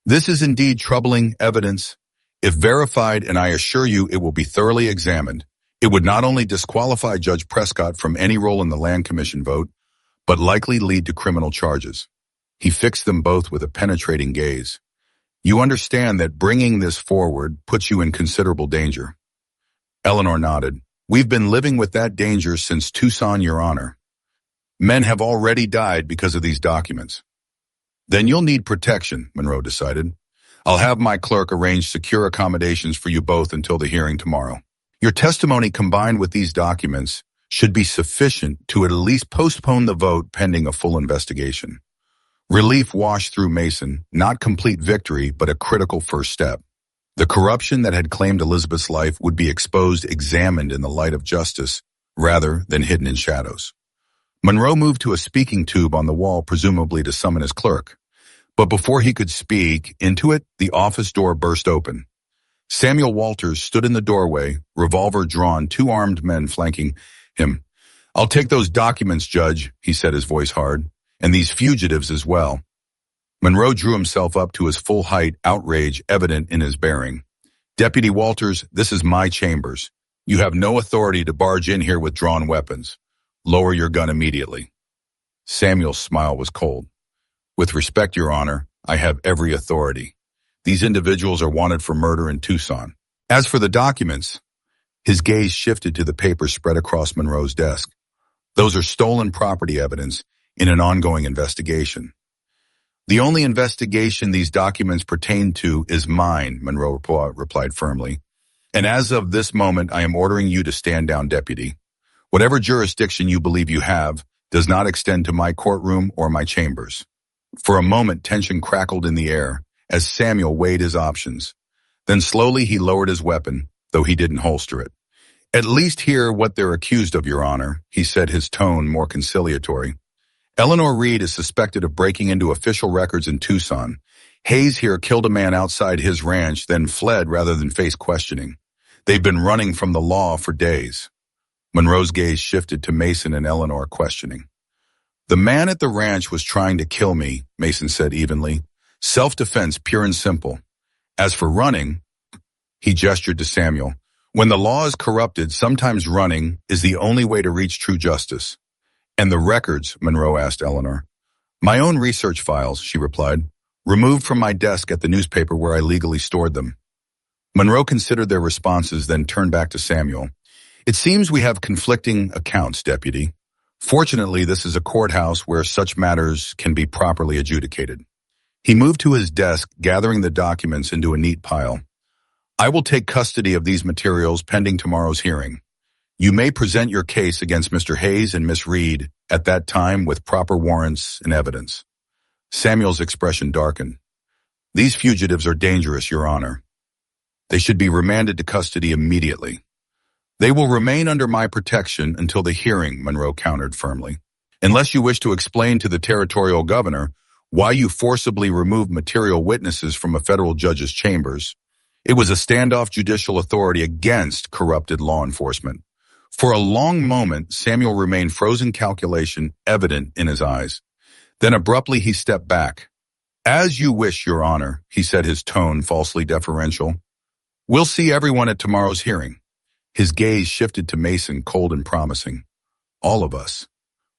This is indeed troubling evidence. If verified, and I assure you it will be thoroughly examined, it would not only disqualify Judge Prescott from any role in the Land Commission vote, but likely lead to criminal charges. He fixed them both with a penetrating gaze. You understand that bringing this forward puts you in considerable danger. Eleanor nodded. We've been living with that danger since Tucson, Your Honor. Men have already died because of these documents. Then you'll need protection, Monroe decided. I'll have my clerk arrange secure accommodations for you both until the hearing tomorrow. Your testimony combined with these documents should be sufficient to at least postpone the vote pending a full investigation. Relief washed through Mason, not complete victory, but a critical first step. The corruption that had claimed Elizabeth's life would be exposed, examined in the light of justice, rather than hidden in shadows. Monroe moved to a speaking tube on the wall, presumably to summon his clerk. But before he could speak into it, the office door burst open. Samuel Walters stood in the doorway, revolver drawn, two armed men flanking him. "I'll take those documents, Judge," he said, his voice hard, "and these fugitives as well." Monroe drew himself up to his full height, outrage evident in his bearing. "Deputy Walters, this is my chambers. You have no authority to barge in here with drawn weapons. Lower your gun immediately." Samuel's smile was cold. "With respect, Your Honor, I have every authority. These individuals are wanted for murder in Tucson. As for the documents," his gaze shifted to the papers spread across Monroe's desk. "Those are stolen property evidence in an ongoing investigation." "The only investigation these documents pertain to is mine," Monroe replied firmly. "And as of this moment, I am ordering you to stand down, Deputy. Whatever jurisdiction you believe you have does not extend to my courtroom or my chambers." For a moment, tension crackled in the air as Samuel weighed his options. Then slowly he lowered his weapon, though he didn't holster it. "At least hear what they're accused of, Your Honor," he said, his tone more conciliatory. "Eleanor Reed is suspected of breaking into official records in Tucson. Hayes here killed a man outside his ranch, then fled rather than face questioning. They've been running from the law for days." Monroe's gaze shifted to Mason and Eleanor, questioning. "The man at the ranch was trying to kill me," Mason said evenly. "Self-defense, pure and simple. As for running," he gestured to Samuel, "when the law is corrupted, sometimes running is the only way to reach true justice." "And the records?" Monroe asked Eleanor. "My own research files," she replied, "removed from my desk at the newspaper where I legally stored them." Monroe considered their responses, then turned back to Samuel. "It seems we have conflicting accounts, Deputy. Fortunately, this is a courthouse where such matters can be properly adjudicated." He moved to his desk, gathering the documents into a neat pile. "I will take custody of these materials pending tomorrow's hearing. You may present your case against Mr. Hayes and Miss Reed at that time with proper warrants and evidence." Samuel's expression darkened. "These fugitives are dangerous, Your Honor. They should be remanded to custody immediately." "They will remain under my protection until the hearing," Monroe countered firmly. "Unless you wish to explain to the territorial governor why you forcibly removed material witnesses from a federal judge's chambers. It was a standoff judicial authority against corrupted law enforcement." For a long moment, Samuel remained frozen, calculation evident in his eyes. Then abruptly he stepped back. "As you wish, Your Honor," he said, his tone falsely deferential. "We'll see everyone at tomorrow's hearing." His gaze shifted to Mason, cold and promising. "All of us."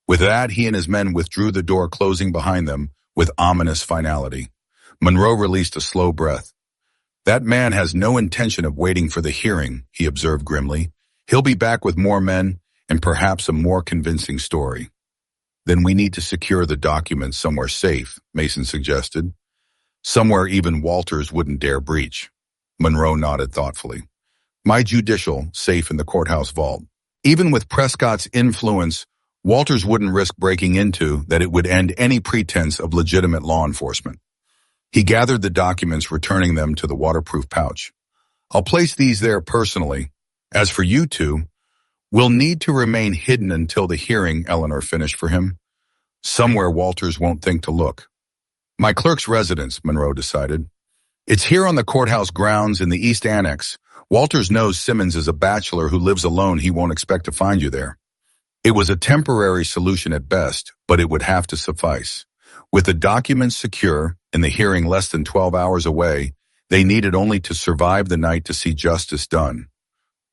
With that, he and his men withdrew, the door closing behind them with ominous finality. Monroe released a slow breath. "That man has no intention of waiting for the hearing," he observed grimly. "He'll be back with more men and perhaps a more convincing story." "Then we need to secure the documents somewhere safe," Mason suggested. "Somewhere even Walters wouldn't dare breach." Monroe nodded thoughtfully. "My judicial safe in the courthouse vault. Even with Prescott's influence, Walters wouldn't risk breaking into that. It would end any pretense of legitimate law enforcement." He gathered the documents, returning them to the waterproof pouch. "I'll place these there personally. As for you two, we'll need to remain hidden until the hearing," Eleanor finished for him. "Somewhere Walters won't think to look." "My clerk's residence," Monroe decided. "It's here on the courthouse grounds in the East Annex. Walters knows Simmons is a bachelor who lives alone. He won't expect to find you there." It was a temporary solution at best, but it would have to suffice. With the documents secure and the hearing less than 12 hours away, they needed only to survive the night to see justice done.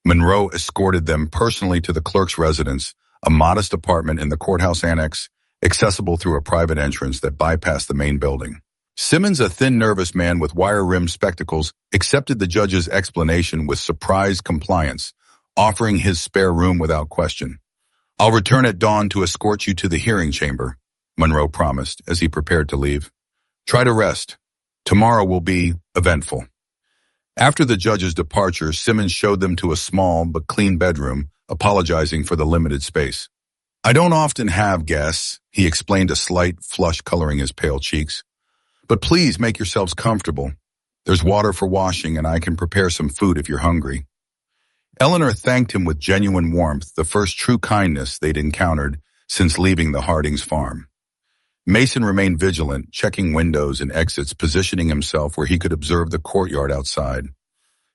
Monroe escorted them personally to the clerk's residence, a modest apartment in the courthouse annex, accessible through a private entrance that bypassed the main building. Simmons, a thin, nervous man with wire-rimmed spectacles, accepted the judge's explanation with surprised compliance, offering his spare room without question. "I'll return at dawn to escort you to the hearing chamber," Monroe promised as he prepared to leave. "Try to rest. Tomorrow will be eventful." After the judge's departure, Simmons showed them to a small but clean bedroom, apologizing for the limited space. I don't often have guests, he explained, a slight flush coloring his pale cheeks. But please make yourselves comfortable. There's water for washing, and I can prepare some food if you're hungry. Eleanor thanked him with genuine warmth, the first true kindness they'd encountered since leaving the Hardings farm. Mason remained vigilant, checking windows and exits, positioning himself where he could observe the courtyard outside.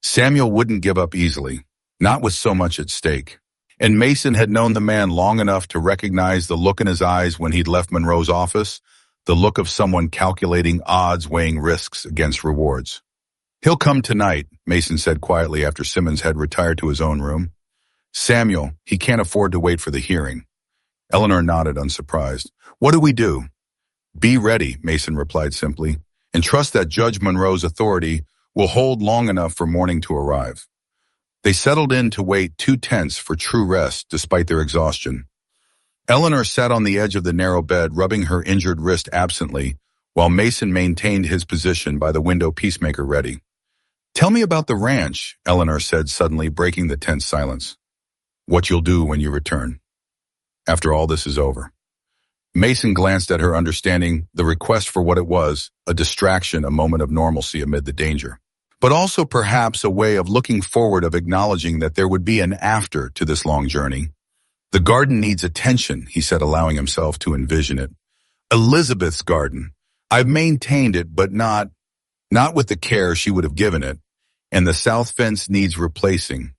Samuel wouldn't give up easily, not with so much at stake. And Mason had known the man long enough to recognize the look in his eyes when he'd left Monroe's office, the look of someone calculating odds, weighing risks against rewards. He'll come tonight, Mason said quietly after Simmons had retired to his own room. Samuel, he can't afford to wait for the hearing. Eleanor nodded, unsurprised. What do we do? Be ready, Mason replied simply, and trust that Judge Monroe's authority will hold long enough for morning to arrive. They settled in to wait, too tense for true rest despite their exhaustion. Eleanor sat on the edge of the narrow bed, rubbing her injured wrist absently, while Mason maintained his position by the window, peacemaker ready. Tell me about the ranch, Eleanor said, suddenly breaking the tense silence. What you'll do when you return. After all this is over. Mason glanced at her, understanding the request for what it was, a distraction, a moment of normalcy amid the danger. But also perhaps a way of looking forward, of acknowledging that there would be an after to this long journey. The garden needs attention, he said, allowing himself to envision it. Elizabeth's garden. I've maintained it, but not with the care she would have given it. And the south fence needs replacing.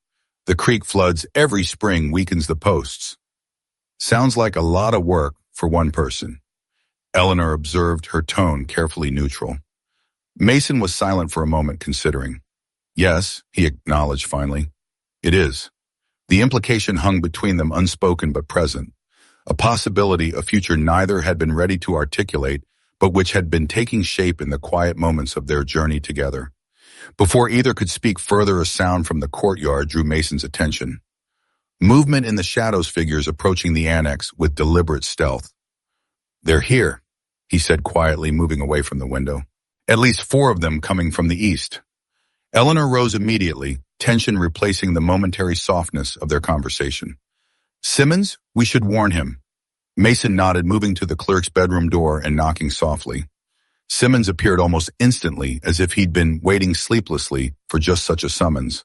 The creek floods every spring, weakens the posts. Sounds like a lot of work for one person. Eleanor observed, her tone carefully neutral. Mason was silent for a moment, considering. Yes, he acknowledged finally. It is. The implication hung between them, unspoken but present. A possibility, a future neither had been ready to articulate, but which had been taking shape in the quiet moments of their journey together. Before either could speak further, a sound from the courtyard drew Mason's attention. Movement in the shadows, figures approaching the annex with deliberate stealth. They're here, he said quietly, moving away from the window. At least 4 of them coming from the east. Eleanor rose immediately, tension replacing the momentary softness of their conversation. Simmons, we should warn him. Mason nodded, moving to the clerk's bedroom door and knocking softly. Simmons appeared almost instantly, as if he'd been waiting sleeplessly for just such a summons.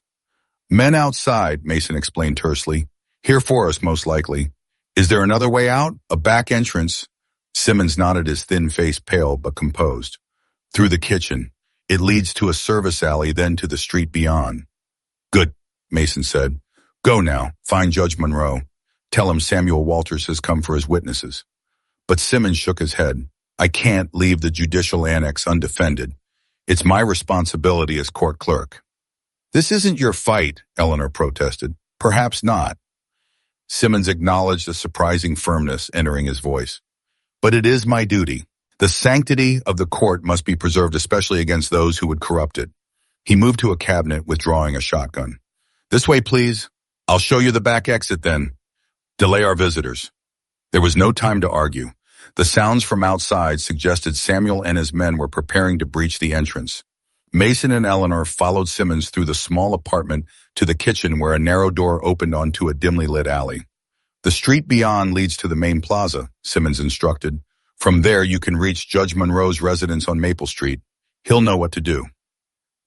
Men outside, Mason explained tersely. Here for us, most likely. Is there another way out? A back entrance? Simmons nodded, his thin face pale but composed. Through the kitchen. It leads to a service alley, then to the street beyond. Good, Mason said. Go now, find Judge Monroe. Tell him Samuel Walters has come for his witnesses. But Simmons shook his head. I can't leave the judicial annex undefended. It's my responsibility as court clerk. This isn't your fight, Eleanor protested. Perhaps not. Simmons acknowledged a surprising firmness entering his voice. But it is my duty. The sanctity of the court must be preserved, especially against those who would corrupt it. He moved to a cabinet, withdrawing a shotgun. This way, please. I'll show you the back exit then. Delay our visitors. There was no time to argue. The sounds from outside suggested Samuel and his men were preparing to breach the entrance. Mason and Eleanor followed Simmons through the small apartment to the kitchen, where a narrow door opened onto a dimly lit alley. The street beyond leads to the main plaza, Simmons instructed. From there you can reach Judge Monroe's residence on Maple Street. He'll know what to do.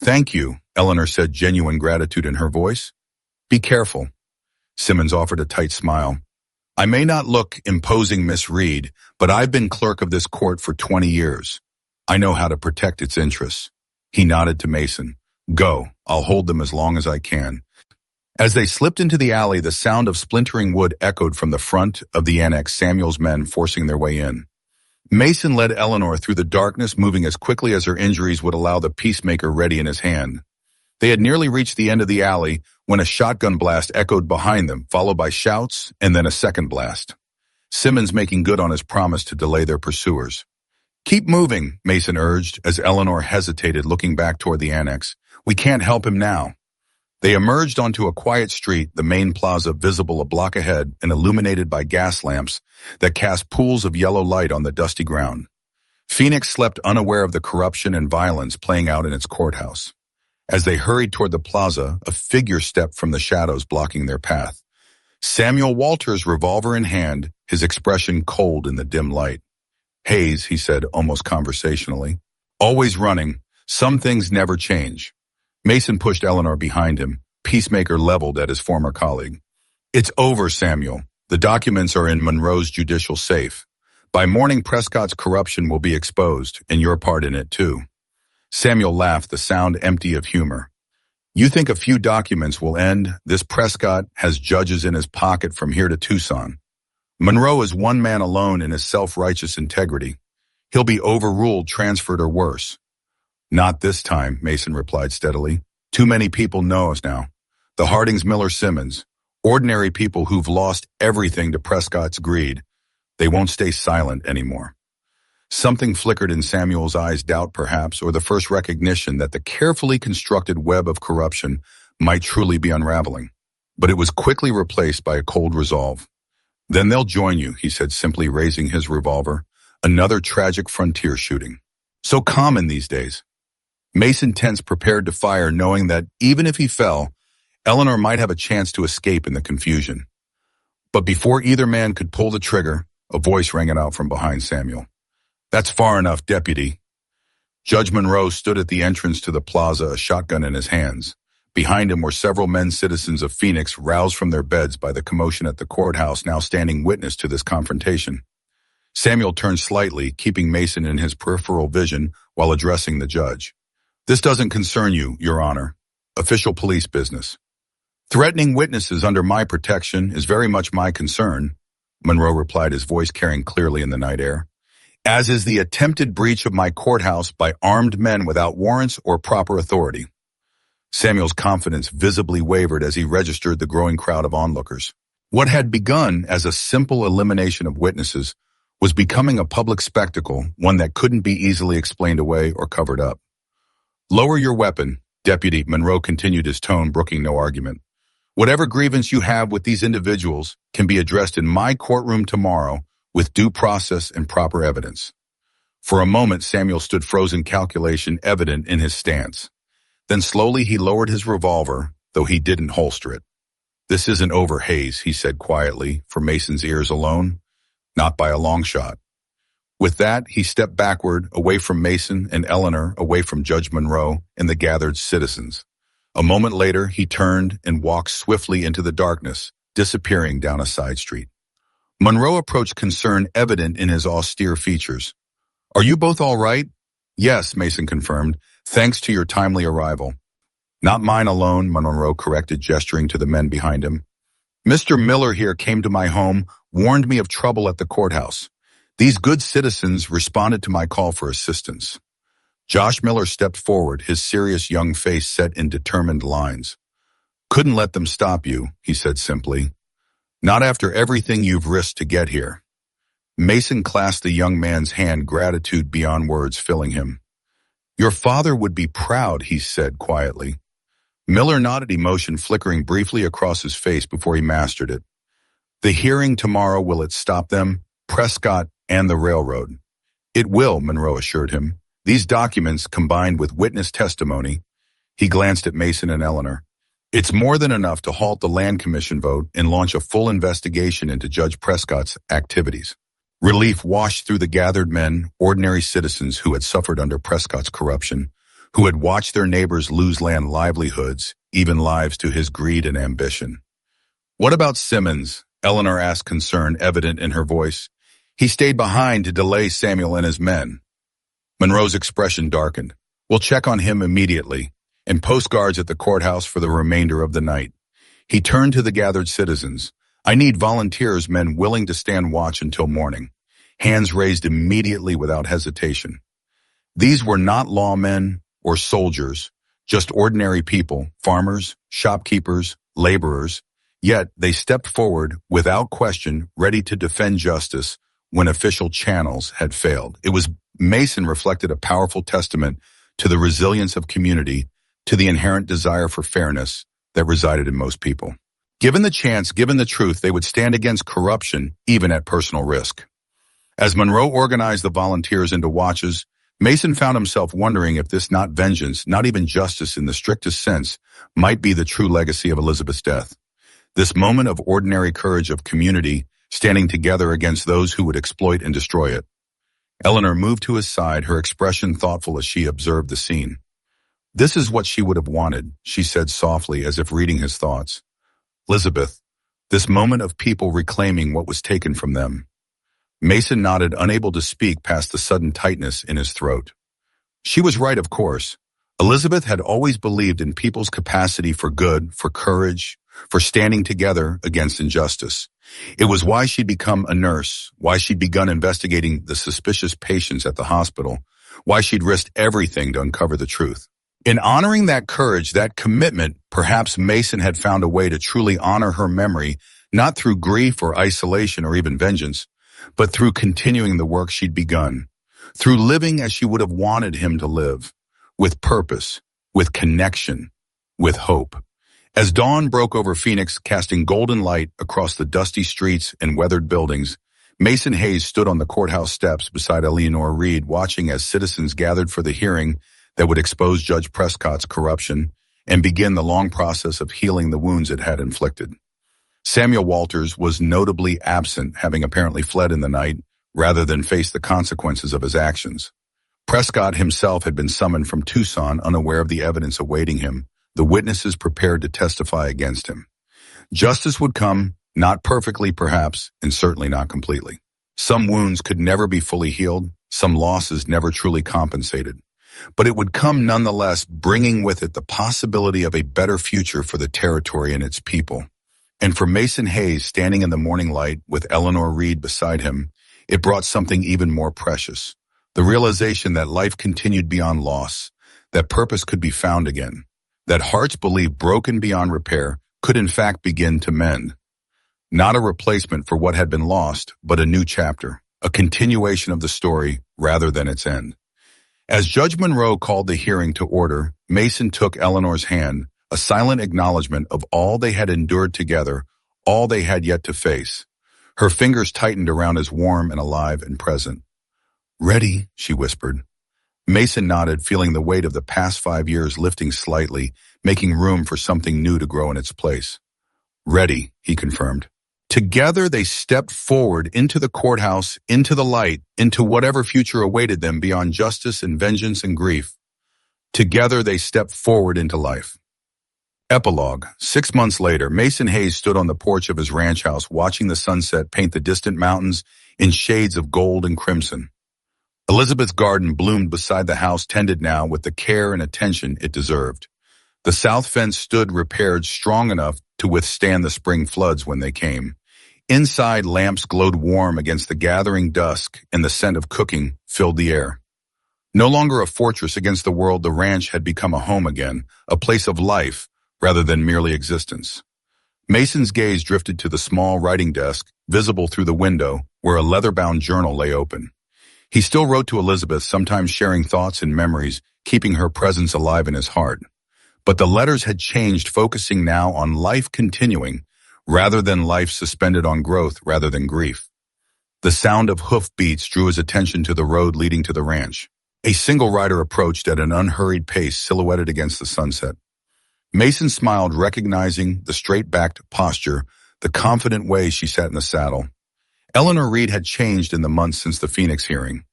Thank you, Eleanor said, genuine gratitude in her voice. Be careful. Simmons offered a tight smile. I may not look imposing, Miss Reed, but I've been clerk of this court for 20 years. I know how to protect its interests. He nodded to Mason. Go, I'll hold them as long as I can. As they slipped into the alley, the sound of splintering wood echoed from the front of the annex, Samuel's men forcing their way in. Mason led Eleanor through the darkness, moving as quickly as her injuries would allow, the peacemaker ready in his hand. They had nearly reached the end of the alley when a shotgun blast echoed behind them, followed by shouts and then a second blast. Simmons making good on his promise to delay their pursuers. Keep moving, Mason urged, as Eleanor hesitated, looking back toward the annex. We can't help him now. They emerged onto a quiet street, the main plaza visible a block ahead and illuminated by gas lamps that cast pools of yellow light on the dusty ground. Phoenix slept unaware of the corruption and violence playing out in its courthouse. As they hurried toward the plaza, a figure stepped from the shadows, blocking their path. Samuel Walters, revolver in hand, his expression cold in the dim light. Hayes, he said almost conversationally. Always running. Some things never change. Mason pushed Eleanor behind him, peacemaker leveled at his former colleague. It's over, Samuel. The documents are in Monroe's judicial safe. By morning, Prescott's corruption will be exposed, and your part in it too. Samuel laughed, the sound empty of humor. You think a few documents will end? This Prescott has judges in his pocket from here to Tucson. Monroe is one man alone in his self-righteous integrity. He'll be overruled, transferred, or worse. Not this time, Mason replied steadily. Too many people know us now. The Hardings, Miller, Simmons. Ordinary people who've lost everything to Prescott's greed. They won't stay silent anymore. Something flickered in Samuel's eyes, doubt perhaps, or the first recognition that the carefully constructed web of corruption might truly be unraveling. But it was quickly replaced by a cold resolve. Then they'll join you, he said, simply raising his revolver. Another tragic frontier shooting. So common these days. Mason tensed, prepared to fire, knowing that even if he fell, Eleanor might have a chance to escape in the confusion. But before either man could pull the trigger, a voice rang out from behind Samuel. That's far enough, deputy. Judge Monroe stood at the entrance to the plaza, a shotgun in his hands. Behind him were several men, citizens of Phoenix, roused from their beds by the commotion at the courthouse, now standing witness to this confrontation. Samuel turned slightly, keeping Mason in his peripheral vision while addressing the judge. This doesn't concern you, Your Honor. Official police business. Threatening witnesses under my protection is very much my concern, Monroe replied, his voice carrying clearly in the night air. As is the attempted breach of my courthouse by armed men without warrants or proper authority. Samuel's confidence visibly wavered as he registered the growing crowd of onlookers. What had begun as a simple elimination of witnesses was becoming a public spectacle, one that couldn't be easily explained away or covered up. Lower your weapon, Deputy, Monroe continued, his tone brooking no argument. Whatever grievance you have with these individuals can be addressed in my courtroom tomorrow with due process and proper evidence. For a moment, Samuel stood frozen, calculation evident in his stance. Then slowly he lowered his revolver, though he didn't holster it. This isn't over, Hayes, he said quietly, for Mason's ears alone. Not by a long shot. With that, he stepped backward, away from Mason and Eleanor, away from Judge Monroe and the gathered citizens. A moment later, he turned and walked swiftly into the darkness, disappearing down a side street. Monroe approached, concern evident in his austere features. Are you both all right? Yes, Mason confirmed, thanks to your timely arrival. Not mine alone, Monroe corrected, gesturing to the men behind him. Mr. Miller here came to my home, warned me of trouble at the courthouse. These good citizens responded to my call for assistance. Josh Miller stepped forward, his serious young face set in determined lines. Couldn't let them stop you, he said simply. Not after everything you've risked to get here. Mason clasped the young man's hand, gratitude beyond words filling him. Your father would be proud, he said quietly. Miller nodded, emotion flickering briefly across his face before he mastered it. The hearing tomorrow, will it stop them, Prescott and the railroad? It will, Monroe assured him. These documents, combined with witness testimony, he glanced at Mason and Eleanor. It's more than enough to halt the Land Commission vote and launch a full investigation into Judge Prescott's activities. Relief washed through the gathered men, ordinary citizens who had suffered under Prescott's corruption, who had watched their neighbors lose land, livelihoods, even lives to his greed and ambition. What about Simmons? Eleanor asked, concern evident in her voice. He stayed behind to delay Samuel and his men. Monroe's expression darkened. We'll check on him immediately, and post guards at the courthouse for the remainder of the night. He turned to the gathered citizens. I need volunteers, men willing to stand watch until morning. Hands raised immediately without hesitation. These were not lawmen or soldiers, just ordinary people, farmers, shopkeepers, laborers. Yet they stepped forward without question, ready to defend justice when official channels had failed. It was Mason reflected a powerful testament to the resilience of community, to the inherent desire for fairness that resided in most people. Given the chance, given the truth, they would stand against corruption, even at personal risk. As Monroe organized the volunteers into watches, Mason found himself wondering if this not vengeance, not even justice in the strictest sense, might be the true legacy of Elizabeth's death. This moment of ordinary courage of community standing together against those who would exploit and destroy it. Eleanor moved to his side, her expression thoughtful as she observed the scene. "This is what she would have wanted," she said softly as if reading his thoughts. "Elizabeth, this moment of people reclaiming what was taken from them." Mason nodded, unable to speak past the sudden tightness in his throat. She was right, of course. Elizabeth had always believed in people's capacity for good, for courage, for standing together against injustice. It was why she'd become a nurse, why she'd begun investigating the suspicious patients at the hospital, why she'd risked everything to uncover the truth. In honoring that courage, that commitment, perhaps Mason had found a way to truly honor her memory, not through grief or isolation or even vengeance, but through continuing the work she'd begun, through living as she would have wanted him to live, with purpose, with connection, with hope. As dawn broke over Phoenix, casting golden light across the dusty streets and weathered buildings, Mason Hayes stood on the courthouse steps beside Eleanor Reed, watching as citizens gathered for the hearing that would expose Judge Prescott's corruption and begin the long process of healing the wounds it had inflicted. Samuel Walters was notably absent, having apparently fled in the night rather than face the consequences of his actions. Prescott himself had been summoned from Tucson, unaware of the evidence awaiting him, the witnesses prepared to testify against him. Justice would come, not perfectly perhaps, and certainly not completely. Some wounds could never be fully healed, some losses never truly compensated. But it would come nonetheless, bringing with it the possibility of a better future for the territory and its people. And for Mason Hayes, standing in the morning light with Eleanor Reed beside him, it brought something even more precious. The realization that life continued beyond loss, that purpose could be found again, that hearts believed broken beyond repair could in fact begin to mend. Not a replacement for what had been lost, but a new chapter, a continuation of the story rather than its end. As Judge Monroe called the hearing to order, Mason took Eleanor's hand, a silent acknowledgement of all they had endured together, all they had yet to face. Her fingers tightened around his warm and alive and present. "Ready," she whispered. Mason nodded, feeling the weight of the past 5 years lifting slightly, making room for something new to grow in its place. "Ready," he confirmed. Together they stepped forward into the courthouse, into the light, into whatever future awaited them beyond justice and vengeance and grief. Together they stepped forward into life. Epilogue. 6 months later, Mason Hayes stood on the porch of his ranch house watching the sunset paint the distant mountains in shades of gold and crimson. Elizabeth's garden bloomed beside the house, tended now with the care and attention it deserved. The south fence stood repaired, strong enough to withstand the spring floods when they came. Inside, lamps glowed warm against the gathering dusk, and the scent of cooking filled the air. No longer a fortress against the world, the ranch had become a home again, a place of life rather than merely existence. Mason's gaze drifted to the small writing desk, visible through the window, where a leather-bound journal lay open. He still wrote to Elizabeth, sometimes sharing thoughts and memories, keeping her presence alive in his heart. But the letters had changed, focusing now on life continuing, rather than life suspended on growth rather than grief. The sound of hoofbeats drew his attention to the road leading to the ranch. A single rider approached at an unhurried pace, silhouetted against the sunset. Mason smiled, recognizing the straight-backed posture, the confident way she sat in the saddle. Eleanor Reed had changed in the months since the Phoenix hearing.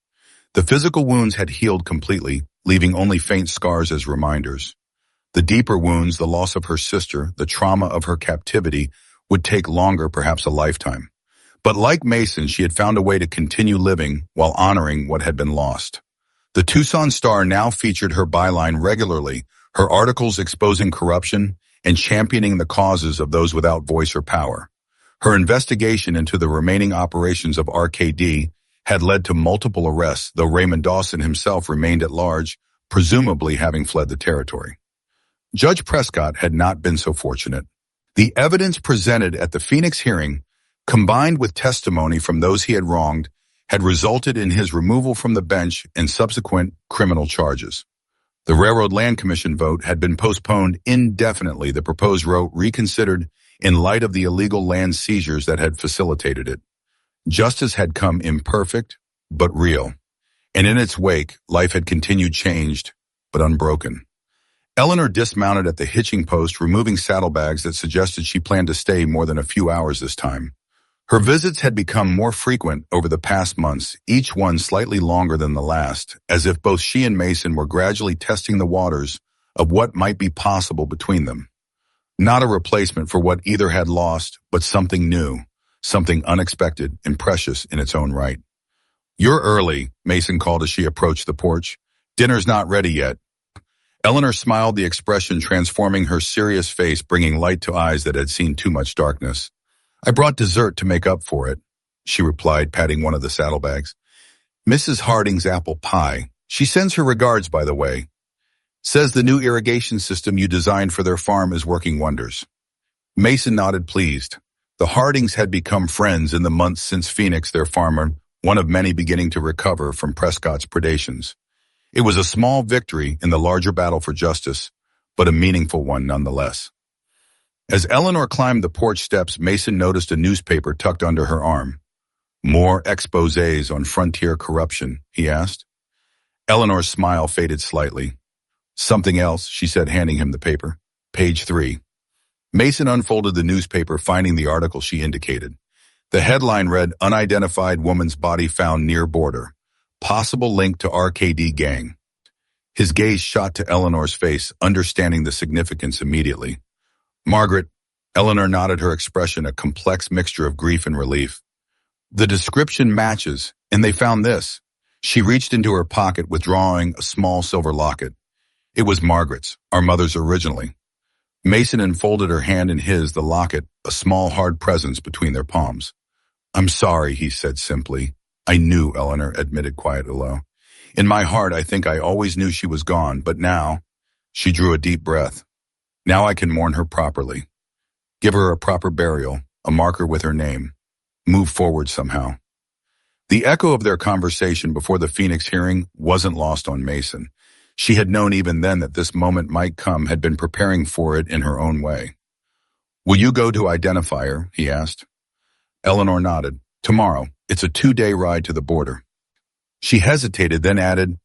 The physical wounds had healed completely, leaving only faint scars as reminders. The deeper wounds, the loss of her sister, the trauma of her captivity, would take longer, perhaps a lifetime. But like Mason, she had found a way to continue living while honoring what had been lost. The Tucson Star now featured her byline regularly, her articles exposing corruption and championing the causes of those without voice or power. Her investigation into the remaining operations of RKD had led to multiple arrests, though Raymond Dawson himself remained at large, presumably having fled the territory. Judge Prescott had not been so fortunate. The evidence presented at the Phoenix hearing, combined with testimony from those he had wronged, had resulted in his removal from the bench and subsequent criminal charges. The Railroad Land Commission vote had been postponed indefinitely, the proposed vote reconsidered in light of the illegal land seizures that had facilitated it. Justice had come imperfect, but real. And in its wake, life had continued changed, but unbroken. Eleanor dismounted at the hitching post, removing saddlebags that suggested she planned to stay more than a few hours this time. Her visits had become more frequent over the past months, each one slightly longer than the last, as if both she and Mason were gradually testing the waters of what might be possible between them. Not a replacement for what either had lost, but something new, something unexpected and precious in its own right. "You're early," Mason called as she approached the porch. "Dinner's not ready yet." Eleanor smiled, the expression transforming her serious face, bringing light to eyes that had seen too much darkness. "I brought dessert to make up for it," she replied, patting one of the saddlebags. "Mrs. Harding's apple pie. She sends her regards, by the way. Says the new irrigation system you designed for their farm is working wonders." Mason nodded, pleased. The Hardings had become friends in the months since Phoenix, their farmer, one of many beginning to recover from Prescott's predations. It was a small victory in the larger battle for justice, but a meaningful one nonetheless. As Eleanor climbed the porch steps, Mason noticed a newspaper tucked under her arm. "More exposés on frontier corruption?" he asked. Eleanor's smile faded slightly. "Something else," she said, handing him the paper. "Page 3. Mason unfolded the newspaper, finding the article she indicated. The headline read, "Unidentified woman's body found near border. Possible link to RKD gang." His gaze shot to Eleanor's face, understanding the significance immediately. "Margaret," Eleanor nodded, her expression a complex mixture of grief and relief. "The description matches, and they found this." She reached into her pocket, withdrawing a small silver locket. It was Margaret's, our mother's originally. Mason enfolded her hand in his, the locket, a small hard presence between their palms. "I'm sorry," he said simply. "I knew," Eleanor admitted quietly low. "In my heart, I think I always knew she was gone, but now—" She drew a deep breath. "Now I can mourn her properly. Give her a proper burial, a marker with her name. Move forward somehow." The echo of their conversation before the Phoenix hearing wasn't lost on Mason. She had known even then that this moment might come, had been preparing for it in her own way. "Will you go to identify her?" he asked. Eleanor nodded. "Tomorrow. It's a 2-day ride to the border." She hesitated, then added,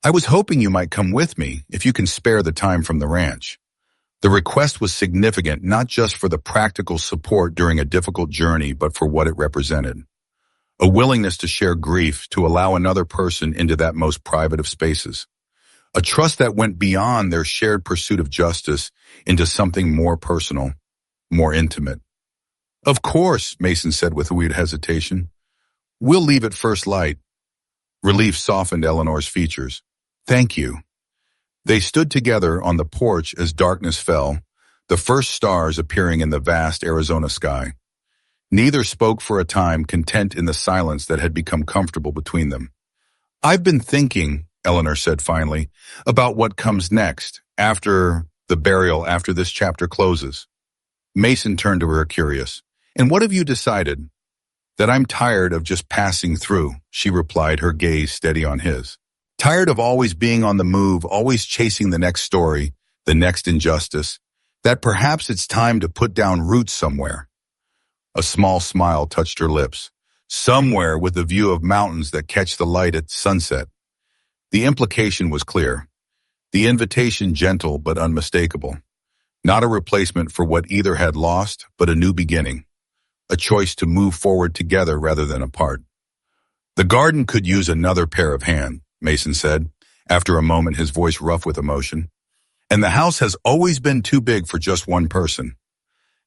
"I was hoping you might come with me, if you can spare the time from the ranch." The request was significant, not just for the practical support during a difficult journey, but for what it represented. A willingness to share grief, to allow another person into that most private of spaces. A trust that went beyond their shared pursuit of justice into something more personal, more intimate. "Of course," Mason said with a weird hesitation. "We'll leave at first light." Relief softened Eleanor's features. "Thank you." They stood together on the porch as darkness fell, the first stars appearing in the vast Arizona sky. Neither spoke for a time, content in the silence that had become comfortable between them. "I've been thinking," Eleanor said finally, "about what comes next, after the burial, after this chapter closes." Mason turned to her, curious. "And what have you decided?" "That I'm tired of just passing through," she replied, her gaze steady on his. "Tired of always being on the move, always chasing the next story, the next injustice. That perhaps it's time to put down roots somewhere." A small smile touched her lips. "Somewhere with a view of mountains that catch the light at sunset." The implication was clear. The invitation gentle but unmistakable. Not a replacement for what either had lost, but a new beginning. A choice to move forward together rather than apart. "The garden could use another pair of hands," Mason said, after a moment, his voice rough with emotion. "And the house has always been too big for just one person."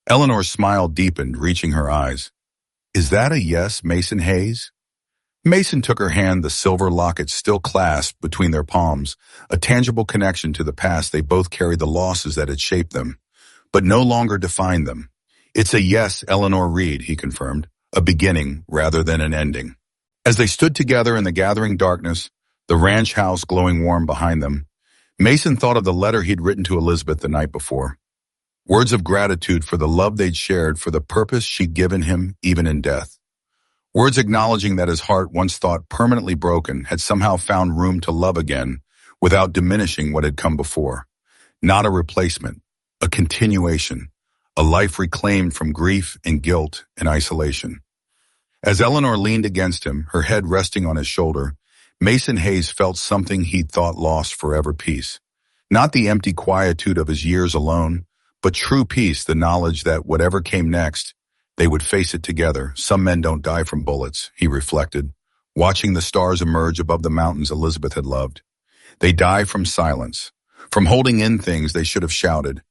Eleanor's smile deepened, reaching her eyes. "Is that a yes, Mason Hayes?" Mason took her hand, the silver locket still clasped between their palms, a tangible connection to the past. They both carried the losses that had shaped them, but no longer defined them. "It's a yes, Eleanor Reed," he confirmed, "a beginning rather than an ending." As they stood together in the gathering darkness, the ranch house glowing warm behind them, Mason thought of the letter he'd written to Elizabeth the night before. Words of gratitude for the love they'd shared, for the purpose she'd given him even in death. Words acknowledging that his heart, once thought permanently broken, had somehow found room to love again without diminishing what had come before. Not a replacement, a continuation, a life reclaimed from grief and guilt and isolation. As Eleanor leaned against him, her head resting on his shoulder, Mason Hayes felt something he'd thought lost forever: peace. Not the empty quietude of his years alone, but true peace, the knowledge that whatever came next, they would face it together. Some men don't die from bullets, he reflected, watching the stars emerge above the mountains Elizabeth had loved. They die from silence, from holding in things they should have shouted,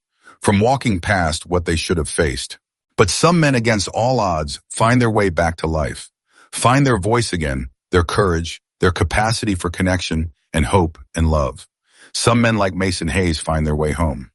from walking past what they should have faced. But some men, against all odds, find their way back to life, find their voice again, their courage, their capacity for connection and hope and love. Some men like Mason Hayes find their way home.